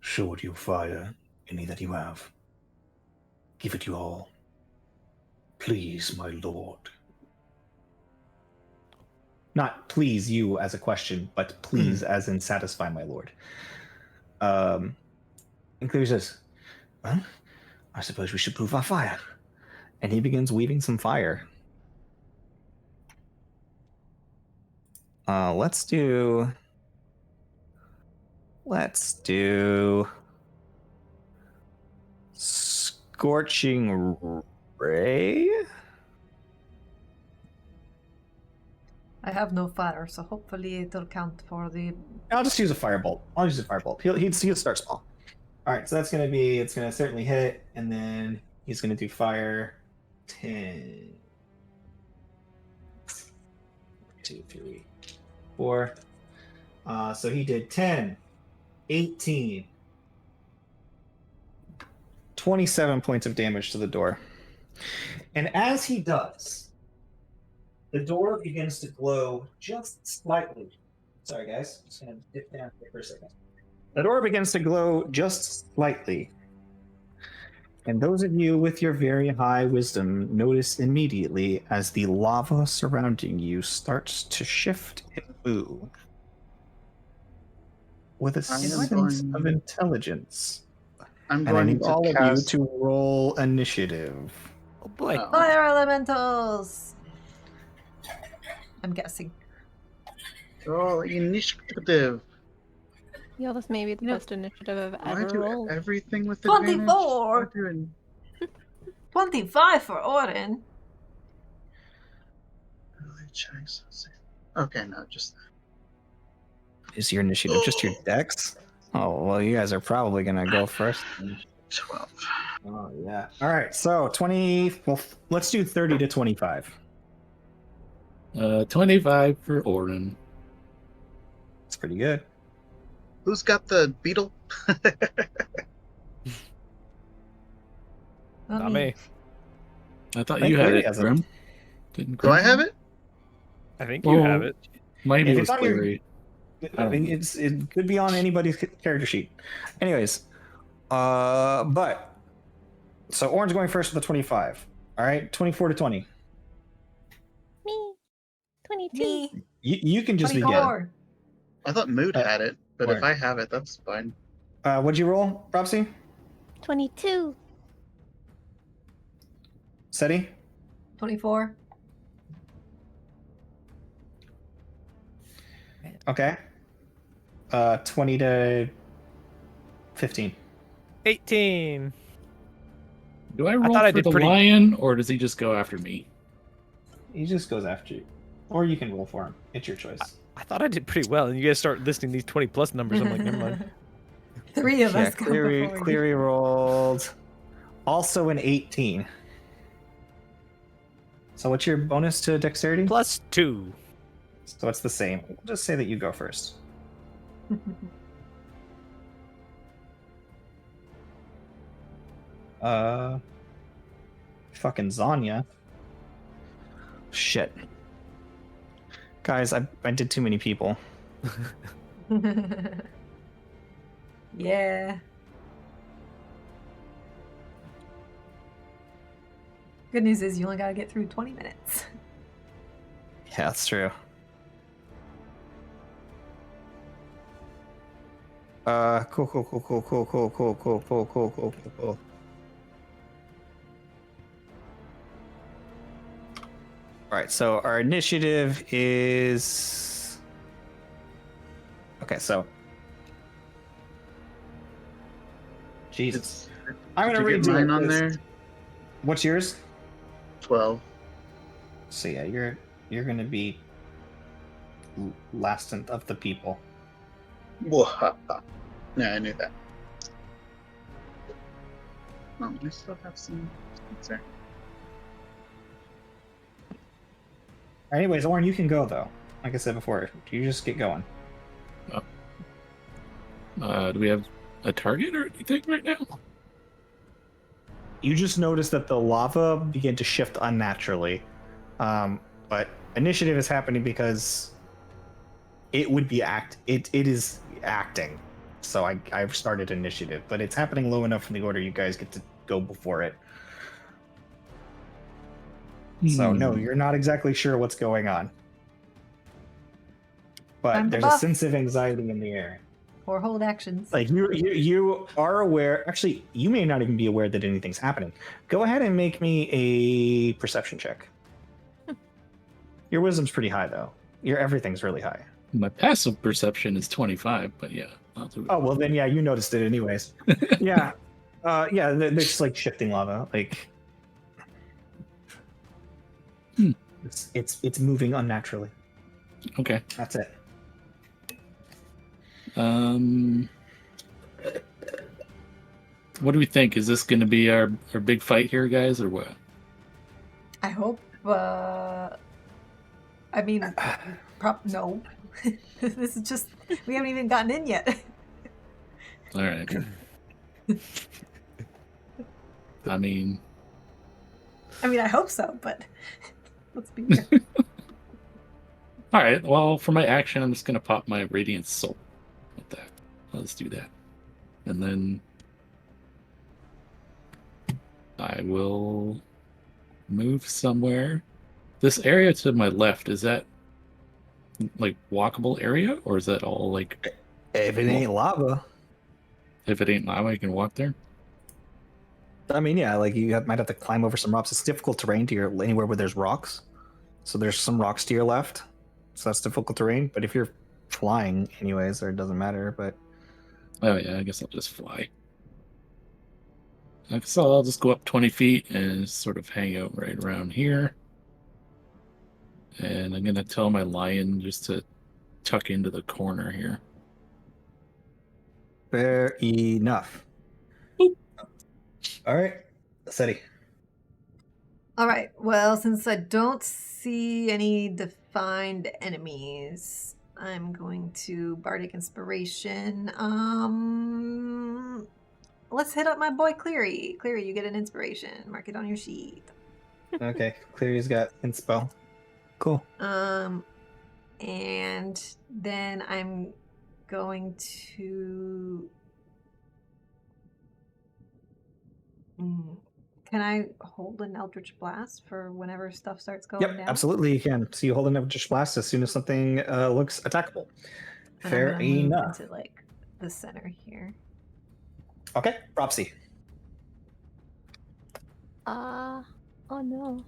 Sword you fire, any that you have. Give it you all. Please, my lord. Not please you as a question, but please as in satisfy my lord. And Clear says, well, I suppose we should prove our fire. And he begins weaving some fire. Let's do Scorching Ray. I have no fire, so hopefully it'll count for the... I'll just use a firebolt. He'll start small. All right, so it's going to certainly hit, and then he's going to do fire 10. 2, 3, 4. So he did 10, 18, 27 points of damage to the door. And as he does, the door begins to glow just slightly. Sorry, guys. I'm just going to dip down here for a second. The door begins to glow just slightly. And those of you with your very high wisdom notice immediately as the lava surrounding you starts to shift and move with a sense of intelligence. I'm and I going need to all cast... of you to roll initiative. Oh boy. Fire elementals! I'm guessing. Roll initiative. Yo, this may be the best initiative I've I ever do rolled. everything with advantage. 24! 25 for Orin. Okay, no, just... Is your initiative just your dex? Oh, well, you guys are probably going to go first. 12. Oh, yeah. All right, so 20... Well, let's do 30 to 25. 25 for Orin. That's pretty good. Who's got the beetle? Not me. I thought I think you had Clary it, has it. Grim. Didn't Do I Grim have it? I think you have it. Maybe If it it's was on your- Clary. It could be on anybody's character sheet. Anyways, but so Orange going first with the 25. All right, 24 to 20. Me. 22. Me. You can just 24. I thought Mood had it, but where? if I have it, that's fine. begin. What'd you roll, Propsy? 22. Seti? 24. Okay. 20 to 15. 18. Do I roll thought I for did the pretty- lion, or does he just go after me? He just goes after you, or you can roll for him. It's your choice. I thought I did pretty well, and you guys start listing these 20 plus numbers. I'm like, never mind. 3 of us go Cleary, before you. Cleary rolled also an 18. So what's your bonus to dexterity? Plus 2. So it's the same. We'll just say that you go first. Fucking Zanya. Shit. Guys, I did too many people. Yeah. Good news is you only gotta get through 20 minutes. Yeah, that's true. Cool. All right, so our initiative is... Okay, so... Jesus. I'm going to Did read you get mine on there? What's yours? 12. So yeah, you're going to be last of the people. Wahaha. Yeah, I knew that. Oh, I still have some. There. Anyways, Orin, you can go though. Like I said before, you just get going. Do we have a target or anything right now? You just notice that the lava began to shift unnaturally, but initiative is happening because it would be it is acting. So I've started initiative, but it's happening low enough in the order you guys get to go before it. So no, you're not exactly sure what's going on, but there's a sense of anxiety in the air. Or hold actions. Like you are aware. Actually, you may not even be aware that anything's happening. Go ahead and make me a perception check. Your wisdom's pretty high though. Your everything's really high. My passive perception is 25, but yeah. I'll do it. Oh well, then yeah, you noticed it anyways. Yeah, yeah. They're just like shifting lava. Like it's moving unnaturally. Okay. That's it. What do we think? Is this going to be our big fight here, guys, or what? I hope. I mean, no. This is just, we haven't even gotten in yet. All right. I mean, I hope so, but let's be real. All right. Well, for my action, I'm just going to pop my Radiant Soul with that. Let's do that. And then I will move somewhere. This area to my left, is that like walkable area, or is that all like... If it ain't lava. If it ain't lava, you can walk there? I mean, yeah, like might have to climb over some rocks. It's difficult terrain anywhere where there's rocks. So there's some rocks to your left. So that's difficult terrain. But if you're flying anyways, or it doesn't matter, but... Oh yeah, I guess I'll just fly. I guess I'll just go up 20 feet and sort of hang out right around here. And I'm going to tell my lion just to tuck into the corner here. Fair enough. Boop. All right, Seti. All right. Well, since I don't see any defined enemies, I'm going to Bardic Inspiration. Let's hit up my boy Cleary. Cleary, you get an inspiration. Mark it on your sheet. Okay, Cleary's got inspo. Cool. And then I'm going to... Can I hold an Eldritch Blast for whenever stuff starts going down? Yep, absolutely you can. So you hold an Eldritch Blast as soon as something looks attackable. And Fair I'm gonna move enough. into like the center here. Okay, Propsy. Oh no.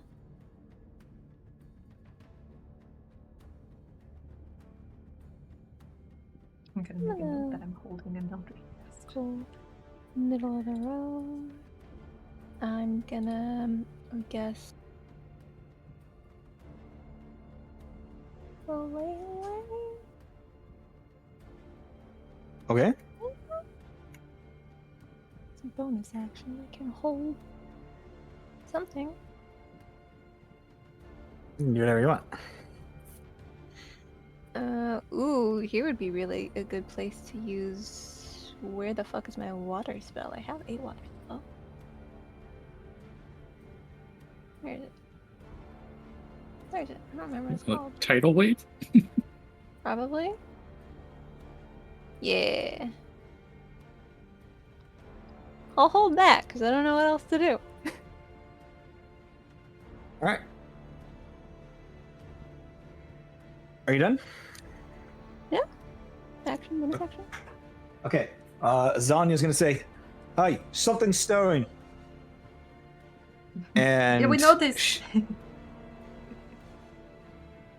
I'm gonna make a note that I'm holding an Eldritch Blast. Cool. Middle of the road. I'm gonna guess. Away. Okay. It's a bonus action. I can hold something. You can do whatever you want. Ooh, here would be really a good place to use. Where the fuck is my water spell? I have a water spell. Where is it? Where is it? I don't remember what it's called. Tidal wave? Probably. Yeah. I'll hold that because I don't know what else to do. All right. Are you done? Yeah. Action, bonus action. Okay. Zanya's gonna say, "Hi, something's stirring." And Yeah, we know this.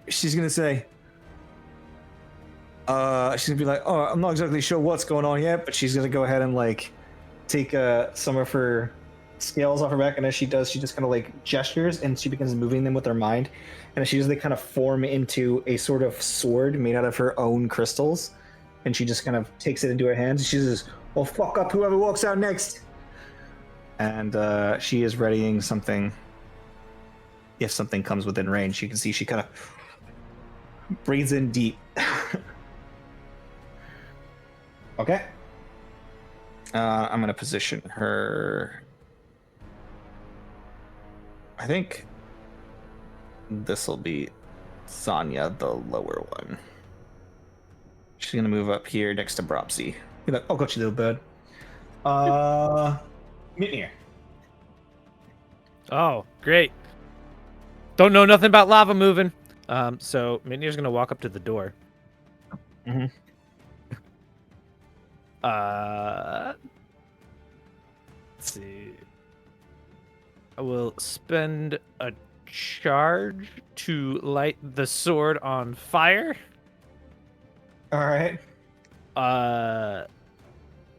She's gonna say, she's gonna be like, "Oh, I'm not exactly sure what's going on yet," but she's gonna go ahead and like take some of her scales off her back, and as she does, she just kind of like gestures, and she begins moving them with her mind, and as she does, they kind of form into a sort of sword made out of her own crystals, and she just kind of takes it into her hands, and she says, "Well, fuck up whoever walks out next," and she is readying something if something comes within range. You can see she kind of breathes in deep. Okay. I'm going to position her. I think this will be Sonya, the lower one. She's going to move up here next to Bropsy. Oh, got you, little bird. Mitnir. Oh, great. Don't know nothing about lava moving. So Mitnir's gonna walk up to the door. Mm-hmm. Let's see. I will spend a charge to light the sword on fire. All right.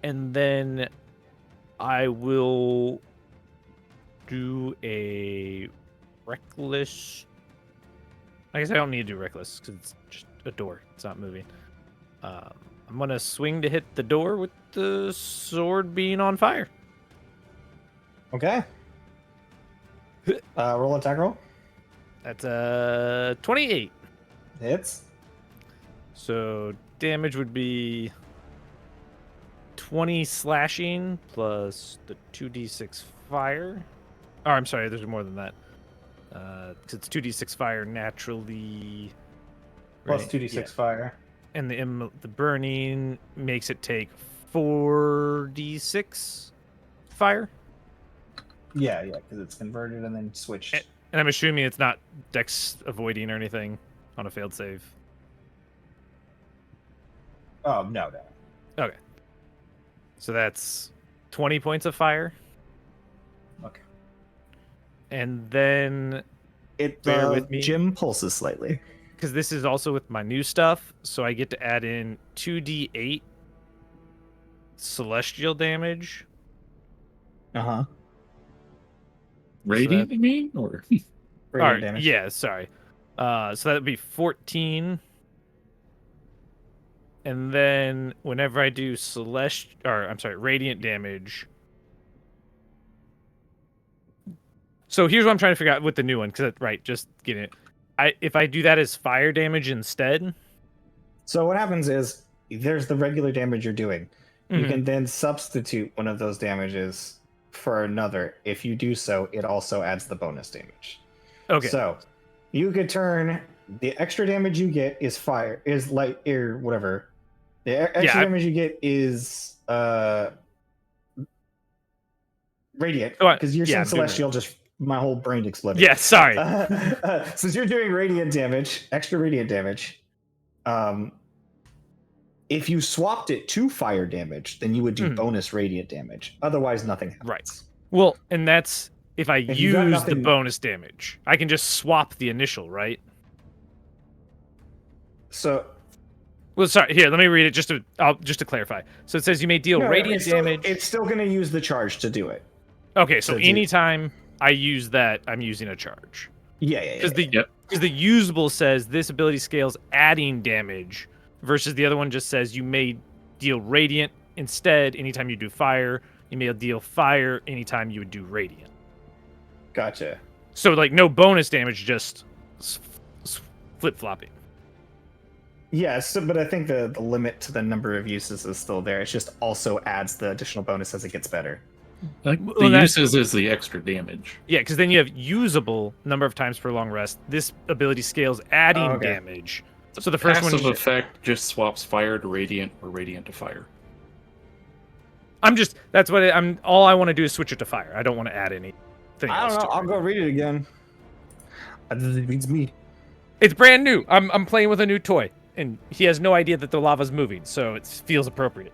And then I will do a reckless. I guess I don't need to do reckless because it's just a door. It's not moving. I'm gonna swing to hit the door with the sword being on fire. Okay. Roll attack roll. That's 28. Hits. So damage would be 20 slashing plus the 2d6 fire. Oh, I'm sorry, there's more than that. Because it's 2d6 fire naturally. Plus right, 2d6 yeah. fire. And the burning makes it take 4d6 fire. Yeah, because it's converted and then switched. And I'm assuming it's not dex avoiding or anything on a failed save. Oh, no. Okay. So that's 20 points of fire. Okay. And then Bear with me. Jim pulses slightly. Because this is also with my new stuff, so I get to add in 2d8 celestial damage. Uh-huh. Radiant, you mean? Or Radiant damage. Yeah, sorry. So that would be 14. And then whenever I do radiant damage. So here's what I'm trying to figure out with the new one, just getting it. If I do that as fire damage instead. So what happens is there's the regular damage you're doing. Mm-hmm. You can then substitute one of those damages for another. If you do so, it also adds the bonus damage. Okay. So you could turn the extra damage you get is fire, is light, or whatever. The extra damage you get is radiant. Because you're saying celestial, just my whole brain exploded. Yeah, sorry. Since you're doing radiant damage, extra radiant damage, if you swapped it to fire damage, then you would do bonus radiant damage. Otherwise, nothing happens. Right. Well, and that's if I use the bonus damage. I can just swap the initial, right? So. Well, sorry. Here, let me read it just to clarify. So it says you may deal radiant damage. It's still going to use the charge to do it. Okay, so anytime I use that, I'm using a charge. Yeah. Because the usable says this ability scales adding damage, versus the other one just says you may deal radiant instead anytime you do fire. You may deal fire anytime you would do radiant. Gotcha. So like no bonus damage, just flip flopping. Yes, but I think the limit to the number of uses is still there. It just also adds the additional bonus as it gets better. The uses is the extra damage. Yeah, because then you have usable number of times per long rest. This ability scales adding damage. So the first passive one effect just swaps fire to radiant or radiant to fire. All I want to do is switch it to fire. I don't want to add anything I don't know. I'll go read it again. It means me. It's brand new. I'm playing with a new toy, and he has no idea that the lava's moving, so it feels appropriate.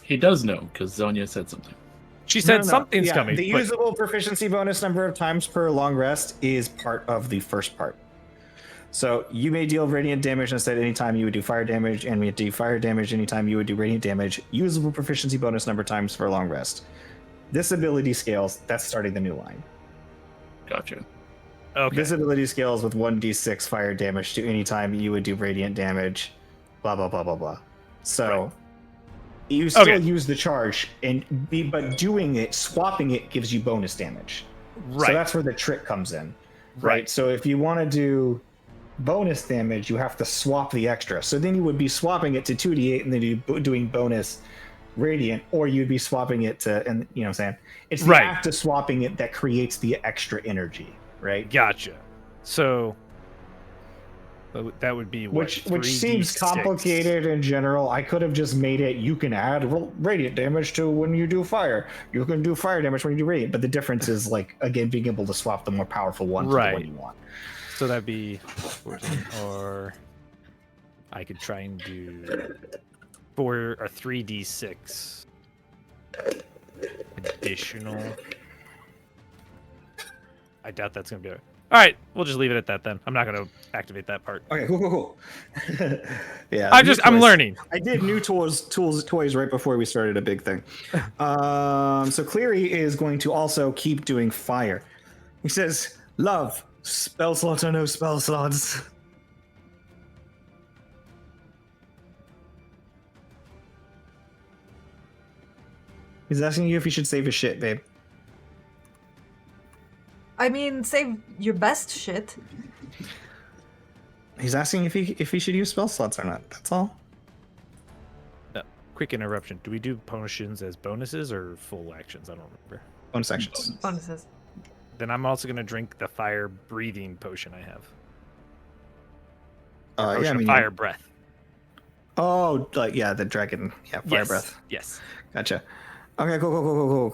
He does know, because Zonya said something. She said something's coming. The usable proficiency bonus number of times per long rest is part of the first part. So you may deal radiant damage instead anytime you would do fire damage, and we do fire damage anytime you would do radiant damage. Usable proficiency bonus number of times for long rest. This ability scales, that's starting the new line. Gotcha. Okay. This ability scales with 1d6 fire damage to any time you would do radiant damage, blah, blah, blah, blah, blah. So you still use the charge, but doing it, swapping it gives you bonus damage. So that's where the trick comes in. Right. So if you want to do bonus damage, you have to swap the extra. So then you would be swapping it to 2d8 and then you're doing bonus radiant, or you'd be swapping it to, and you know what I'm saying? It's the act of swapping it that creates the extra energy, right? Gotcha. So that would be what, which seems complicated in general. I could have just made it, you can add radiant damage to when you do fire. You can do fire damage when you do radiant, but the difference is, like, again, being able to swap the more powerful one to the one you want. So that'd be 14, or I could try and do 4 or 3d6 additional. I doubt that's gonna be it. All right, we'll just leave it at that then. I'm not gonna activate that part. Okay, cool. Yeah, I'm learning. I did new toys right before we started a big thing. So Cleary is going to also keep doing fire. He says, "Love, spell slots or no spell slots." He's asking you if you should save his shit, babe. I mean, save your best shit. He's asking if he should use spell slots or not. That's all. Quick interruption. Do we do potions as bonuses or full actions? I don't remember. Bonus actions. Bonuses. Then I'm also going to drink the fire breathing potion I have. Yeah, I mean, fire breath. Oh, yeah, the dragon. Yeah, fire breath. Yes. Gotcha. Okay, cool.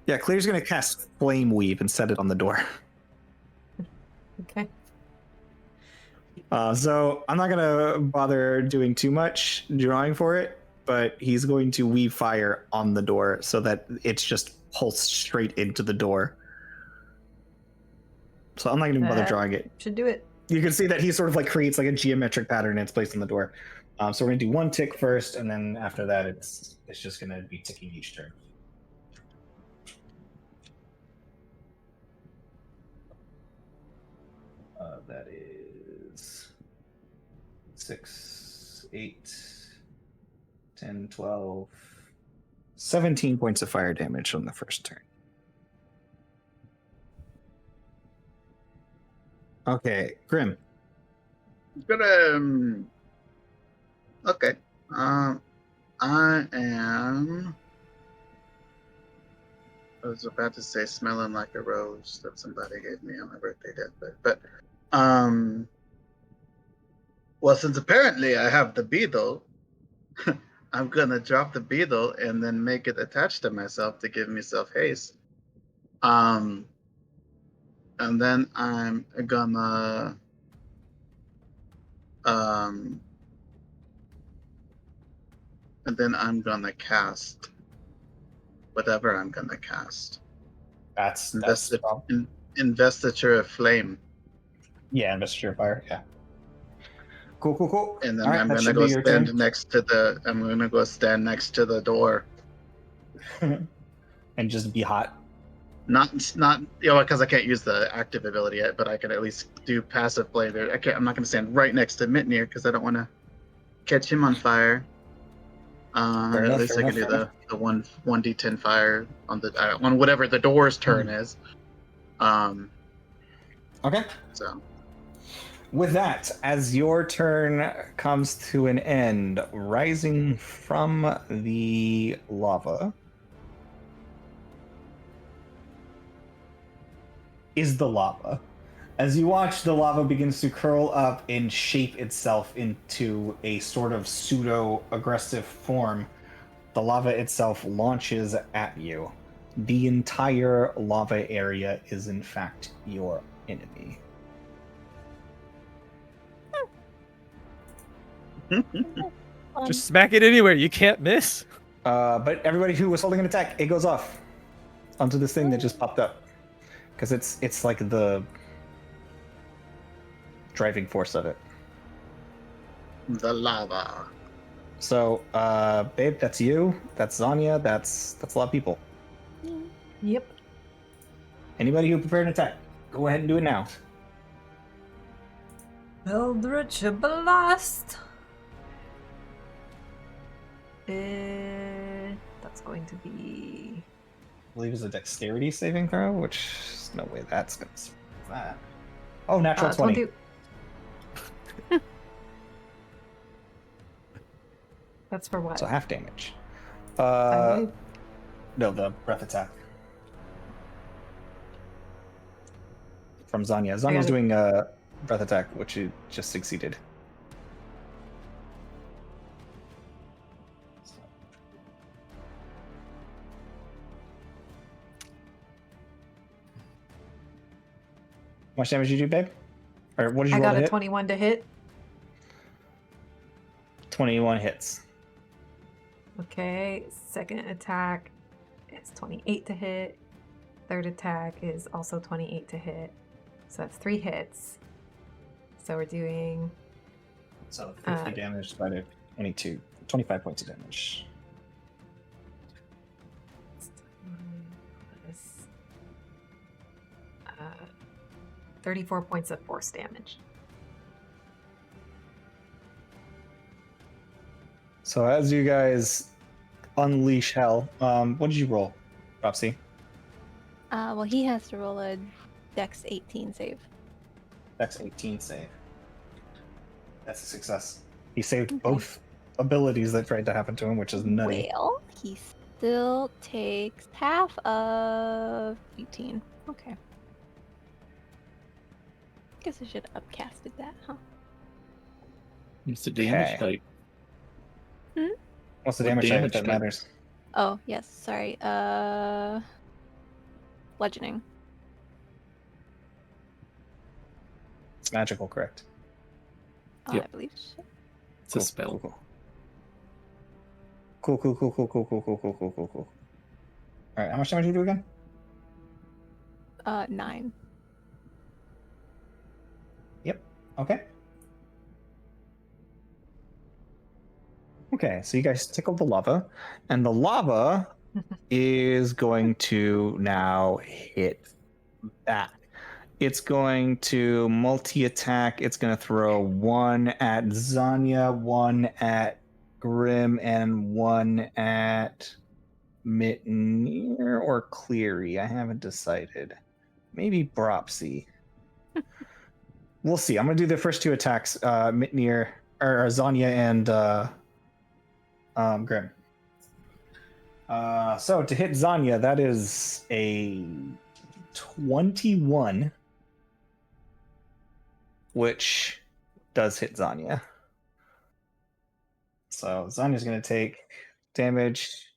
Yeah, Clear's gonna cast Flame Weave and set it on the door. Okay. So I'm not gonna bother doing too much drawing for it, but he's going to weave fire on the door so that it's just pulsed straight into the door. So I'm not gonna bother drawing it. Should do it. You can see that he sort of like creates like a geometric pattern and it's placed on the door. So we're gonna do one tick first, and then after that, it's just gonna be ticking each turn. That is 6, 8, 10, 12, 17 points of fire damage on the first turn. Okay, Grim. Gonna. Okay. I am. I was about to say smelling like a rose that somebody gave me on my birthday deathbed, but well, since apparently I have the beetle, I'm gonna drop the beetle and then make it attach to myself to give myself haste. And then I'm gonna cast whatever I'm gonna cast. That's Investiture of Flame. Yeah, Investiture of Fire. Yeah. Cool. And then I'm gonna go stand next to the. I'm gonna go stand next to the door. And just be hot. Not because I can't use the active ability yet, but I can at least do passive play there. I'm not gonna stand right next to Mitnir because I don't want to catch him on fire. At least I can do the 1d10 fire on whatever the door's turn is. Okay. So. With that, as your turn comes to an end, rising from the lava is the lava. As you watch, the lava begins to curl up and shape itself into a sort of pseudo-aggressive form. The lava itself launches at you. The entire lava area is, in fact, your enemy. Just smack it anywhere. You can't miss. But everybody who was holding an attack, it goes off onto this thing that just popped up. Because it's like the driving force of it. The lava. So, babe, that's you. That's Zanya. That's a lot of people. Yep. Anybody who prepared an attack, go ahead and do it now. Eldritch Blast. That's going to be... I believe is a dexterity saving throw, which there's no way that's going to survive that. Oh, natural 20. That's for what? So half damage. I believe... No, the breath attack. From Zanya. Zanya's doing a breath attack, which it just succeeded. How much damage did you do, babe? Or what did you roll I got to a hit? 21 to hit. 21 hits. Okay, second attack is 28 to hit. Third attack is also 28 to hit. So that's 3 hits. So we're doing... So 50 damage divided 22. 25 points of damage. 34 points of force damage. So as you guys unleash hell, what did you roll, Propsy? Well, he has to roll a Dex 18 save. Dex 18 save. That's a success. He saved both abilities that tried to happen to him, which is nutty. Well, he still takes half of 18. Okay. Guess I should have upcasted that, huh? What's the damage type? What's the What damage type if damage that type? matters? Oh, yes, sorry. Bludgeoning. It's magical, correct? Oh, Yep. I believe so. It's a spell. Cool. Alright, how much damage do you do again? 9. Yep. Okay. Okay, so you guys tickled the lava, and the lava is going to now hit back. It's going to multi-attack. It's going to throw 1 at Zanya, 1 at Grim, and 1 at Mitnir or Cleary. I haven't decided. Maybe Bropsy. We'll see. I'm going to do the first 2 attacks, Mitnir, or Zanya and Grim. So to hit Zanya, that is a 21, which does hit Zanya. So Zanya's going to take damage.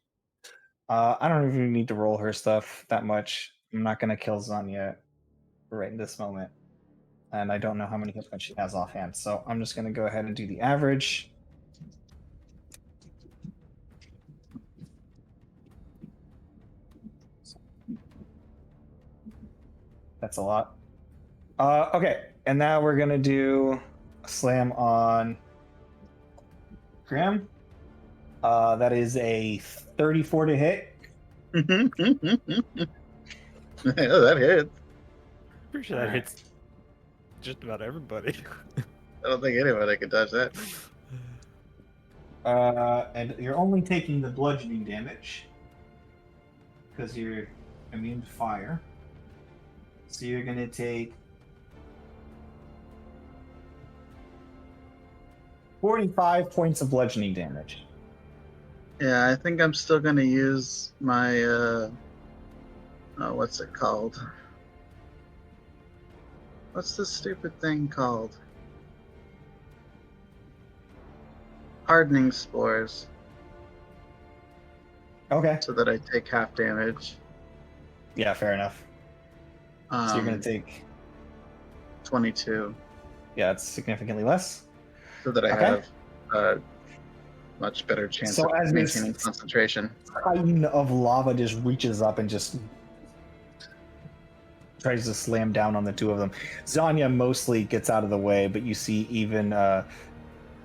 I don't even need to roll her stuff that much. I'm not going to kill Zanya right in this moment. And I don't know how many hit points she has offhand. So I'm just going to go ahead and do the average. That's a lot. Okay, and now we're gonna do a slam on Graham. That is a 34 to hit. Yeah, that hits. Pretty sure that hits just about everybody. I don't think anybody can touch that. And you're only taking the bludgeoning damage because you're immune to fire. So you're gonna take 45 points of bludgeoning damage. Yeah, I think I'm still gonna use my what's it called? What's this stupid thing called? Hardening spores. Okay. So that I take half damage. Yeah, fair enough. So you're gonna take 22. Yeah, it's significantly less. So that I have a much better chance So of as maintaining this concentration. titan of lava just reaches up and just tries to slam down on the 2 of them. Zanya mostly gets out of the way, but you see even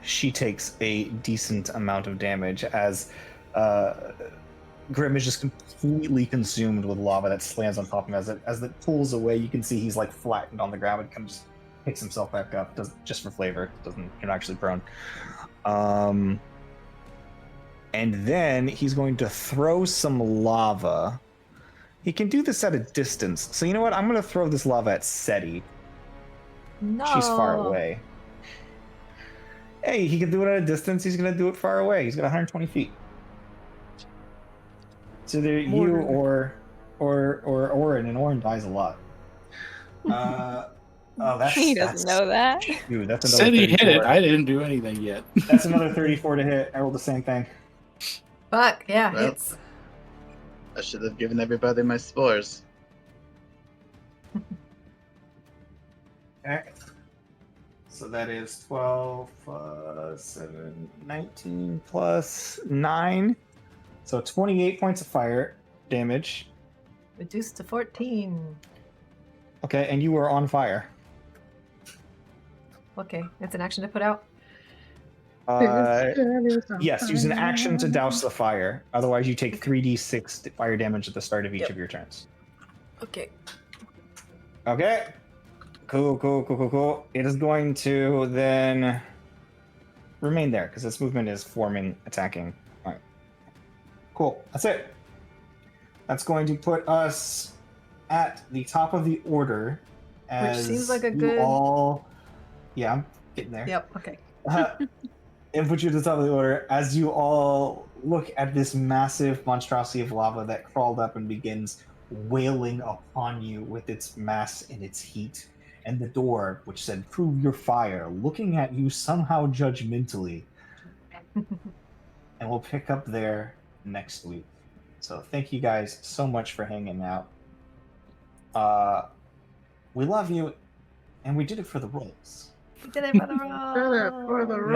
she takes a decent amount of damage as Grim is just completely consumed with lava that slams on top of him. As it pulls away, you can see he's like flattened on the ground and kind of just picks himself back up, just for flavor. You're not actually prone. And then he's going to throw some lava. He can do this at a distance. So you know what? I'm going to throw this lava at Seti. No. She's far away. Hey, he can do it at a distance. He's going to do it far away. He's got 120 feet. So either you or Orin, and Orin dies a lot. He doesn't know that. Dude, that's another Said he 34. hit it. I didn't do anything yet. That's another 34 to hit. I rolled the same thing. Fuck, yeah, Well. it's... I should have given everybody my spores. Okay. So that is 12 plus 7, 19 plus 9. So 28 points of fire damage. Reduced to 14. Okay, and you are on fire. Okay, that's an action to put out. Yes, use an action to douse the fire. Otherwise, you take 3d6 fire damage at the start of each of your turns. Okay. Okay. Cool. It is going to then remain there because its movement is forming, attacking. All right. Cool. That's it. That's going to put us at the top of the order. As Which seems like a you good... all... Yeah, I'm getting there. Yep, okay. And put you at the top of the order as you all look at this massive monstrosity of lava that crawled up and begins wailing upon you with its mass and its heat. And the door, which said, "Prove your fire," looking at you somehow judgmentally. And we'll pick up there next week. So thank you guys so much for hanging out. We love you, and we did it for the rolls. We did it for the roll.